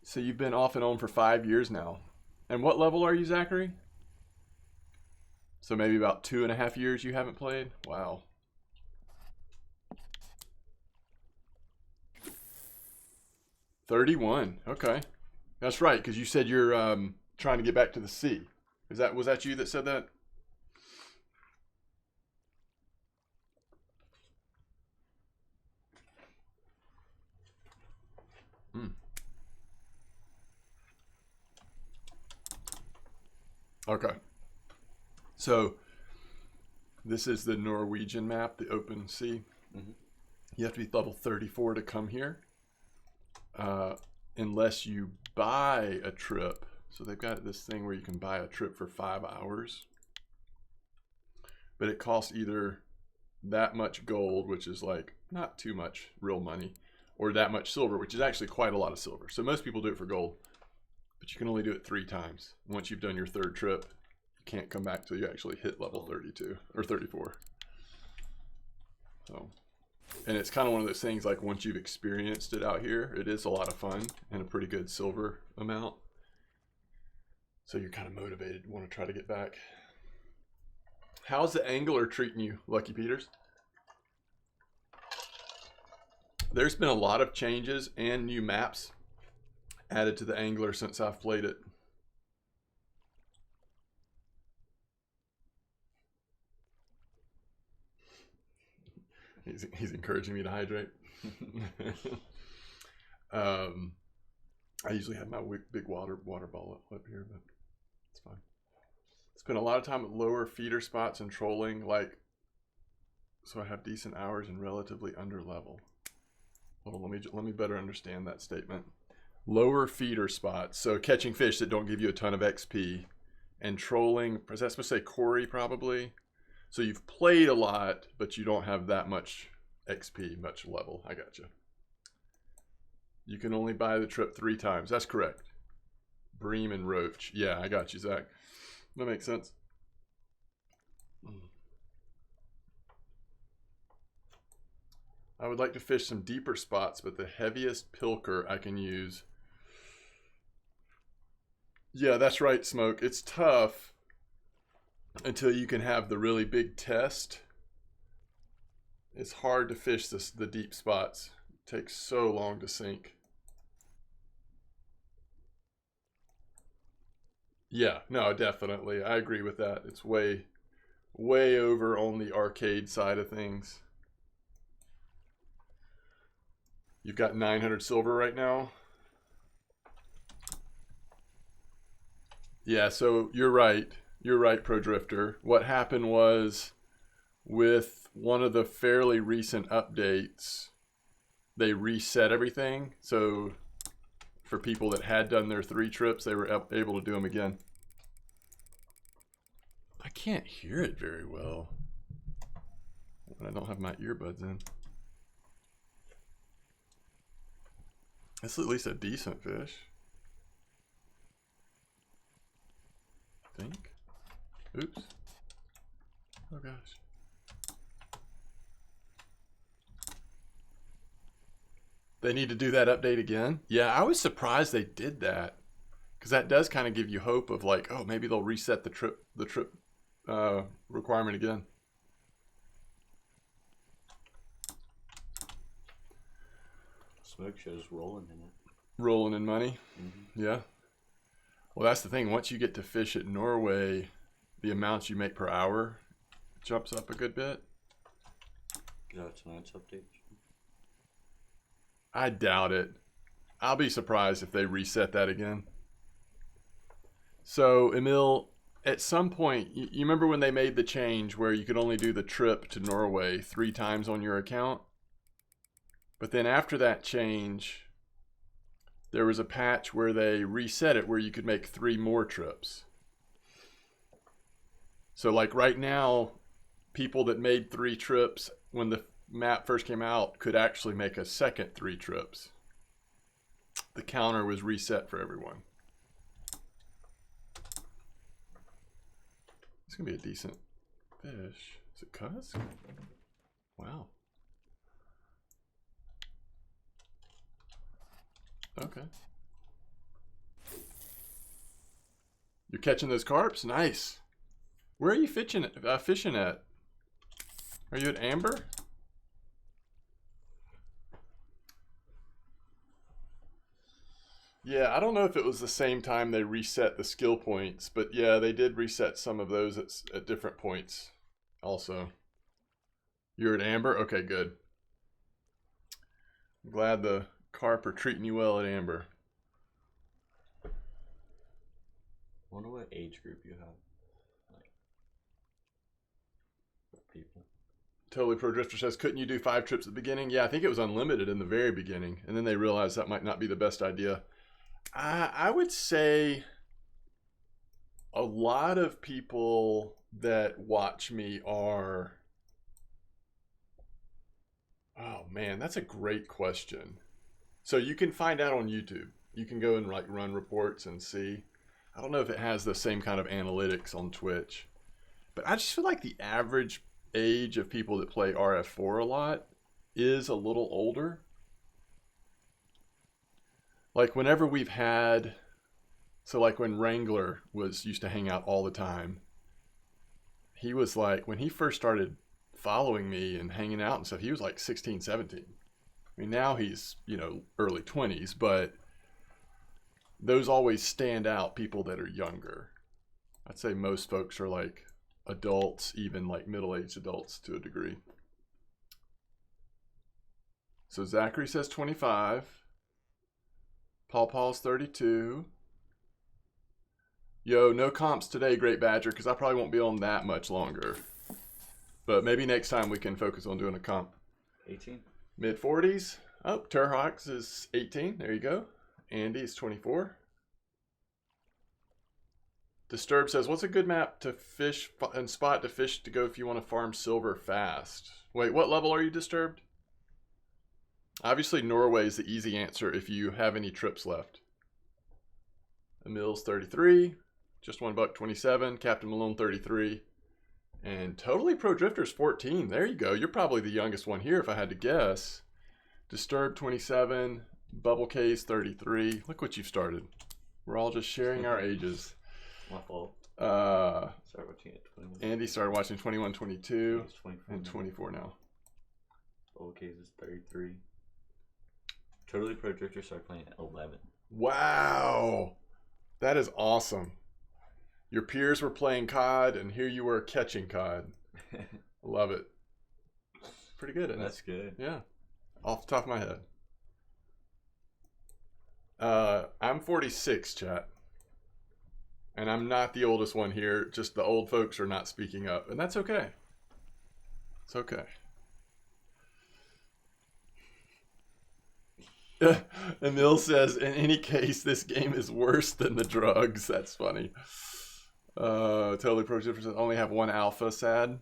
So you've been off and on for 5 years now. And what level are you, Zachary? So maybe about 2.5 years you haven't played? Wow. $31. Okay. That's right, because you said you're trying to get back to the sea. Was that you that said that? Okay. So this is the Norwegian map, the open sea. You have to be level 34 to come here. Unless you buy a trip. So they've got this thing where you can buy a trip for 5 hours. But it costs either that much gold, which is like not too much real money, or that much silver, which is actually quite a lot of silver. So most people do it for gold, but you can only do it 3 times. Once you've done your 3rd trip, you can't come back till you actually hit level 32 or 34. So, and it's kind of one of those things, like once you've experienced it out here, it is a lot of fun and a pretty good silver amount. So you're kind of motivated, want to try to get back. How's the angler treating you, Lucky Peters? There's been a lot of changes and new maps added to the angler since I've played it. He's encouraging me to hydrate. I usually have my big water bottle up here, but it's fine. Spent a lot of time at lower feeder spots and trolling, so I have decent hours and relatively under level. Hold on, let me better understand that statement. Lower feeder spots, so catching fish that don't give you a ton of XP, and trolling. Is that supposed to say Corey probably? So you've played a lot, but you don't have that much XP, much level. I got you. You can only buy the trip 3 times. That's correct. Bream and Roach. Yeah, I got you, Zach. That makes sense. I would like to fish some deeper spots, but the heaviest pilker I can use. Yeah, that's right, Smoke. It's tough until you can have the really big test. It's hard to fish the deep spots. It takes so long to sink. Yeah, no, definitely. I agree with that. It's way over on the arcade side of things. You've got 900 silver right now. Yeah, so you're right. You're right, Pro Drifter. What happened was, with one of the fairly recent updates, they reset everything. So for people that had done their 3 trips, they were able to do them again. I can't hear it very well when I don't have my earbuds in. It's at least a decent fish, I think. Oops. Oh gosh. They need to do that update again? Yeah, I was surprised they did that, because that does kind of give you hope of like, oh, maybe they'll reset the trip requirement again. Smoke shows rolling in it. Rolling in money? Mm-hmm. Yeah. Well, that's the thing. Once you get to fish at Norway, the amounts you make per hour jumps up a good bit. Is that tonight's update? I doubt it. I'll be surprised if they reset that again. So, Emil, at some point, you remember when they made the change where you could only do the trip to Norway 3 times on your account? But then after that change, there was a patch where they reset it where you could make 3 more trips. So like right now, people that made 3 trips when the map first came out could actually make a second 3 trips. The counter was reset for everyone. It's gonna be a decent fish. Is it cusk? Wow. Okay. You're catching those carps? Nice. Where are you fishing at? Are you at Amber? Yeah, I don't know if it was the same time they reset the skill points, but yeah, they did reset some of those at different points also. You're at Amber? Okay, good. I'm glad the carp are treating you well at Amber. I wonder what age group you have. Like, for people. Totally Pro Drifter says, couldn't you do 5 trips at the beginning? Yeah, I think it was unlimited in the very beginning, and then they realized that might not be the best idea. I would say a lot of people that watch me are... Oh man, that's a great question. So you can find out on YouTube. You can go and like run reports and see. I don't know if it has the same kind of analytics on Twitch, but I just feel like the average age of people that play RF4 a lot is a little older. Like whenever we've had, so like when Wrangler used to hang out all the time, he was like, when he first started following me and hanging out and stuff, he was like 16, 17. I mean, now he's, early 20s, but those always stand out, people that are younger. I'd say most folks are like adults, even like middle-aged adults to a degree. So Zachary says 25. Paul's 32. Yo, no comps today, Great Badger, because I probably won't be on that much longer. But maybe next time we can focus on doing a comp. 18. Mid-40s. Oh, Terhox is 18. There you go. Andy is 24. Disturb says, what's a good map to fish and spot to fish to go if you want to farm silver fast? Wait, what level are you, Disturbed? Obviously, Norway is the easy answer if you have any trips left. Emil's 33. Just $1.27. Captain Malone 33. And Totally Pro Drifter's 14. There you go. You're probably the youngest one here if I had to guess. Disturbed 27. Bubble Case 33. Look what you've started. We're all just sharing our ages. My fault. Started watching at 21. Andy started watching 21, 22, 24 and 24 now. Bubble Case is 33. Totally Pro Drifter started playing at 11. Wow. That is awesome. Your peers were playing COD, and here you were catching COD. Love it. Pretty good, isn't it? That's good. Yeah. Off the top of my head. I'm 46, chat. And I'm not the oldest one here. Just the old folks are not speaking up. And that's okay. It's okay. Emil says, in any case, this game is worse than the drugs. That's funny. Totally Pro Drifter says, only have one alpha, sad.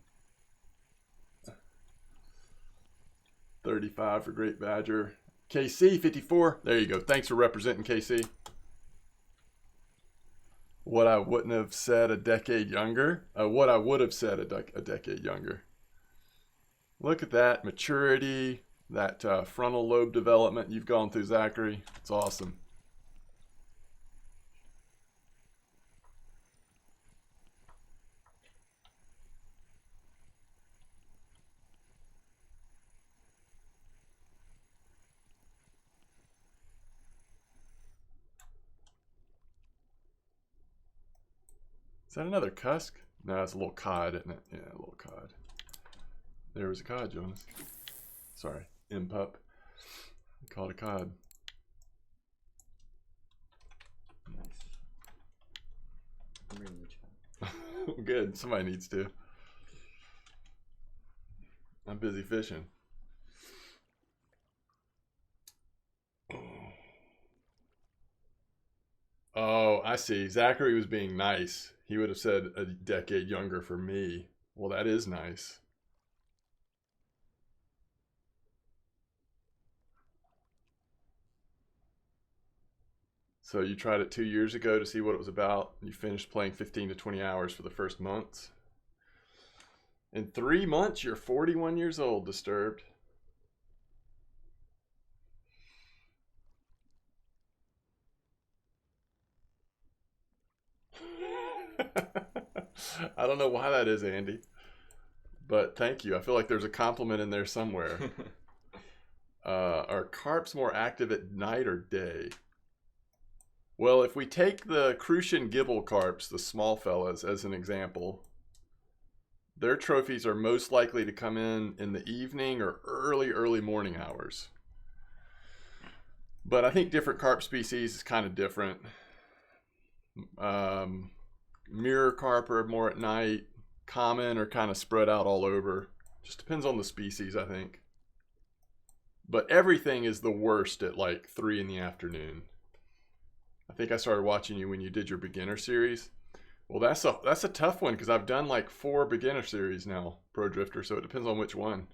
35 for Great Badger. KC, 54. There you go. Thanks for representing KC. What I wouldn't have said a decade younger. What I would have said a decade younger. Look at that maturity, that frontal lobe development you've gone through, Zachary. It's awesome. Is that another cusk? No, it's a little cod, isn't it? Yeah, a little cod. There was a cod, Jonas. Sorry, impup. Called a cod. Nice. I'm reading the chat. Good, somebody needs to. I'm busy fishing. Oh, I see. Zachary was being nice. He would have said a decade younger for me. Well, that is nice. So you tried it 2 years ago to see what it was about. You finished playing 15 to 20 hours for the first months. In 3 months, you're 41 years old, Disturbed. I don't know why that is, Andy. But thank you. I feel like there's a compliment in there somewhere. Are carps more active at night or day? Well, if we take the Crucian Gibble carps, the small fellas, as an example, their trophies are most likely to come in the evening or early morning hours. But I think different carp species is kind of different. Mirror carp are more at night. Common are kind of spread out all over. Just depends on the species, I think. But everything is the worst at like 3 in the afternoon. I think I started watching you when you did your beginner series. Well, that's a tough one because I've done like 4 beginner series now, Pro Drifter, so it depends on which one.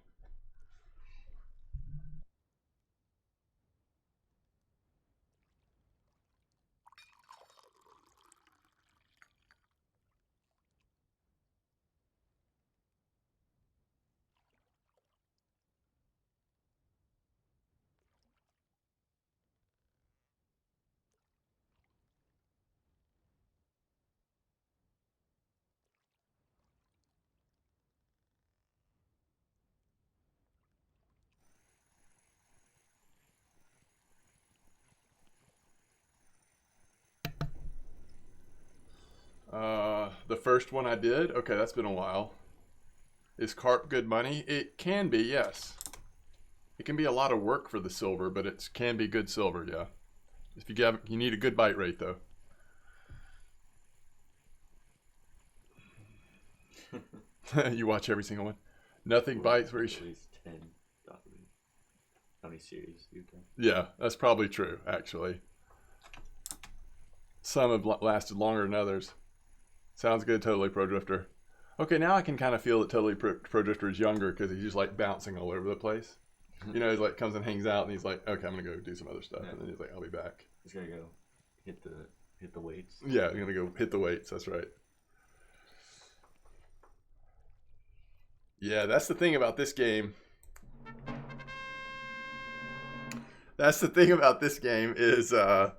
first one I did? Okay, that's been a while. Is carp good money? It can be, yes. It can be a lot of work for the silver, but it can be good silver, yeah. If you need a good bite rate, though. You watch every single one. Nothing bites where you at least 10 documentaries. How many series you've done? Yeah, that's probably true, actually. Some have lasted longer than others. Sounds good, Totally Pro Drifter. Okay, now I can kind of feel that Totally Pro Drifter is younger because he's just like bouncing all over the place. You know, he's like comes and hangs out and he's like, okay, I'm gonna go do some other stuff, and then he's like, I'll be back. He's gonna go hit the weights. Yeah, I'm gonna go hit the weights. That's right. Yeah, that's the thing about this game. That's the thing about this game is I've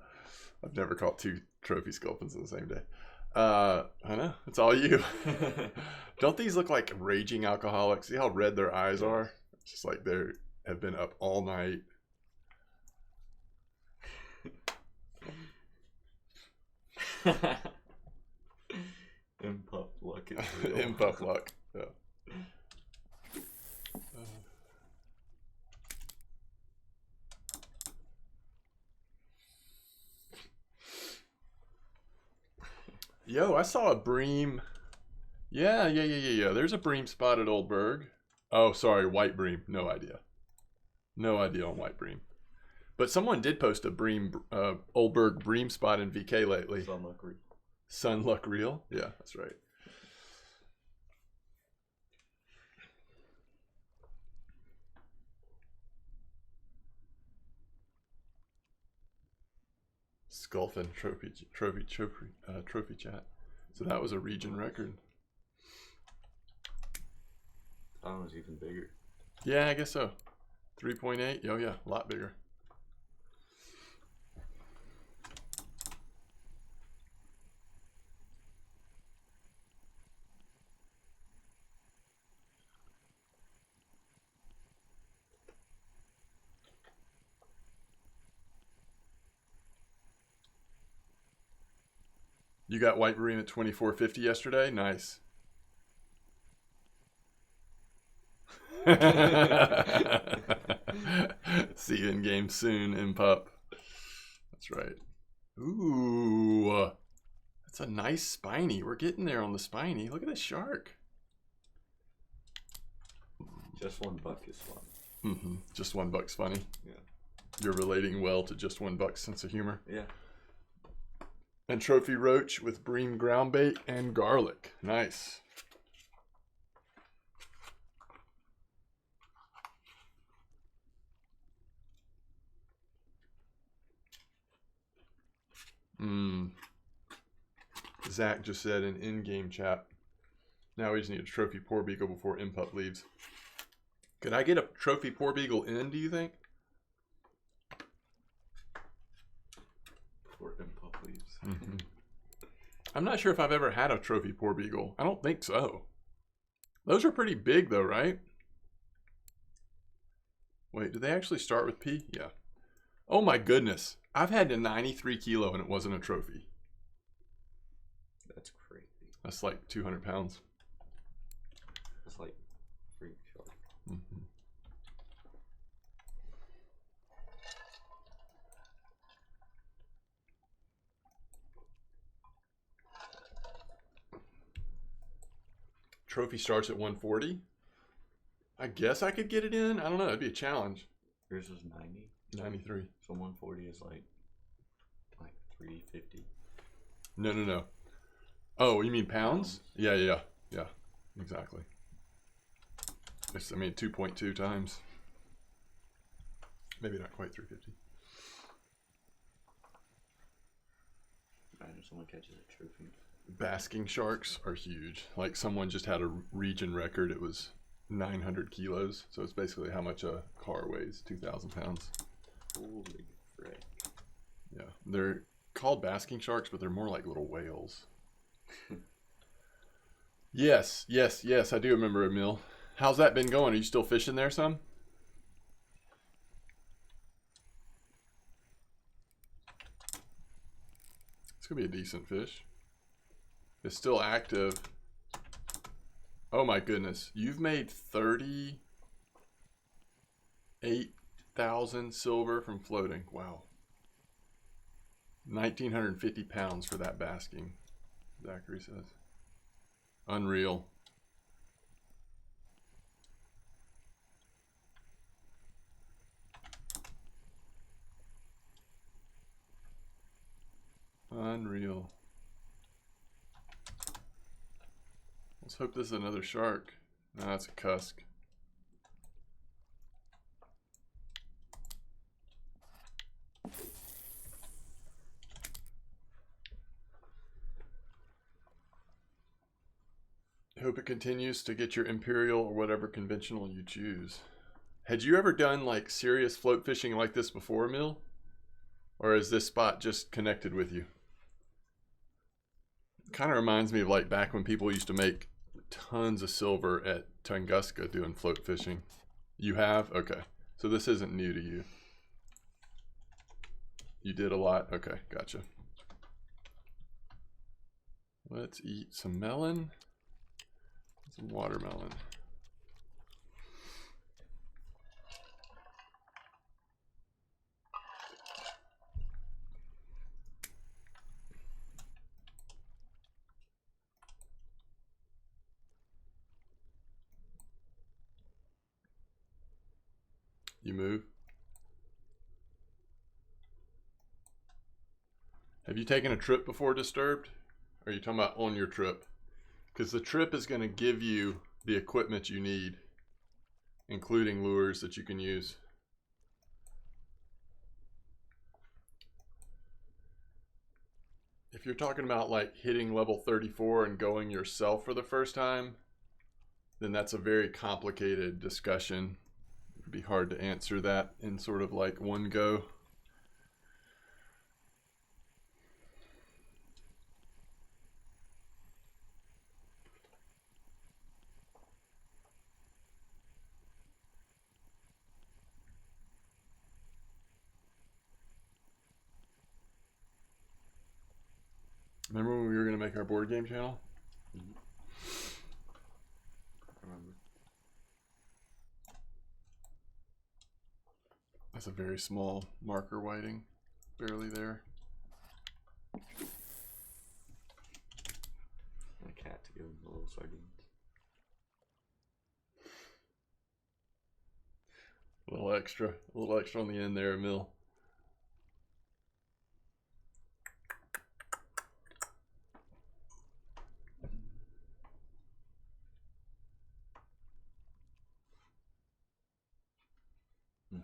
never caught 2 trophy sculpins in the same day. I know, it's all you. Don't these look like raging alcoholics? See how red their eyes are? It's just like they have been up all night. Impuff luck is real. Impuff luck. Yeah. Yo, I saw a bream. Yeah. There's a bream spot at Old Berg. Oh, sorry, white bream. No idea. No idea on white bream. But someone did post a bream, Old Berg bream spot in VK lately. Sun luck real. Sun luck real? Yeah, that's right. Sculpin trophy chat. So that was a region record. That one was even bigger. Yeah, I guess so. 3.8. Oh yeah, a lot bigger. You got white bream at 24.50 yesterday? Nice. See you in game soon, Impup. That's right. Ooh. That's a nice spiny. We're getting there on the spiny. Look at this shark. Just $1 is fun. Mm-hmm. Just $1's funny. Yeah. You're relating well to just $1's sense of humor. Yeah. And trophy roach with bream ground bait and garlic. Nice. Zach just said in in-game chat. Now we just need a trophy poor beagle before Impup leaves. Could I get a trophy poor beagle in, do you think? Before Impup leaves. Mm-hmm. I'm not sure if I've ever had a trophy poor beagle. I don't think so. Those are pretty big though, right? Wait, did they actually start with P? Yeah. Oh my goodness. I've had a 93 kilo and it wasn't a trophy. That's crazy. That's like 200 pounds. That's like freak shark. Mm-hmm. Trophy starts at 140. I guess I could get it in. I don't know. It'd be a challenge. Yours was 90. 93. So 140 is like 350. No. Oh, you mean pounds? Yeah. Exactly. It's, 2.2 times. Maybe not quite 350. Imagine someone catches a trophy. Basking sharks are huge. Like someone just had a region record. It was 900 kilos. So it's basically how much a car weighs, 2,000 pounds. Holy frick. Yeah. They're called basking sharks, but they're more like little whales. Yes. I do remember, Emil. How's that been going? Are you still fishing there some? It's going to be a decent fish. It's still active. Oh my goodness. You've made 38,000 silver from floating. Wow. 1,950 pounds for that basking, Zachary says. Unreal. Unreal. Let's hope this is another shark. No, that's a cusk. Hope it continues to get your imperial or whatever conventional you choose. Had you ever done like serious float fishing like this before, Mill? Or is this spot just connected with you? Kind of reminds me of like back when people used to make tons of silver at Tunguska doing float fishing. You have? Okay. So this isn't new to you. You did a lot? Okay, gotcha. Let's eat some melon. Some watermelon. You move? Have you taken a trip before Disturbed? Or are you talking about on your trip? Because the trip is going to give you the equipment you need, including lures that you can use. If you're talking about like hitting level 34 and going yourself for the first time, then that's a very complicated discussion. It'd be hard to answer that in sort of like one go. Remember when we were going to make our board game channel? Mm-hmm. I remember. That's a very small marker whiting. Barely there. And a cat to give him the little sardines. A little extra on the end there, Mill.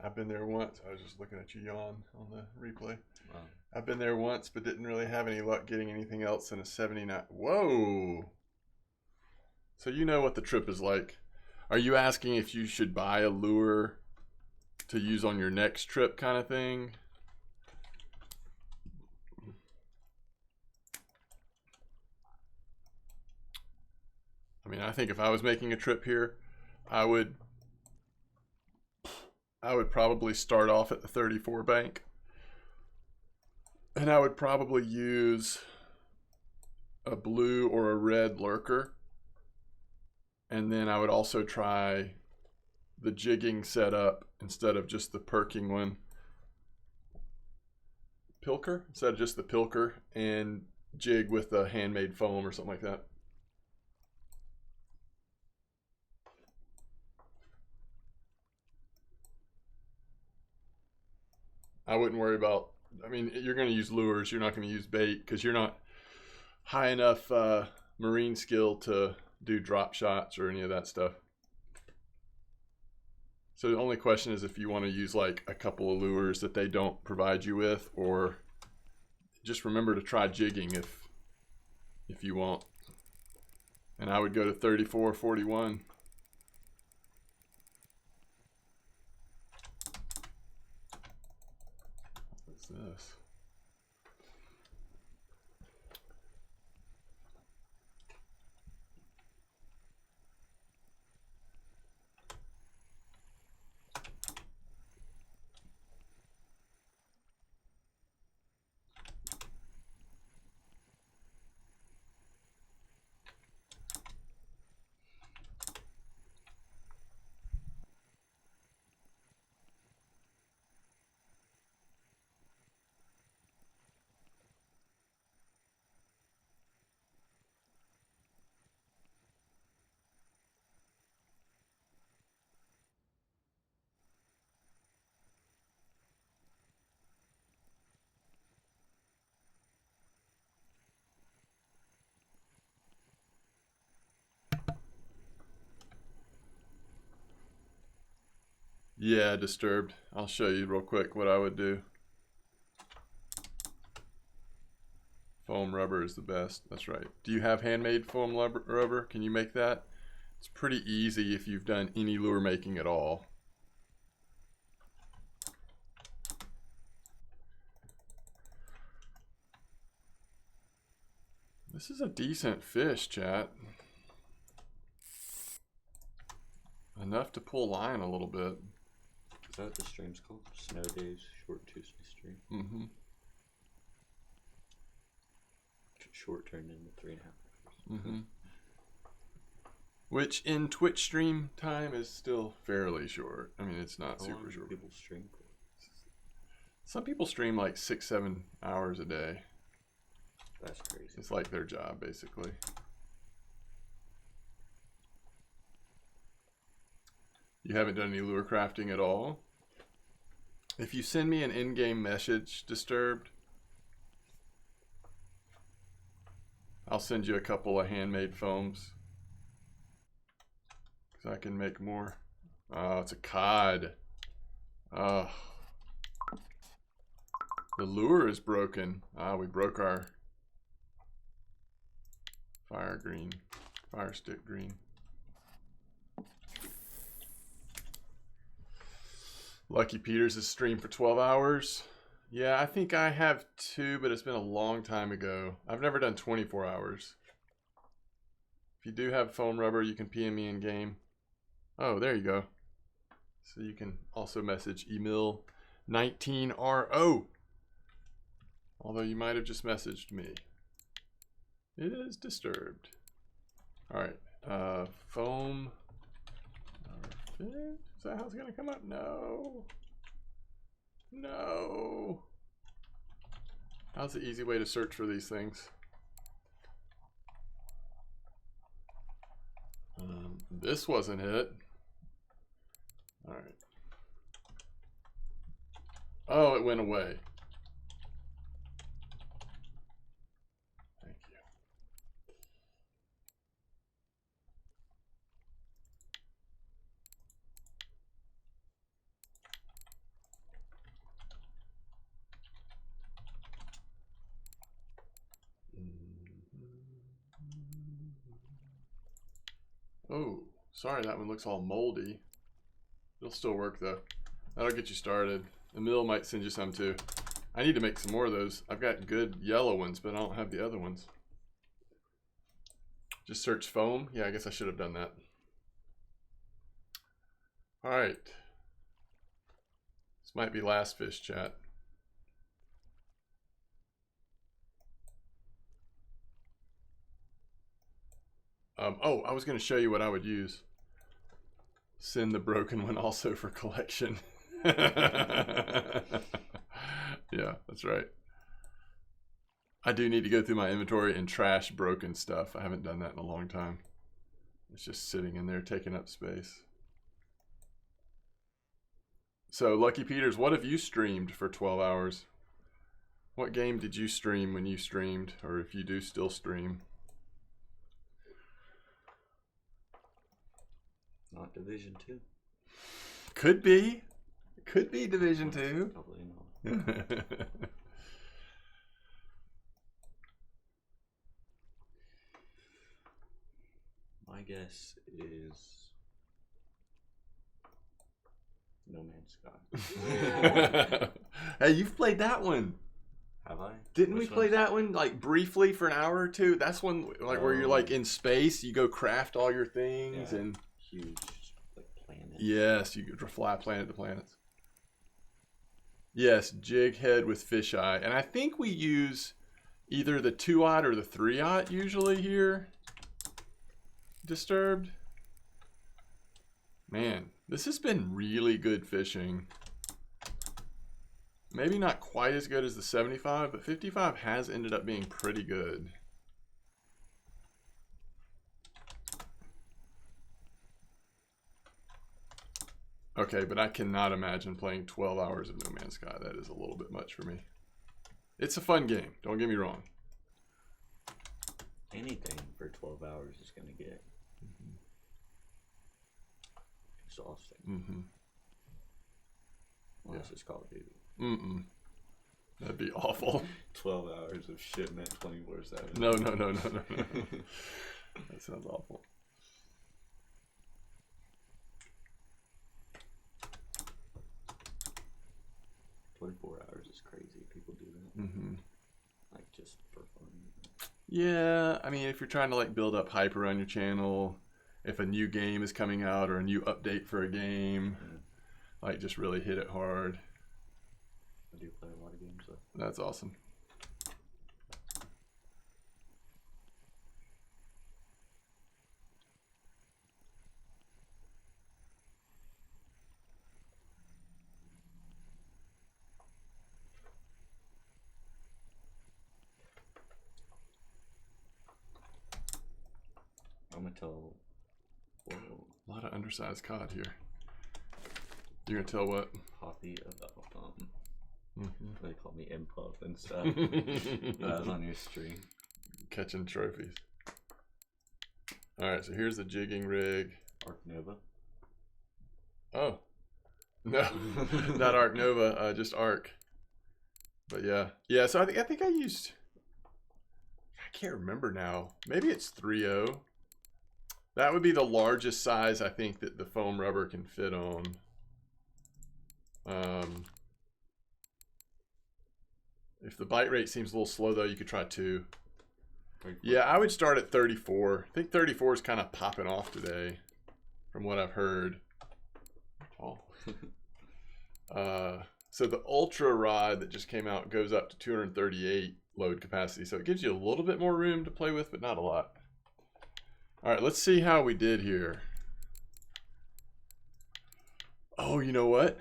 I've been there once. I was just looking at you yawn on the replay. Wow. I've been there once, but didn't really have any luck getting anything else in a 79. Whoa! So you know what the trip is like. Are you asking if you should buy a lure to use on your next trip kind of thing? I mean, I think if I was making a trip here, I would probably start off at the 34 bank. And I would probably use a blue or a red lurker. And then I would also try the jigging setup instead of just the perking one. Pilker? Instead of just the pilker, and jig with the handmade foam or something like that. I wouldn't worry about, I mean, you're going to use lures. You're not going to use bait because you're not high enough marine skill to do drop shots or any of that stuff. So the only question is if you want to use like a couple of lures that they don't provide you with, or just remember to try jigging if you want. And I would go to 34, 41. What's this? Yeah, Disturbed. I'll show you real quick what I would do. Foam rubber is the best. That's right. Do you have handmade foam rubber? Can you make that? It's pretty easy if you've done any lure making at all. This is a decent fish, chat. Enough to pull line a little bit. Is that what the stream's called? Snow Days Short Tuesday stream? Mm-hmm. Short turned into 3.5 hours. Mm-hmm. Which in Twitch stream time is still fairly short. I mean, it's not super short. People stream for? Some people stream like 6-7 hours a day. That's crazy. It's like their job, basically. You haven't done any lure crafting at all? If you send me an in-game message, Disturbed, I'll send you a couple of handmade foams. So I can make more. Oh, it's a cod. Oh. The lure is broken. Ah, we broke our fire stick green. Lucky Peters is streamed for 12 hours. Yeah, I think I have 2, but it's been a long time ago. I've never done 24 hours. If you do have foam rubber, you can PM me in game. Oh, there you go. So you can also message Emil19RO. Although you might have just messaged me. It is Disturbed. Alright. Foam. Is that how it's going to come up? No. No. How's the easy way to search for these things? This wasn't it. Alright. Oh, it went away. Thank you. Oh, sorry, that one looks all moldy. It'll still work though. That'll get you started. Emil might send you some too. I need to make some more of those. I've got good yellow ones, but I don't have the other ones. Just search foam. Yeah, I guess I should have done that. All right. This might be last fish, chat. Oh, I was going to show you what I would use. Send the broken one also for collection. Yeah, that's right. I do need to go through my inventory and trash broken stuff. I haven't done that in a long time. It's just sitting in there taking up space. So, Lucky Peters, what have you streamed for 12 hours? What game did you stream when you streamed? Or if you do still stream? Not Division 2. Could be. Could be Division 2. Probably not. My guess is No Man's Sky. Hey, you've played that one. Have I? Didn't we play that one like briefly for an hour or two? That's one like where you're like in space, you go craft all your things and huge like planet. Yes, you could fly planet to planets. Yes, jig head with fisheye. And I think we use either the 2-aught or the 3-aught usually here. Disturbed. Man, this has been really good fishing. Maybe not quite as good as the 75, but 55 has ended up being pretty good. Okay, but I cannot imagine playing 12 hours of No Man's Sky. That is a little bit much for me. It's a fun game, don't get me wrong. Anything for 12 hours is going to get exhausting. Unless it's Call of Duty. Mm-mm. That'd be awful. 12 hours of shipment 24/7. No. That sounds awful. $24 is crazy. People do that. Mm-hmm. Like, just for fun. Yeah, I mean, if you're trying to like build up hype around your channel, if a new game is coming out or a new update for a game, like just really hit it hard. I do play a lot of games though. That's awesome. I'm gonna tell. Whoa. A lot of undersized cod here. You're gonna tell what? Poppy about Mm-hmm. they call me Impuff and stuff. That was on your stream. Catching trophies. All right, so here's the jigging rig. Arc Nova. Oh, no, not Arc Nova, just Arc. But yeah. So I think I used. I can't remember now. Maybe it's 3.0. That would be the largest size I think that the foam rubber can fit on. If the bite rate seems a little slow though, you could try 2. 34. Yeah, I would start at 34. I think 34 is kind of popping off today, from what I've heard. Oh. So the Ultra rod that just came out goes up to 238 load capacity, so it gives you a little bit more room to play with, but not a lot. All right, let's see how we did here. Oh, you know what?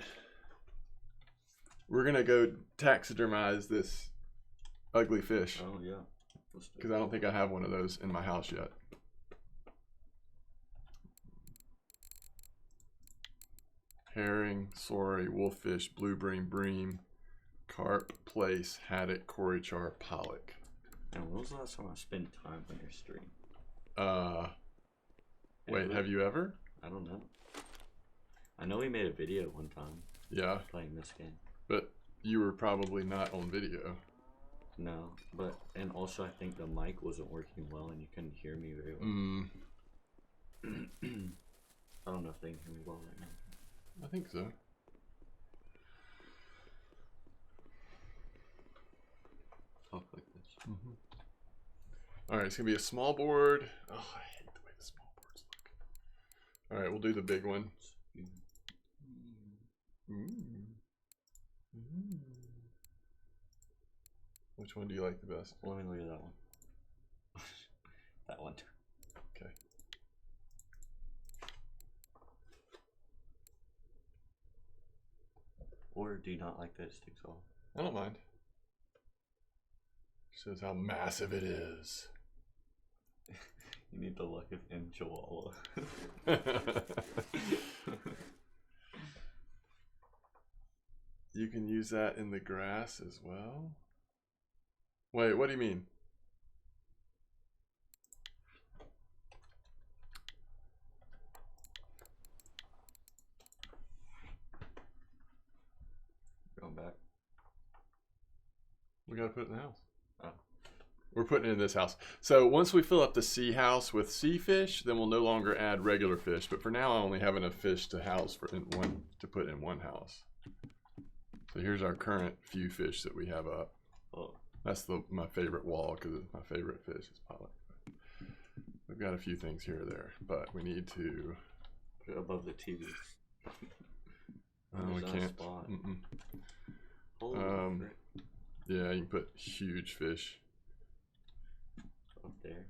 We're gonna go taxidermize this ugly fish. Oh yeah. Because I don't think I have one of those in my house yet. Herring, sorry, wolffish, blue bream, carp, plaice, haddock, cory char, pollock. And when was the last time I spent time on your stream? Wait, have you ever? I don't know. I know we made a video one time. Yeah. Playing this game. But you were probably not on video. No, and also I think the mic wasn't working well and you couldn't hear me very well. I don't know if they can hear me well right now. I think so. Talk like this. All right, it's gonna be a small board. Oh, I hate the way the small boards look. All right, we'll do the big one. Which one do you like the best? Let me look at that one. That one. Okay. Or do you not like that it sticks off? I don't mind. Shows how massive it is. You need the luck of M. Chihuahua. You can use that in the grass as well. Wait, what do you mean? Going back. We gotta put it in the house. Oh. We're putting it in this house. So once we fill up the sea house with sea fish, then we'll no longer add regular fish. But for now, I only have enough fish to put in one house. So here's our current few fish that we have up. Oh. That's my favorite wall because my favorite fish is pollock. We've got a few things here or there, but we need to put it above the TV. We can't. Yeah, you can put huge fish up there.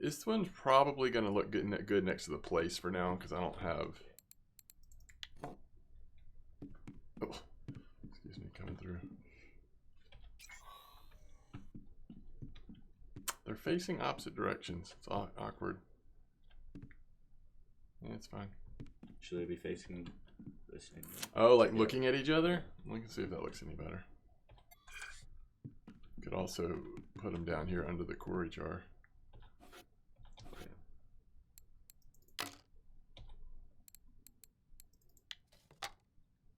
This one's probably gonna look good next to the place for now because I don't have. Oh, excuse me, coming through. They're facing opposite directions. It's awkward. Yeah, it's fine. Should they be facing the same way? Oh, like looking at each other? We can see if that looks any better. Could also put them down here under the cory char.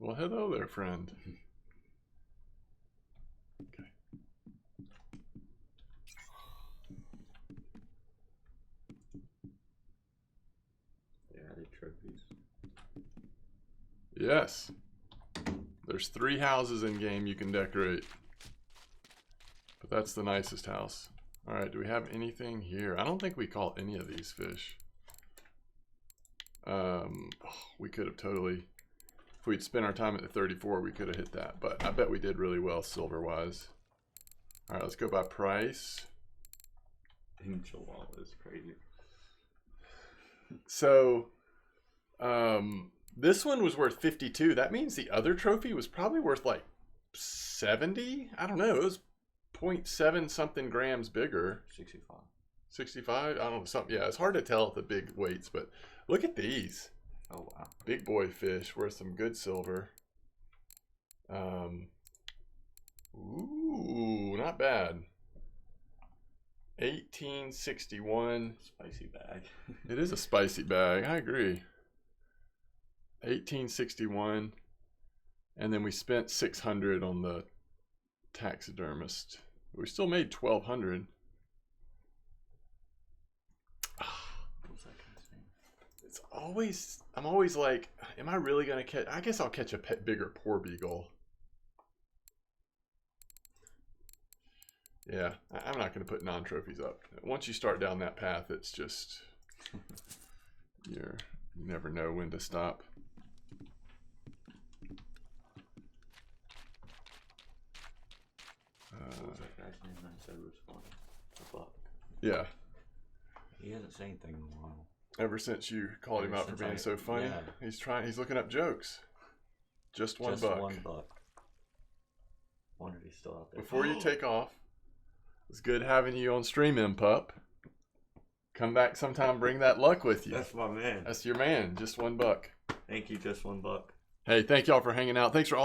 Well, hello there, friend. Okay. They added trophies. Yes. There's 3 houses in game you can decorate. But that's the nicest house. Alright, do we have anything here? I don't think we caught any of these fish. We could have totally... If we'd spent our time at the 34, we could have hit that. But I bet we did really well silver-wise. Alright, let's go by price. Enchilada is crazy. So, this one was worth 52. That means the other trophy was probably worth like 70? I don't know. It was 0.7 something grams bigger. 65. 65? I don't know. Something. Yeah, it's hard to tell at the big weights, but look at these. Oh, wow. Big boy fish worth some good silver. Ooh, not bad. 1861. Spicy bag. It is a spicy bag. I agree. 1861. And then we spent 600 on the taxidermist. We still made 1200. It's always, I'm always like, am I really going to catch, I guess I'll catch a bigger poor beagle. Yeah, I'm not going to put non-trophies up. Once you start down that path, it's just, you never know when to stop. What was that guy's name that said was funny? A buck. Yeah. He hasn't said anything in a while. Ever since you called him out for being so funny, yeah. he's looking up jokes. Just one buck. Just one buck. Wonder if he's still out there. Before you take off, it's good having you on stream, Pup. Come back sometime, bring that luck with you. That's my man. That's your man, just one buck. Thank you, just one buck. Hey, thank y'all for hanging out. Thanks for all